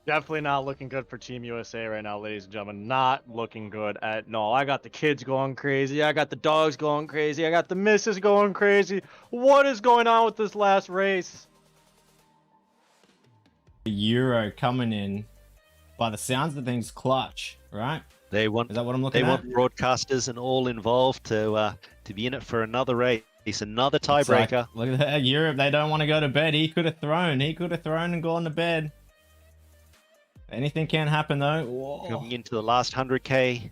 Definitely not looking good for Team USA right now, ladies and gentlemen. Not looking good at all. I got the kids going crazy. I got the dogs going crazy. I got the missus going crazy. What is going on with this last race? The Euro coming in, by the sounds of things, clutch, right? They want Is that what I'm looking they at? want broadcasters and all involved to be in it for another race. It's another It's like, tiebreaker. look at that, Europe. They don't want to go to bed. He could have thrown. He could have thrown and gone to bed. Anything can happen though. Whoa. Coming into the last 100k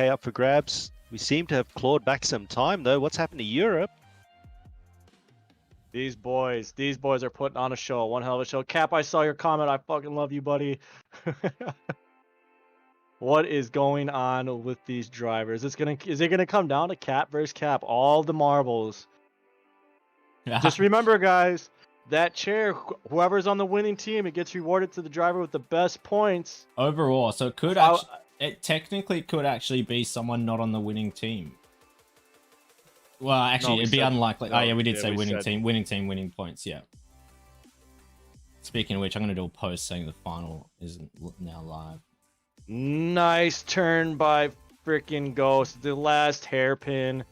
up for grabs. We seem to have clawed back some time though. What's happened to Europe? These boys are putting on a show. One hell of a show. Cap, I saw your comment. I fucking love you, buddy. What is going on with these drivers? Is it gonna come down to Cap versus Cap? All the marbles. Just remember, guys, that chair, whoever's on the winning team, it gets rewarded to the driver with the best points. Overall, so it could actually, it technically could actually be someone not on the winning team. Well, actually, it'd be unlikely. Oh yeah, we did say winning team, winning points. Yeah. Speaking of which, I'm gonna do a post saying the final isn't now live. Nice turn by freaking Ghost. The last hairpin.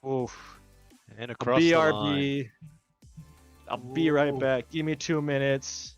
Oof. And across the line. BRB. I'll be right back. Give me 2 minutes.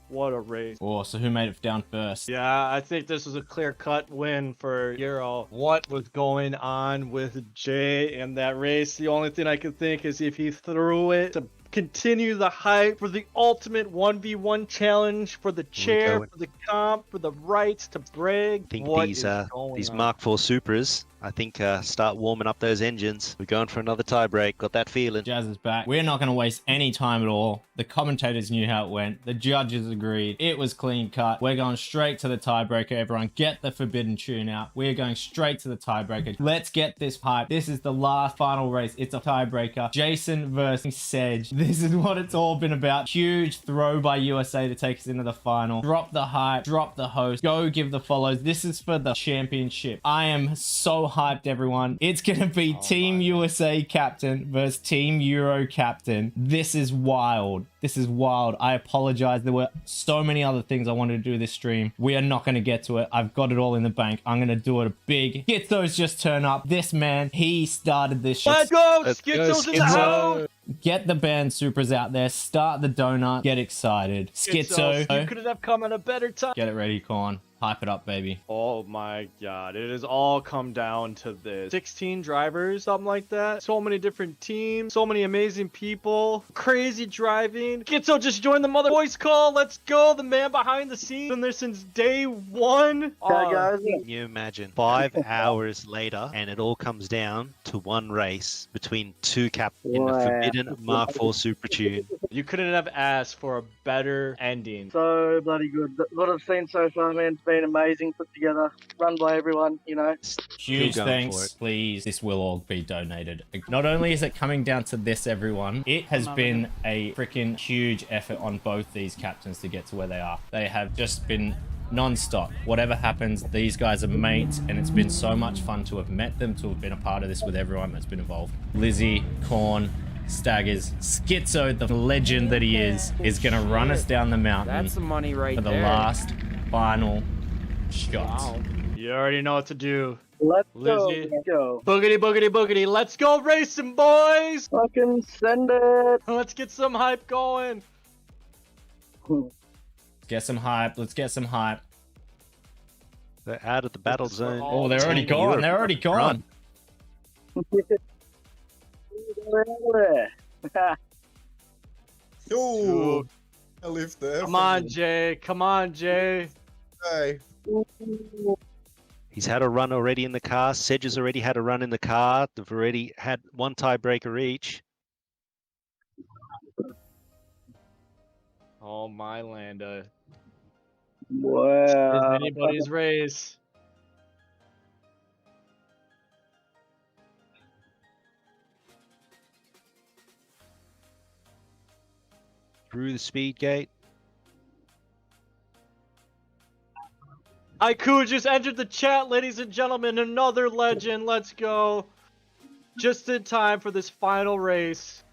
What a race. Oh, so who made it down first? Yeah, I think this was a clear-cut win for Euro. What was going on with Jay in that race? The only thing I could think is if he threw it to continue the hype for the ultimate 1v1 challenge, for the chair, going. for the comp, for the rights to brag. I think What these is going these on? Mark IV Supras, I think, start warming up those engines. We're going for another tie break. Got that feeling. Jazz is back. We're not going to waste any time at all. The commentators knew how it went. The judges agreed. It was clean cut. We're going straight to the tiebreaker. Everyone get the forbidden tune out. We're going straight to the tiebreaker. Let's get this hype. This is the last final race. It's a tiebreaker. Jason versus Sedge. This is what it's all been about. Huge throw by USA to take us into the final. Drop the hype. Drop the host. Go give the follows. This is for the championship. I am so hyped, everyone. It's going to be Team USA captain versus Team Euro captain. This is wild. This is wild. I apologize. There were so many other things I wanted to do this stream. We are not going to get to it. I've got it all in the bank. I'm going to do it big. Schizo's just turn up. This man, he started this shit. Let's go! Let's go, Schizo's in the Schizo. house! Get the band Supras out there. Start the donut. Get excited. Schizo, Schizo. you couldn't have come at a better time. Get it ready, Corn. Hype it up, baby. Oh my god, it has all come down to this. 16 drivers, something like that. So many different teams, so many amazing people, crazy driving. Schizo just joined the mother voice call. Let's go, the man behind the scenes. Been there since day one. Can you imagine 5 hours later and it all comes down to one race between two captains in the forbidden Mark IV Super Tune? You couldn't have asked for a better ending. So bloody good. What I've seen so far, man, it's been amazing. Put together, run by everyone, you know. Huge Still going for thanks, it. please. This will all be donated. Not only is it coming down to this, everyone, it has been a freaking huge effort on both these captains to get to where they are. They have just been non-stop. Whatever happens, these guys are mates, and it's been so much fun to have met them, to have been a part of this with everyone that's been involved. Lizzie, Corn, Staggers, Schizo, the legend that he is going to run us down the mountain. That's the money right for the there. last final shot. Wow. You already know what to do. Let's Lizzie. go. Boogity, boogity, boogity. Let's go racing, boys. Fucking send it. Let's get some hype going. Get some hype. Let's get some hype. They're out of the battle zone. Oh, they're already Team gone. Europe They're already gone. Oh, a lift there. Come on, Jay. Come on, Jay. Hey. He's had a run already in the car. Sedge has already had a run in the car. They've already had one tiebreaker each. Oh, my Landa. Wow. Is anybody's race. Through the speed gate. Haiku just entered the chat, ladies and gentlemen. Another legend. Let's go. Just in time for this final race.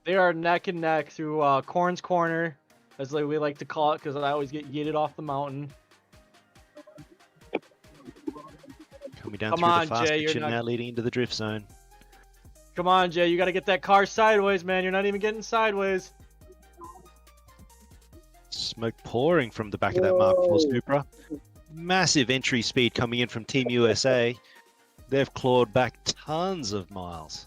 They are neck and neck through Corn's Corner, as we like to call it, because I always get yeeted off the mountain. Coming down Come through on, the fast Jay, you're section not- now, leading into the drift zone. Come on, Jay. You got to get that car sideways, man. You're not even getting sideways. Smoke pouring from the back of that Mark IV Supra. Massive entry speed coming in from Team USA. They've clawed back tons of miles.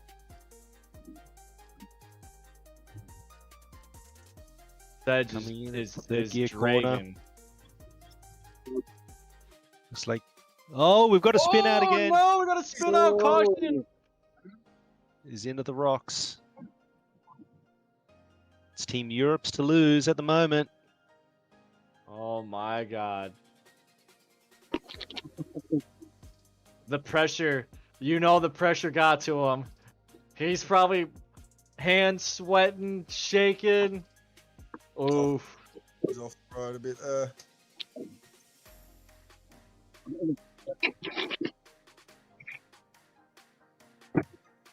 That Coming in is third gear dragging. corner. It's like, oh, we've got to spin out again. No, we got to spin out. Caution. Is into the rocks. It's Team Europe's to lose at the moment. Oh my god. The pressure. You know the pressure got to him. He's probably hands sweating, shaking. Oof. He's off the road a bit there.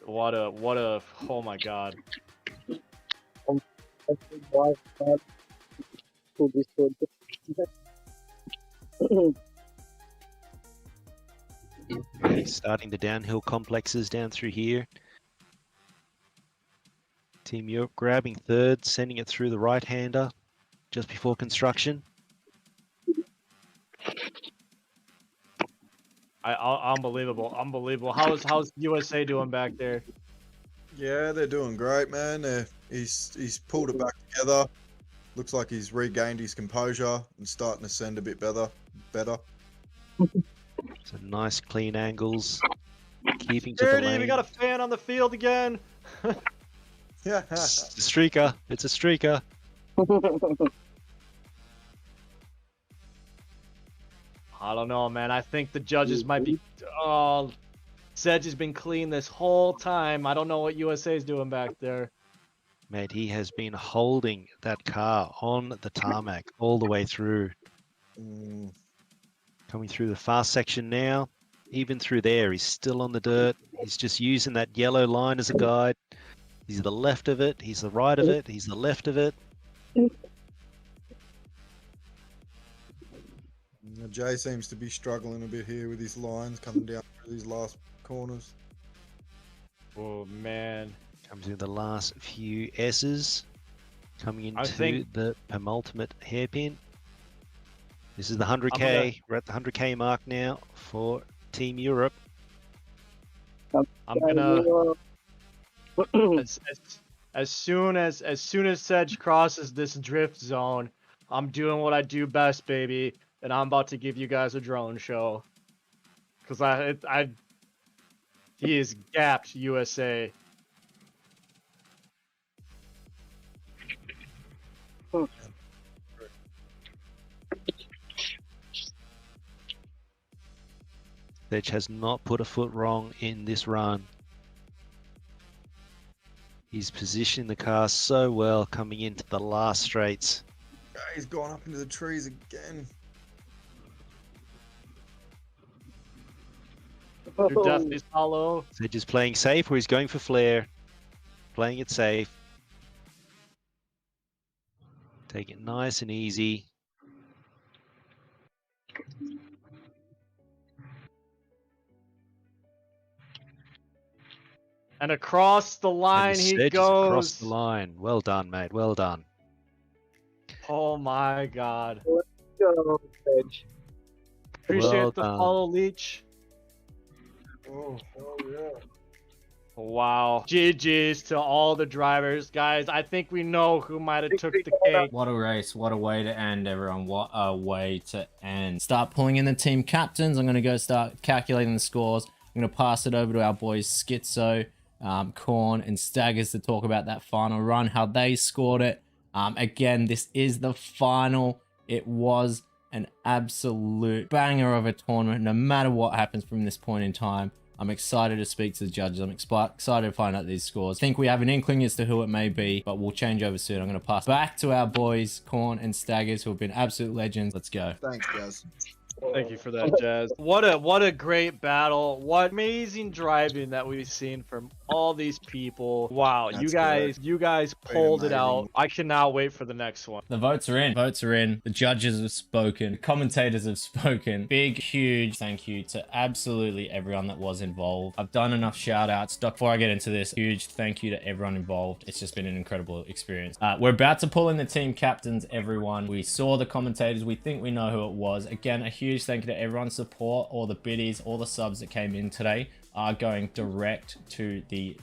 What a, oh my god. Starting the downhill complexes down through here. Team Europe grabbing third, sending it through the right-hander just before construction. Unbelievable, unbelievable. How's USA doing back there? Yeah, they're doing great, man. He's pulled it back together. Looks like he's regained his composure and starting to send a bit better. Some nice clean angles. Keeping to the Dirty, lane. we got a fan on the field again. Yeah. It's a streaker. It's a streaker. I don't know, man. I think the judges might be. Oh, Sedge has been clean this whole time. I don't know what USA is doing back there. Mate, he has been holding that car on the tarmac all the way through. Mm, Coming through the fast section now. Even through there, he's still on the dirt. He's just using that yellow line as a guide. He's the left of it. He's the right of it. He's the left of it. Jay seems to be struggling a bit here with his lines coming down through these last corners. Oh man. Comes in the last few S's. Coming into think- the penultimate hairpin. This is the 100K. We're at the 100K mark now for Team Europe. I'm gonna as soon as Sedge crosses this drift zone, I'm doing what I do best, baby, and I'm about to give you guys a drone show. Cause he is gapped USA. Sedge has not put a foot wrong in this run. He's positioning the car so well coming into the last straights. He's gone up into the trees again. Your death is hollow. Sedge is playing safe or he's going for flare. Playing it safe. Take it nice and easy. And across the line And he Sedge is goes. across the line. Well done, mate. Well done. Oh my god. Go, Sedge. Appreciate Well the done. follow, Leech. Oh, yeah. Wow. GG's to all the drivers. Guys, I think we know who might have took the cake. What a race. What a way to end, everyone. What a way to end. Start pulling in the team captains. I'm going to go start calculating the scores. I'm going to pass it over to our boys Schizo, Korn, and Staggers to talk about that final run, how they scored it. Again, this is the final. It was an absolute banger of a tournament, no matter what happens from this point in time. I'm excited to speak to the judges. I'm excited to find out these scores. I think we have an inkling as to who it may be, but we'll change over soon. I'm going to pass back to our boys, Korn and Staggers, who have been absolute legends. Let's go. Thanks, Jazz. Thank you for that, Jazz. What a great battle. What amazing driving that we've seen from all these people. Wow, That's you guys pulled it out. amazing. I cannot wait for the next one. The votes are in. Votes are in. The judges have spoken. The commentators have spoken. Big, huge thank you to absolutely everyone that was involved. I've done enough shout outs. Before I get into this, huge thank you to everyone involved. It's just been an incredible experience. We're about to pull in the team captains, everyone. We saw the commentators. We think we know who it was. Again, a huge thank you to everyone's support, all the biddies, all the subs that came in today are going direct to the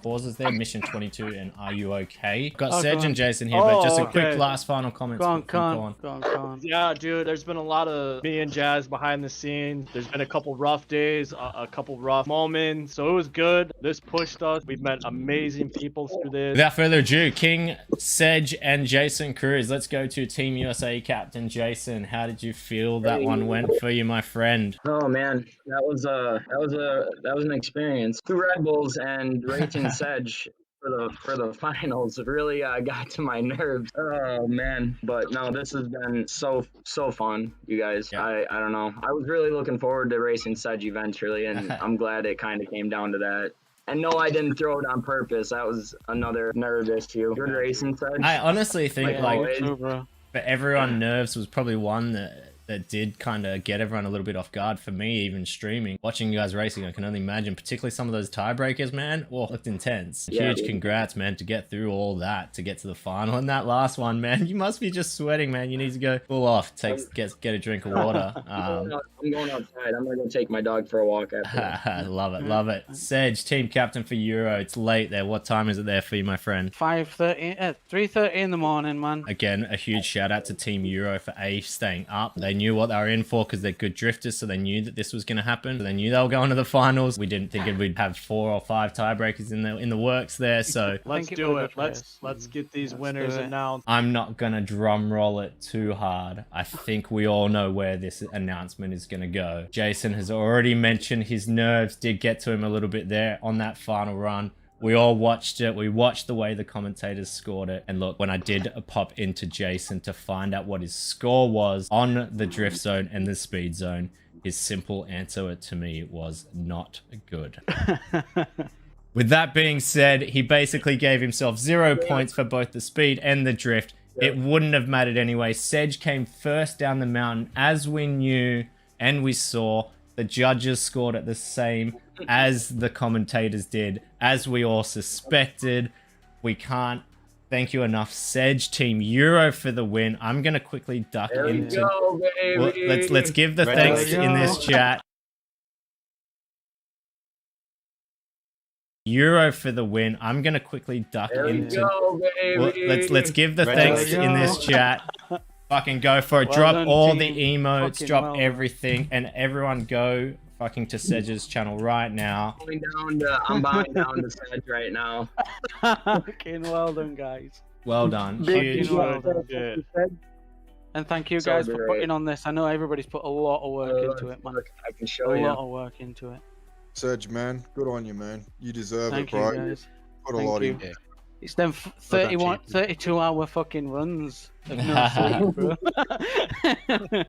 causes there, Mission 22 and Are You Okay? Got Sedge and Jason here, but just a quick last final comment. Go on, Con. Yeah, dude, there's been a lot of me and Jazz behind the scenes. There's been a couple rough days, a couple rough moments, so it was good. This pushed us. We've met amazing people through this. Without further ado, King, Sedge, and Jason Cruz. Let's go to Team USA captain Jason. How did you feel that one went for you, my friend? Oh man, that was an experience. 2 Red Bulls and racing Sedge for the finals really got to my nerves. Oh man, but no, this has been so fun, you guys. Yeah. I don't know. I was really looking forward to racing Sedge eventually, and I'm glad it kind of came down to that. And no, I didn't throw it on purpose. That was another nerve issue. Good racing Sedge. I honestly think, Like, like, True, bro. for everyone, nerves was probably one that that did kind of get everyone a little bit off guard for me, even streaming. Watching you guys racing, I can only imagine, particularly some of those tiebreakers, man. Oh, looked intense. Yeah, Huge congrats, man, to get through all that, to get to the final. And that last one, man, you must be just sweating, man. You need to go full off, get a drink of water. I'm going outside. I'm gonna go take my dog for a walk after. Love it, love it. Sedge, team captain for Euro. It's late there. What time is it there for you, my friend? 5:30, 3:30 in the morning, man. Again, a huge shout out to Team Euro for staying up. They knew what they were in for because they're good drifters, so they knew that this was going to happen. They knew they were going to the finals. We didn't think we'd have 4 or 5 tiebreakers in the works there. So let's do it. Let's get these winners announced. I'm not gonna drum roll it too hard. I think we all know where this announcement is gonna go. Jason has already mentioned his nerves did get to him a little bit there on that final run. We all watched it. We watched the way the commentators scored it. And look, when I did pop into Jason to find out what his score was on the drift zone and the speed zone, his simple answer to me was not good. With that being said, he basically gave himself 0 points for both the speed and the drift. It wouldn't have mattered anyway. Sedge came first down the mountain, as we knew and we saw. The judges scored it the same as the commentators did, as we all suspected. We can't thank you enough. Sedge, Team Euro for the win. I'm going to quickly duck into... Go, baby. Well, let's give the thanks in this chat. Euro for the win. I'm going to quickly duck into... Go, baby. Well, let's give the thanks in this chat. Fucking go for it. Well drop done, all team. the emotes, Fucking drop well. everything, and everyone go fucking to Sedge's channel right now. I'm buying down to Sedge right now. Fucking well done, guys. Well done. Big Huge. well well done. done. And thank you So guys for great. putting on this. I know everybody's put a lot of work into it, man. I can A show you. lot of work into it. Sedge, man, good on you, man. You deserve Thank it, you, bro. guys. Put a Thank lot you. in. It's them 32-hour fucking runs of no sleep, bro.